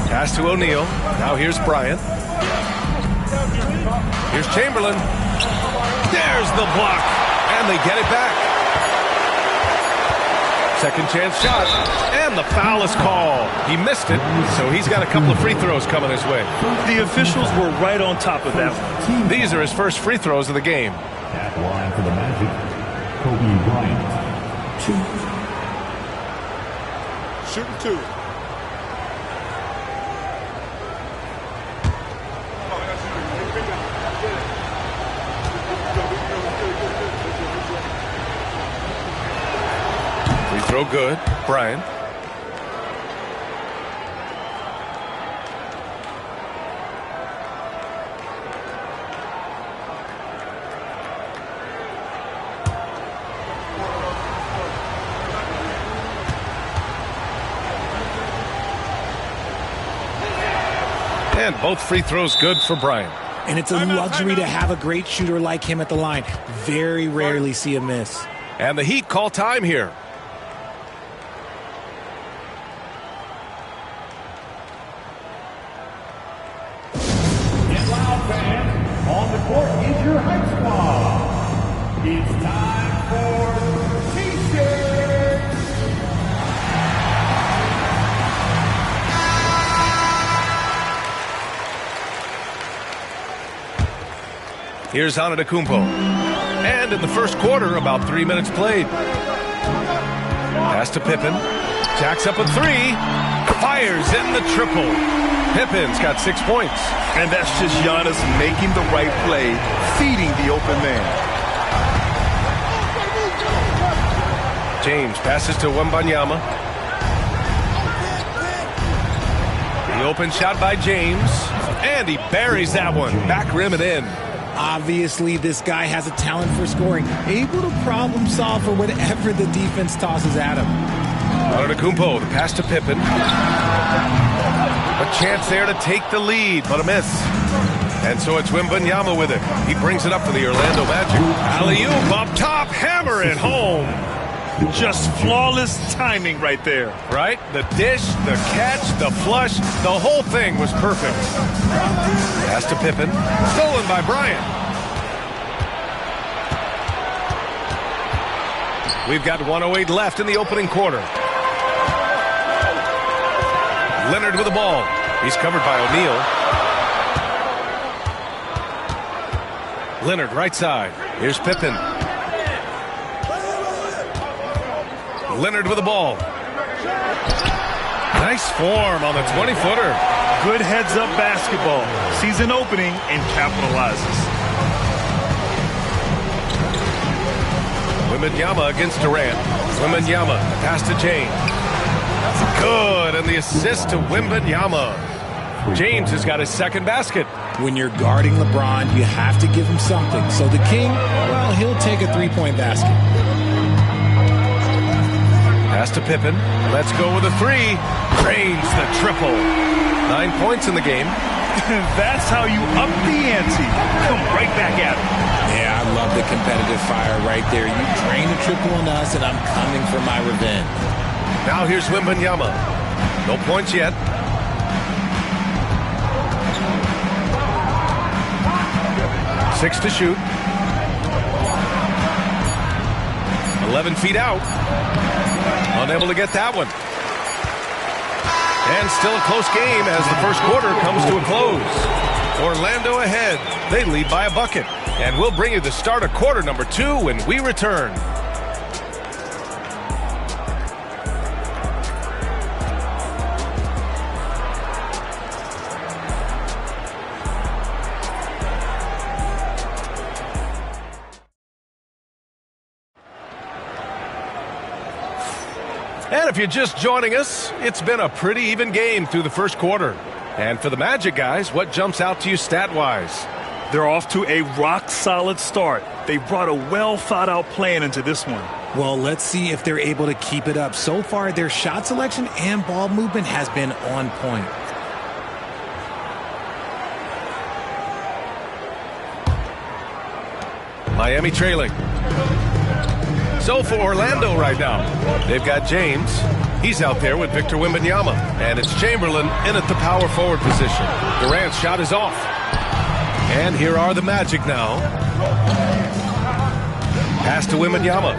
Pass to O'Neal. Now here's Bryant. Here's Chamberlain. There's the block. And they get it back. Second chance shot. And the foul is called. He missed it, so he's got a couple of free throws coming his way. The officials were right on top of that one. These are his first free throws of the game. At line for the Magic, Kobe Bryant. Shooting two. Free throw good. Bryant. And both free throws good for Bryant. And it's a luxury to have a great shooter like him at the line. Very rarely see a miss. And the Heat call time here. Get loud, fans. On the court is your hype squad. It's time for T-shirts. Here's Antetokounmpo. And in the first quarter, about 3 minutes played. Pass to Pippen. Jacks up a three. Fires in the triple. Pippen's got 6 points. And that's just Giannis making the right play, feeding the open man. James passes to Wembanyama. The open shot by James. And he buries that one. Back rim and in. Obviously, this guy has a talent for scoring, able to problem solve for whatever the defense tosses at him. Antetokounmpo, the pass to Pippen. A chance there to take the lead, but a miss. And so it's Wembanyama with it. He brings it up for the Orlando Magic. Alley-oop up top, hammer it home. Just flawless timing right there. Right? The dish, the catch, the flush, the whole thing was perfect. Pass to Pippen. Stolen by Bryant. We've got 1:08 left in the opening quarter. Leonard with the ball. He's covered by O'Neal. Leonard right side. Here's Pippen. Leonard with the ball. Nice form on the 20-footer. Good heads-up basketball. Sees an opening and capitalizes. Wembanyama against Durant. Wembanyama, pass to James. Good, and the assist to Wembanyama. James has got his second basket. When you're guarding LeBron, you have to give him something. So the King, well, he'll take a three-point basket. Pass to Pippen. Let's go with a three. Drains the triple. 9 points in the game. That's how you up the ante. Come right back at it. Yeah, I love the competitive fire right there. You drain a triple on us, and I'm coming for my revenge. Now here's Wembanyama. No points yet. Six to shoot. 11 feet out. Unable to get that one. And still a close game as the first quarter comes to a close. Orlando ahead. They lead by a bucket. And we'll bring you the start of quarter number 2 when we return. And if you're just joining us, it's been a pretty even game through the first quarter. And for the Magic guys, what jumps out to you stat-wise? They're off to a rock-solid start. They brought a well-thought-out plan into this one. Well, let's see if they're able to keep it up. So far, their shot selection and ball movement has been on point. Miami trailing. So for Orlando right now, they've got James. He's out there with Victor Wembanyama. And it's Chamberlain in at the power forward position. Durant's shot is off. And here are the Magic now. Pass to Wembanyama.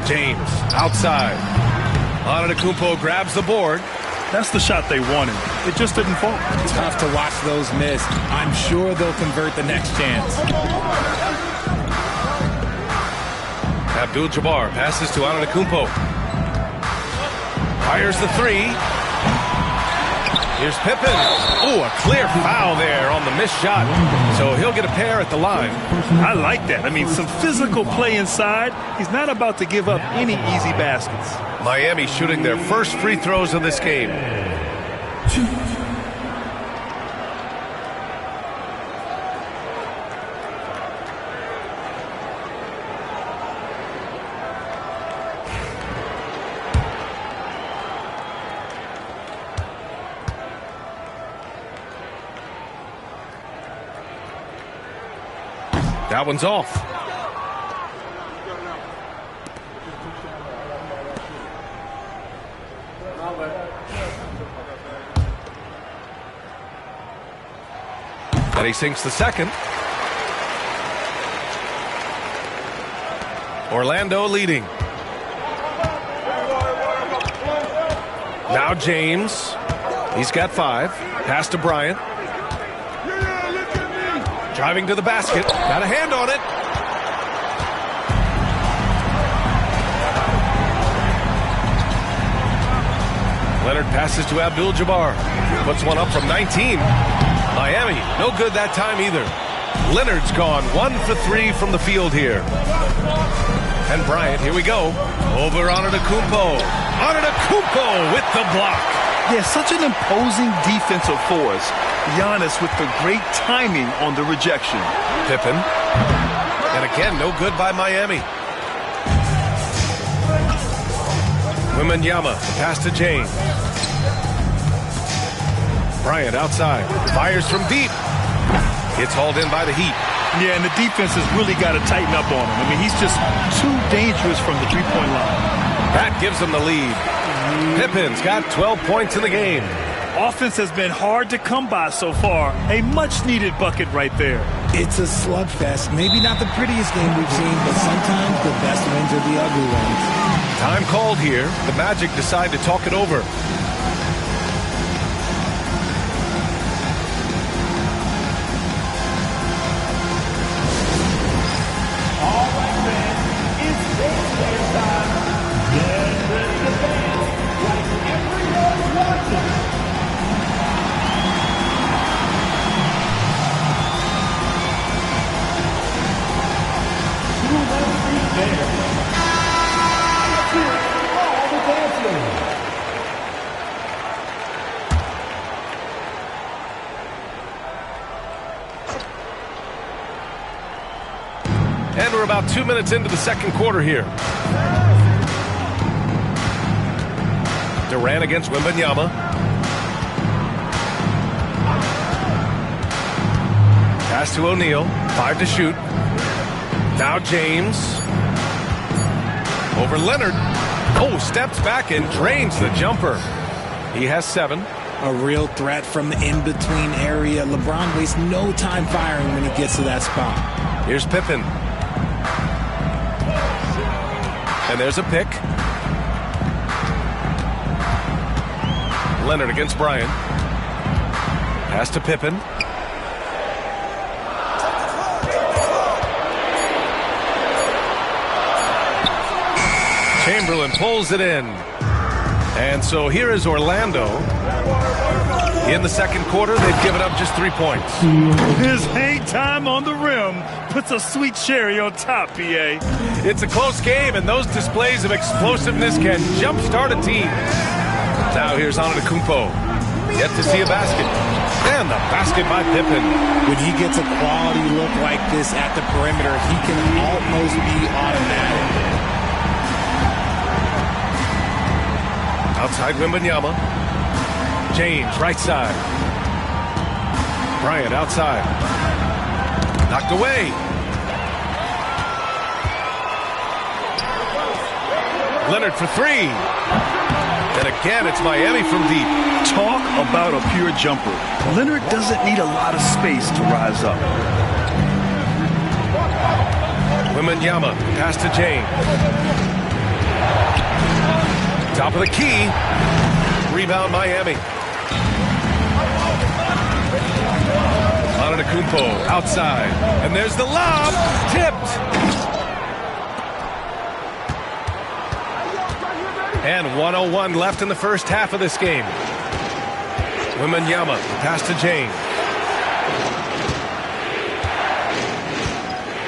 James outside. Antetokounmpo grabs the board. That's the shot they wanted. It just didn't fall. Tough to watch those miss. I'm sure they'll convert the next chance. Abdul-Jabbar passes to Antetokounmpo. Fires the three. Here's Pippen. Oh, a clear foul there on the missed shot. So he'll get a pair at the line. I like that. I mean, some physical play inside. He's not about to give up any easy baskets. Miami shooting their first free throws of this game. That one's off. And he sinks the second. Orlando leading. Now James. He's got 5. Pass to Bryant. Driving to the basket. Got a hand on it. Leonard passes to Abdul-Jabbar. Puts one up from 19. Miami, no good that time either. Leonard's gone 1 for 3 from the field here. And Bryant, here we go. Over Antetokounmpo. Antetokounmpo with the block. Yeah, such an imposing defensive force. Giannis with the great timing on the rejection. Pippen. And again, no good by Miami. Wembanyama, pass to James. Bryant outside. Fires from deep. Gets hauled in by the Heat. Yeah, and the defense has really got to tighten up on him. I mean, he's just too dangerous from the three-point line. That gives them the lead. Pippen's got 12 points in the game. Offense has been hard to come by so far. A much-needed bucket right there. It's a slugfest. Maybe not the prettiest game we've seen, but sometimes the best wins are the ugly ones. Time called here. The Magic decide to talk it over. And we're about 2 minutes into the second quarter here. Durant against Wembanyama. Pass to O'Neal. 5 to shoot. Now James. Over Leonard. Oh, steps back and drains the jumper. He has 7. A real threat from the in-between area. LeBron wastes no time firing when he gets to that spot. Here's Pippen. And there's a pick. Leonard against Bryant. Pass to Pippen. Chamberlain pulls it in. And so here is Orlando. In the second quarter, they've given up just 3 points. His hang time on the rim puts a sweet cherry on top, PA. It's a close game, and those displays of explosiveness can jumpstart a team. Now here's Antetokounmpo. Yet to see a basket. And the basket by Pippen. When he gets a quality look like this at the perimeter, he can almost be automatic. Outside Wembanyama. James, right side. Bryant outside. Knocked away. Leonard for three. And again, it's Miami from deep. Talk about a pure jumper. Leonard doesn't need a lot of space to rise up. Wembanyama, pass to James. Top of the key. Rebound Miami. Antetokounmpo outside. And there's the lob. Tipped. And 1:01 left in the first half of this game. Wembanyama, pass to James.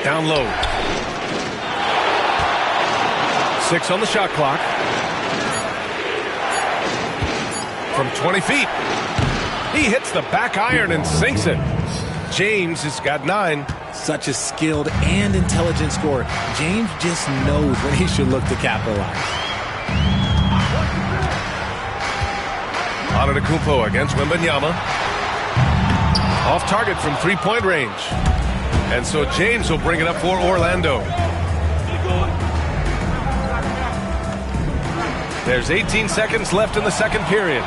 Down low. 6 on the shot clock. From 20 feet. He hits the back iron and sinks it. James has got 9. Such a skilled and intelligent scorer. James just knows when he should look to capitalize. Antetokounmpo against Wembanyama. Off target from three-point range. And so James will bring it up for Orlando. There's 18 seconds left in the second period.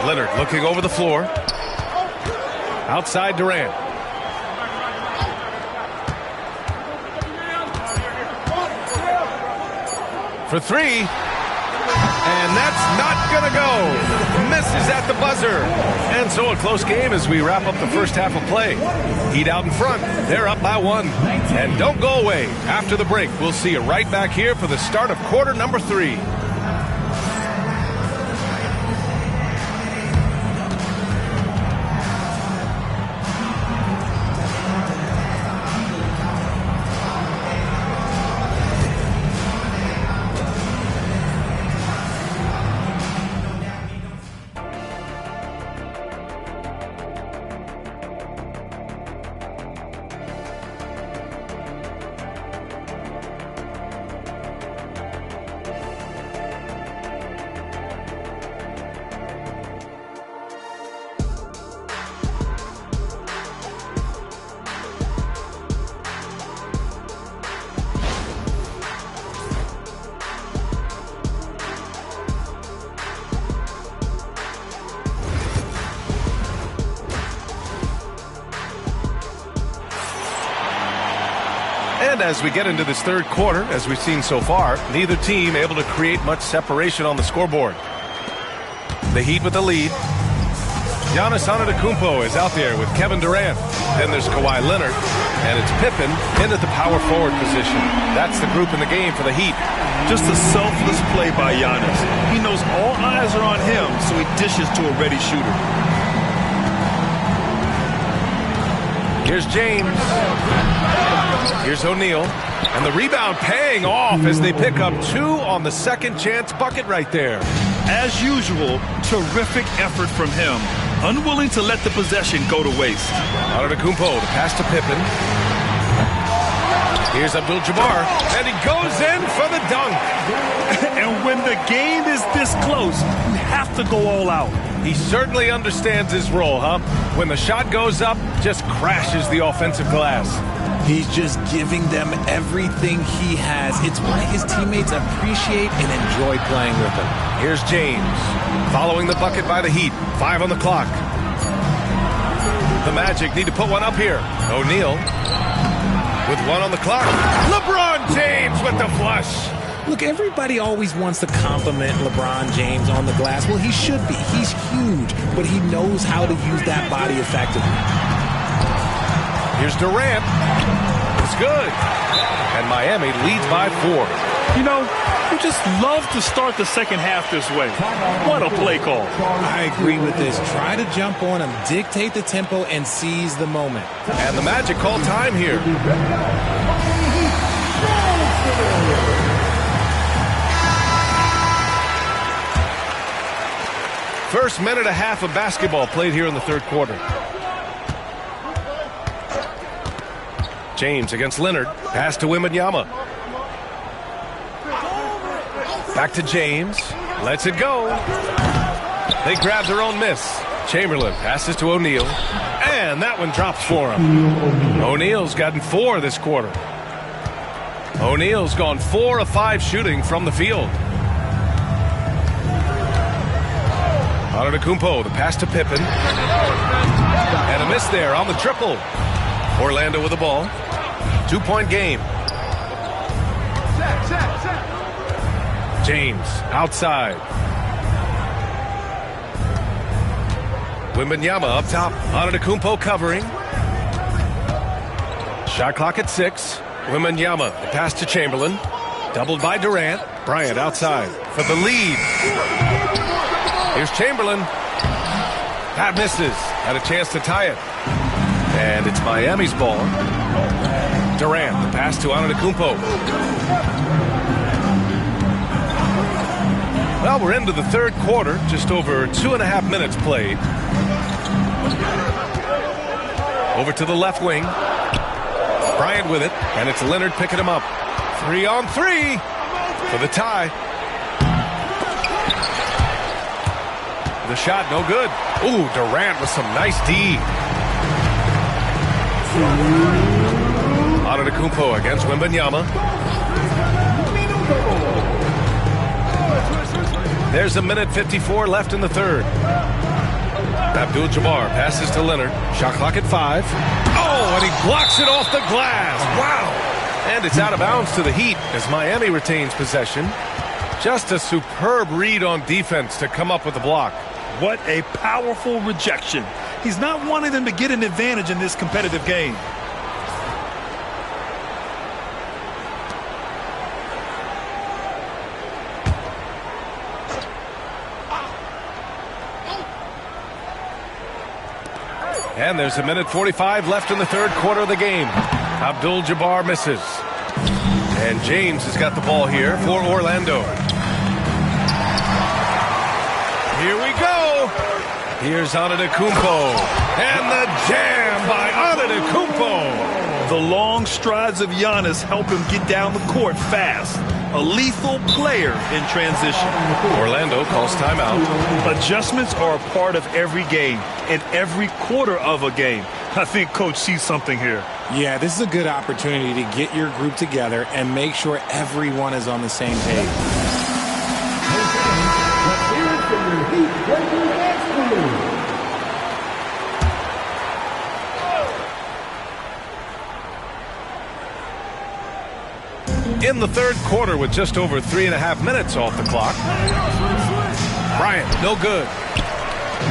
Leonard looking over the floor. Outside Durant. For three. And that's not going to go. Misses at the buzzer. And so a close game as we wrap up the first half of play. Heat out in front. They're up by 1. And don't go away. After the break, we'll see you right back here for the start of quarter number 3. And as we get into this third quarter, as we've seen so far, neither team able to create much separation on the scoreboard. The Heat with the lead. Giannis Antetokounmpo is out there with Kevin Durant. Then there's Kawhi Leonard, and it's Pippen in at the power forward position. That's the group in the game for the Heat. Just a selfless play by Giannis. He knows all eyes are on him, so he dishes to a ready shooter. Here's James. Here's O'Neal. And the rebound paying off as they pick up 2 on the second chance bucket right there. As usual, terrific effort from him. Unwilling to let the possession go to waste. Antetokounmpo, the pass to Pippen. Here's Abdul-Jabbar, and he goes in for the dunk. And when the game is this close, you have to go all out. He certainly understands his role, huh? When the shot goes up, just crashes the offensive glass. He's just giving them everything he has. It's why his teammates appreciate and enjoy playing with him. Here's James, following the bucket by the Heat. 5 on the clock. The Magic need to put one up here. O'Neal with 1 on the clock. LeBron James with the flush. Look, everybody always wants to compliment LeBron James on the glass. Well, he should be. He's huge, but he knows how to use that body effectively. Here's Durant. It's good. And Miami leads by 4. You know, you just love to start the second half this way. What a play call. I agree with this. Try to jump on him, dictate the tempo, and seize the moment. And the Magic call time here. First minute and a half of basketball played here in the third quarter. James against Leonard. Pass to Wembanyama. Back to James. Lets it go. They grab their own miss. Chamberlain passes to O'Neal, and that one drops for him. O'Neal's gotten 4 this quarter. O'Neal's gone 4 of 5 shooting from the field. Antetokounmpo, the pass to Pippen. And a miss there on the triple. Orlando with the ball. 2-point game. James outside. Wembanyama up top. Antetokounmpo covering. Shot clock at 6. Wembanyama, the pass to Chamberlain. Doubled by Durant. Bryant outside for the lead. Here's Chamberlain. That misses. Had a chance to tie it. And it's Miami's ball. Durant, the pass to Antetokounmpo. Well, we're into the third quarter. Just over 2.5 minutes played. Over to the left wing. Bryant with it, and it's Leonard picking him up. 3-on-3 for the tie. The shot, no good. Ooh, Durant with some nice D. Antetokounmpo against Wembanyama. There's 1:54 left in the third. Abdul-Jabbar passes to Leonard. Shot clock at 5. Oh, and he blocks it off the glass. Wow. And it's out of bounds to the Heat as Miami retains possession. Just a superb read on defense to come up with the block. What a powerful rejection. He's not wanting them to get an advantage in this competitive game. And there's 1:45 left in the third quarter of the game. Abdul-Jabbar misses. And James has got the ball here for Orlando. Here we go. Here's Antetokounmpo. And the jam by Antetokounmpo. The long strides of Giannis help him get down the court fast. A lethal player in transition. Orlando calls timeout. Adjustments are a part of every game and every quarter of a game. I think Coach sees something here. Yeah, this is a good opportunity to get your group together and make sure everyone is on the same page. In the third quarter with just over 3.5 minutes off the clock. Bryant, no good.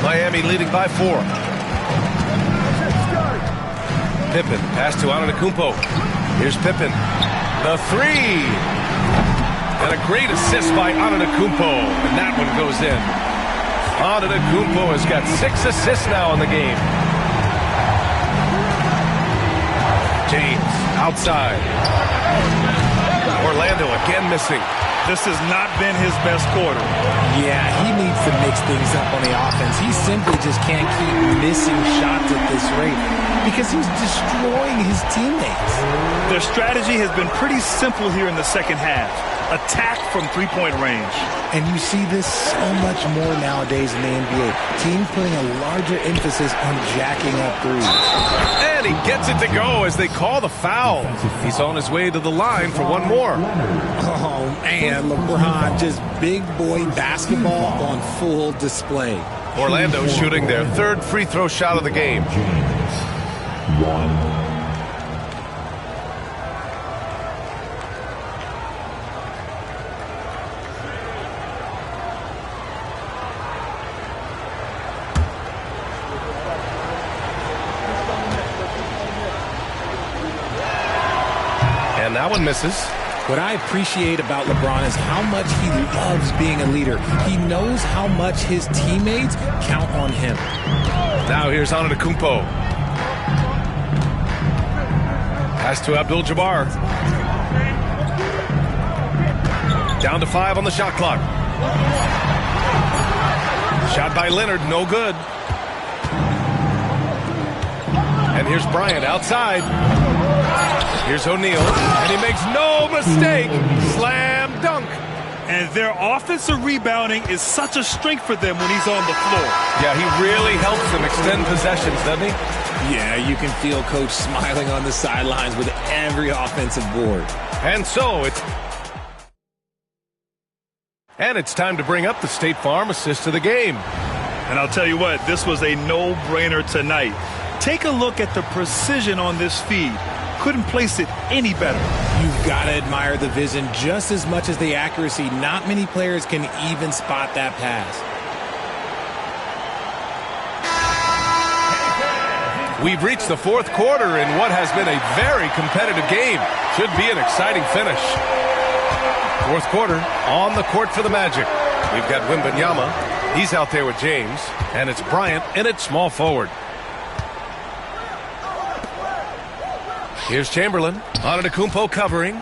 Miami leading by 4. Pippen, pass to Antetokounmpo. Here's Pippen. The 3. And a great assist by Antetokounmpo. And that one goes in. Antetokounmpo has got 6 assists now in the game. James, outside. Orlando again missing. This has not been his best quarter. Yeah, he needs to mix things up on the offense. He simply just can't keep missing shots at this rate because he's destroying his teammates. Their strategy has been pretty simple here in the second half. Attack from three-point range. And you see this so much more nowadays in the NBA. Teams putting a larger emphasis on jacking up threes. And he gets it to go as they call the foul. He's on his way to the line for one more. Oh, man, LeBron, just big boy basketball on full display. Orlando shooting their third free throw shot of the game. James, 1. And that one misses. What I appreciate about LeBron is how much he loves being a leader. He knows how much his teammates count on him. Now here's Antetokounmpo. Pass to Abdul-Jabbar. Down to 5 on the shot clock. Shot by Leonard, no good. And here's Bryant outside. Here's O'Neal, and he makes no mistake. Slam dunk. And their offensive rebounding is such a strength for them when he's on the floor. Yeah, he really helps them extend possessions, doesn't he? Yeah, you can feel Coach smiling on the sidelines with every offensive board. And so it's time to bring up the State Farm assist of the game. And I'll tell you what, this was a no-brainer tonight. Take a look at the precision on this feed. Couldn't place it any better. You've got to admire the vision just as much as the accuracy. Not many players can even spot that pass. We've reached the fourth quarter in what has been a very competitive game. Should be an exciting finish. Fourth quarter on the court for the Magic. We've got Wembanyama. He's out there with James. And it's Bryant in at small forward. Here's Chamberlain. Antetokounmpo covering.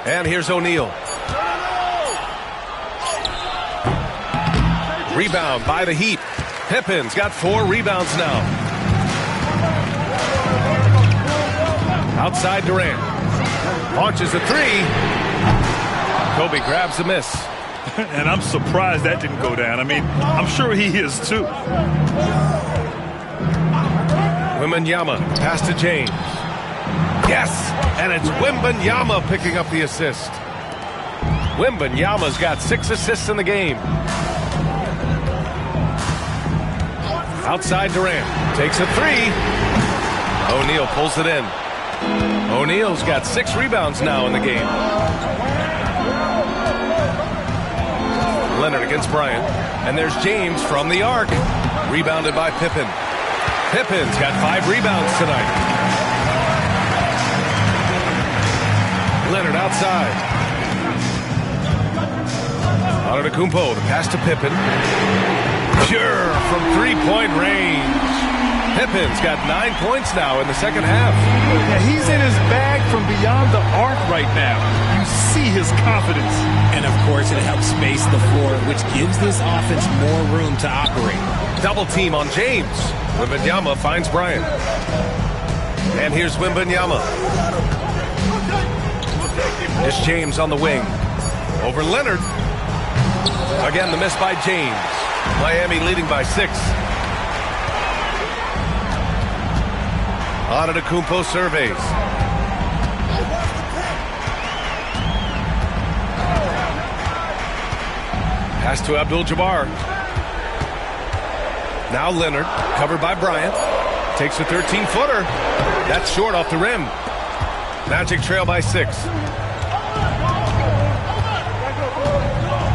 And here's O'Neal. Rebound by the Heat. Pippen's got 4 rebounds now. Outside Durant. Launches a 3. Kobe grabs the miss. And I'm surprised that didn't go down. I mean, I'm sure he is too. Wembanyama, pass to James. Yes! And it's Wembanyama picking up the assist. Wembanyama's got 6 assists in the game. Outside Durant. Takes a 3. O'Neal pulls it in. O'Neal's got 6 rebounds now in the game. Leonard against Bryant. And there's James from the arc. Rebounded by Pippen. Pippen's got 5 rebounds tonight. Leonard outside. Antetokounmpo, the pass to Pippen. Pure from 3-point range. Pippen's got 9 points now in the second half. Yeah, he's in his bag from beyond the arc right now. You see his confidence. And, of course, it helps space the floor, which gives this offense more room to operate. Double team on James. Wembanyama finds Bryant. And here's Wembanyama. It's James on the wing. Over Leonard. Again, the miss by James. Miami leading by 6. Antetokounmpo surveys. Pass to Abdul-Jabbar. Now Leonard, covered by Bryant. Takes a 13-footer. That's short off the rim. Magic trail by 6.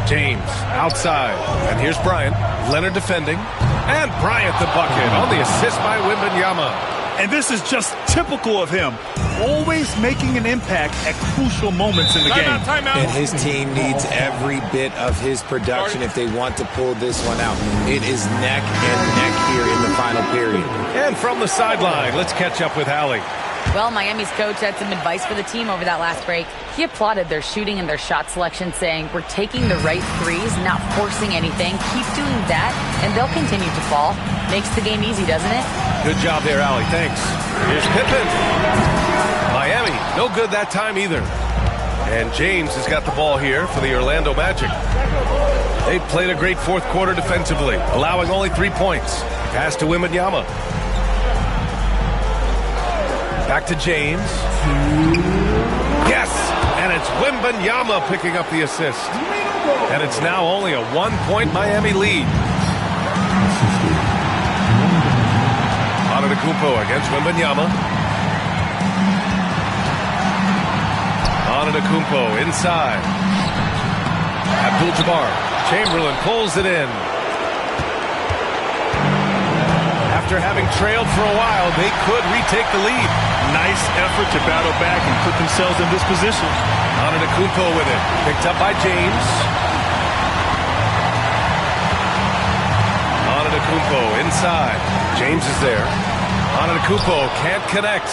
James outside. And here's Bryant. Leonard defending. And Bryant the bucket on the assist by Wembanyama. And this is just typical of him. Always making an impact at crucial moments in the game. And his team needs every bit of his production if they want to pull this one out. It is neck and neck here in the final period. And from the sideline, let's catch up with Allie. Well, Miami's coach had some advice for the team over that last break. He applauded their shooting and their shot selection, saying, "We're taking the right threes, not forcing anything. Keep doing that, and they'll continue to fall." Makes the game easy, doesn't it? Good job there, Allie. Thanks. Here's Pippen. Miami, no good that time either. And James has got the ball here for the Orlando Magic. They've played a great fourth quarter defensively, allowing only 3 points. Pass to Wembanyama. Back to James. Yes! And it's Wembanyama picking up the assist. And it's now only a 1-point Miami lead. Antetokounmpo against Wembanyama. Antetokounmpo inside. Abdul-Jabbar. Chamberlain pulls it in. After having trailed for a while, they could retake the lead. Nice effort to battle back and put themselves in this position. Antetokounmpo with it. Picked up by James. Antetokounmpo inside. James is there. Antetokounmpo can't connect.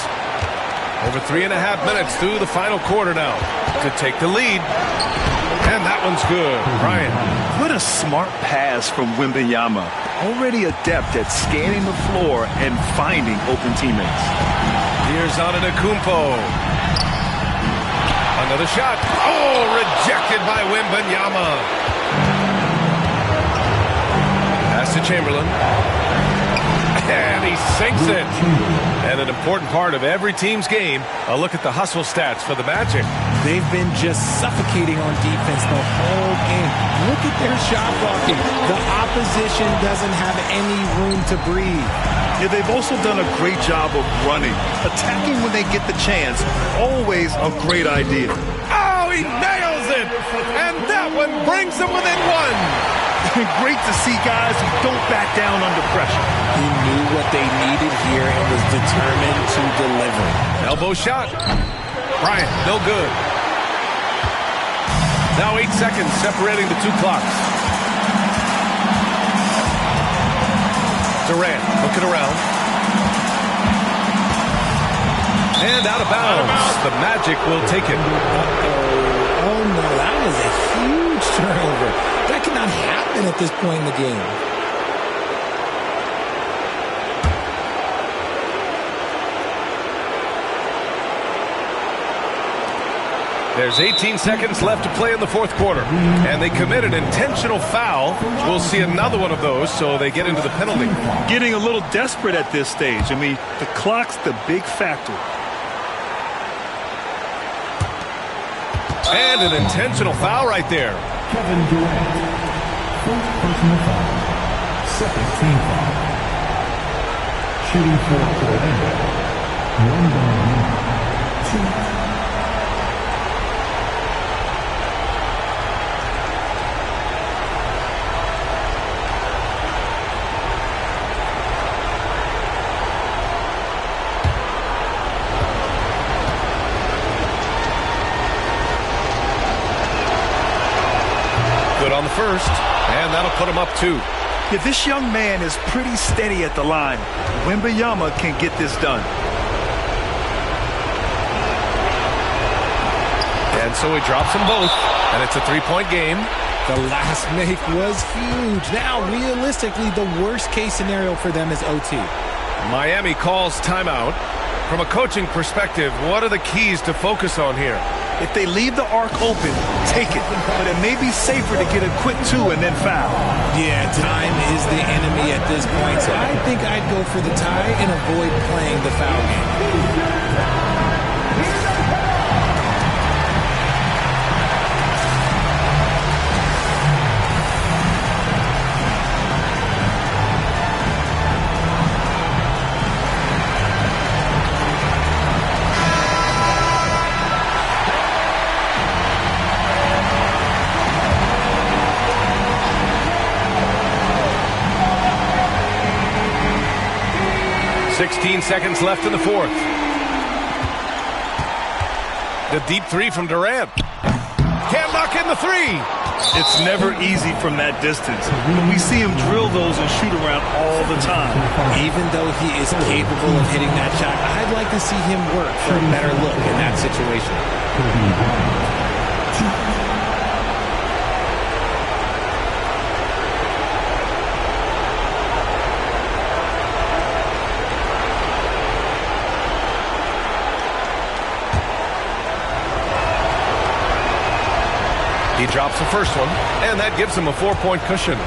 Over 3.5 minutes through the final quarter now to take the lead. And that one's good. Bryant. What a smart pass from Wembanyama. Already adept at scanning the floor and finding open teammates. Here's Antetokounmpo. Another shot. Oh, rejected by Wembanyama. Pass to Chamberlain. And he sinks it. And an important part of every team's game, a look at the hustle stats for the Magic. They've been just suffocating on defense the whole game. Look at their shot blocking. The opposition doesn't have any room to breathe. Yeah, they've also done a great job of running. Attacking when they get the chance, always a great idea. Oh, he nails it! And that one brings them within one. Great to see guys who don't back down under pressure. He knew what they needed here and was determined to deliver. Elbow shot. Bryant, no good. Now 8 seconds separating the two clocks. Durant looking around. And out of bounds. The Magic will take it. Oh no, that was a huge turnover. That cannot happen at this point in the game. There's 18 seconds left to play in the fourth quarter. And they commit an intentional foul. We'll see another one of those, so they get into the penalty. Getting a little desperate at this stage. I mean, the clock's the big factor. And an intentional foul right there. Kevin Durant. First personal foul. Second team foul. Shooting for Orlando. 1-2. On the first, and that'll put him up 2. Yeah, this young man is pretty steady at the line. Wembanyama can get this done. And so he drops them both, and it's a 3-point game. The last make was huge. Now, realistically, the worst-case scenario for them is OT. Miami calls timeout. From a coaching perspective, what are the keys to focus on here? If they leave the arc open, take it. But it may be safer to get a quick 2 and then foul. Yeah, time is the enemy at this point, so I think I'd go for the tie and avoid playing the foul game. 16 seconds left in the fourth. The deep three from Durant. Can't knock in the three. It's never easy from that distance. But we see him drill those and shoot around all the time. Even though he is capable of hitting that shot, I'd like to see him work for a better look in that situation. He drops the first one, and that gives him a 4-point cushion.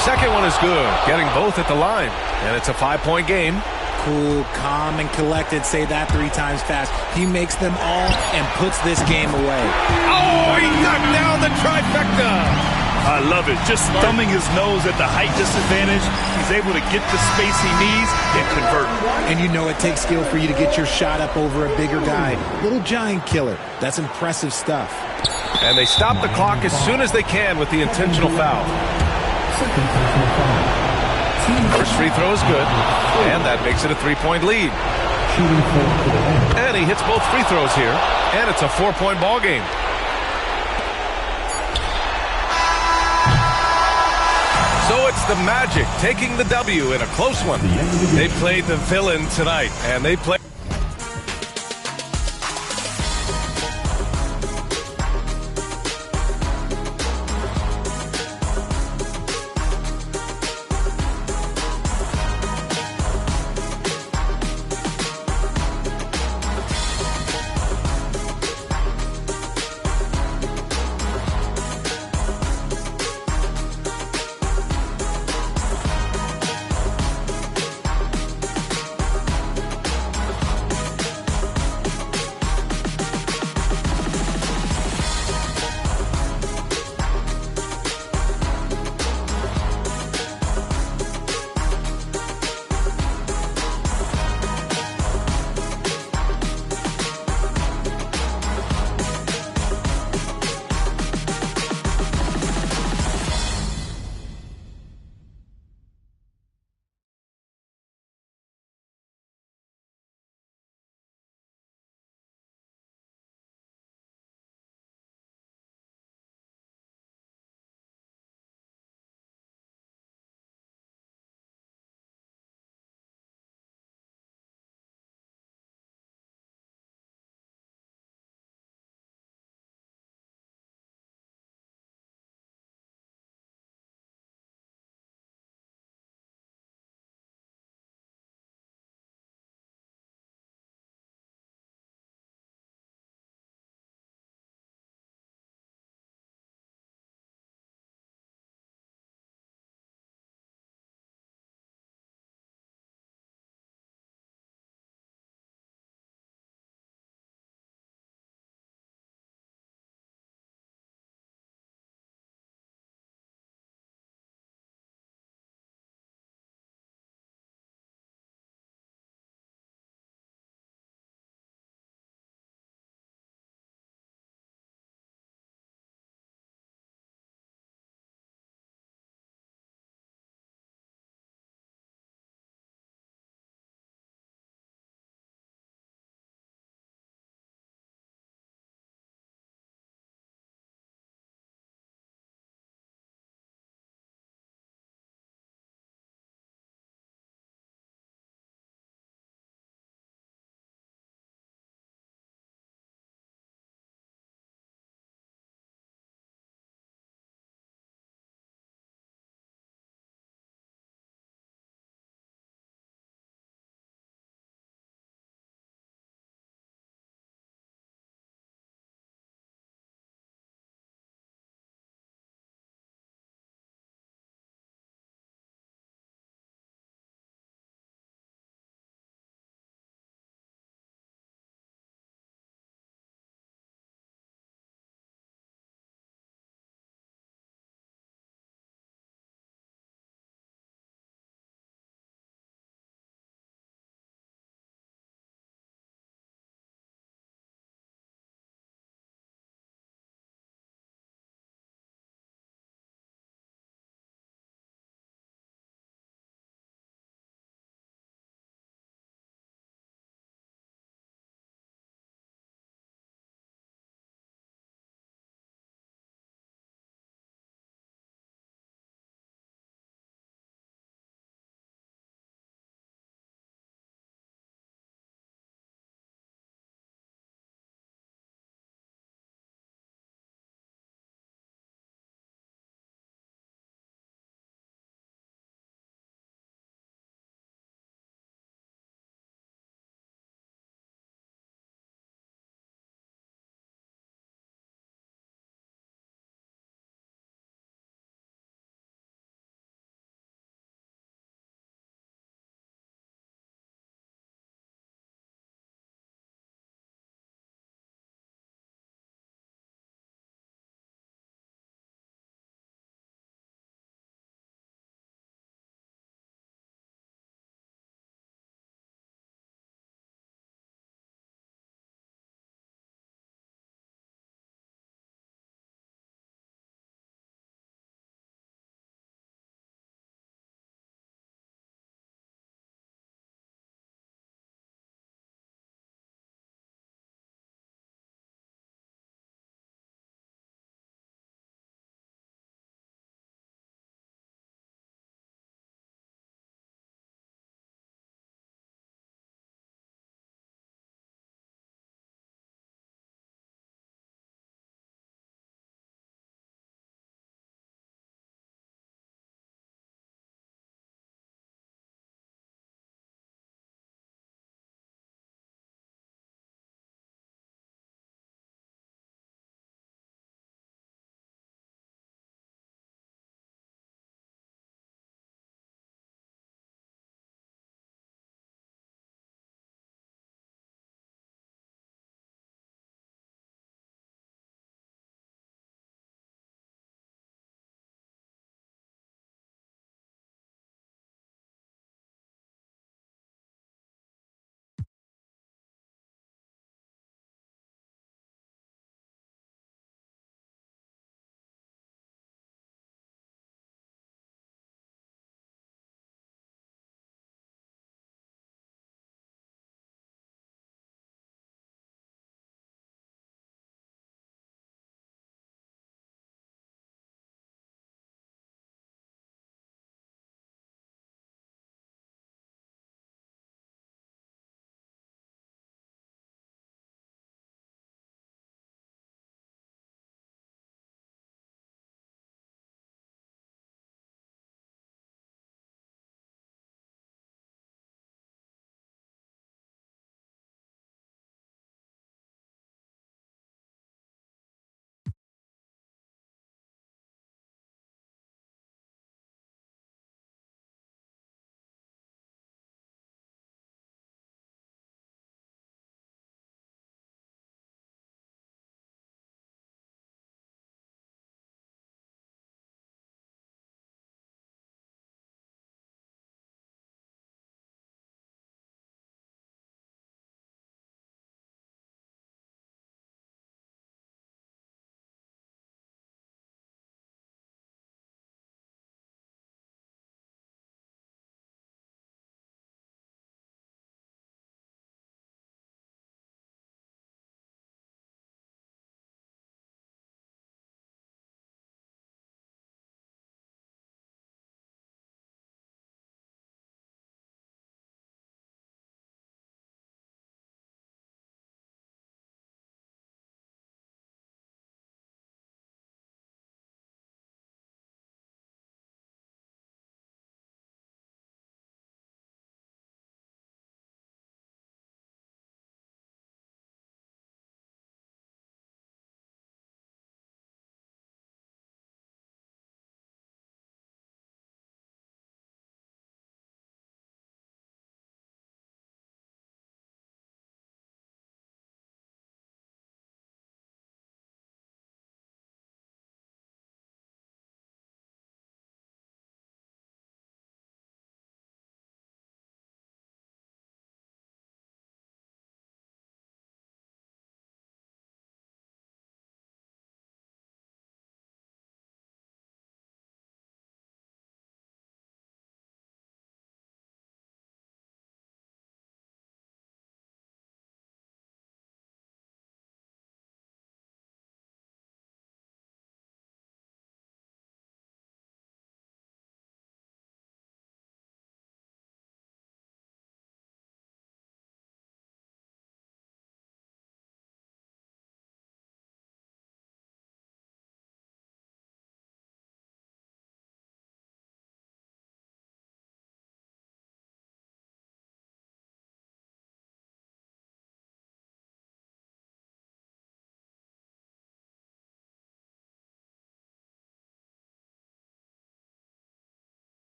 Second one is good, getting both at the line, and it's a 5-point game. Cool, calm, and collected. Say that 3 times fast. He makes them all and puts this game away. Oh, he knocked down the trifecta. I love it. Just thumbing his nose at the height disadvantage. He's able to get the space he needs and convert. And you know it takes skill for you to get your shot up over a bigger guy. Little giant killer. That's impressive stuff. And they stop the clock as soon as they can with the intentional foul. First free throw is good, and that makes it a 3-point lead. And he hits both free throws here, and it's a 4-point ball game. So it's the Magic taking the W in a close one. They played the villain tonight, and they played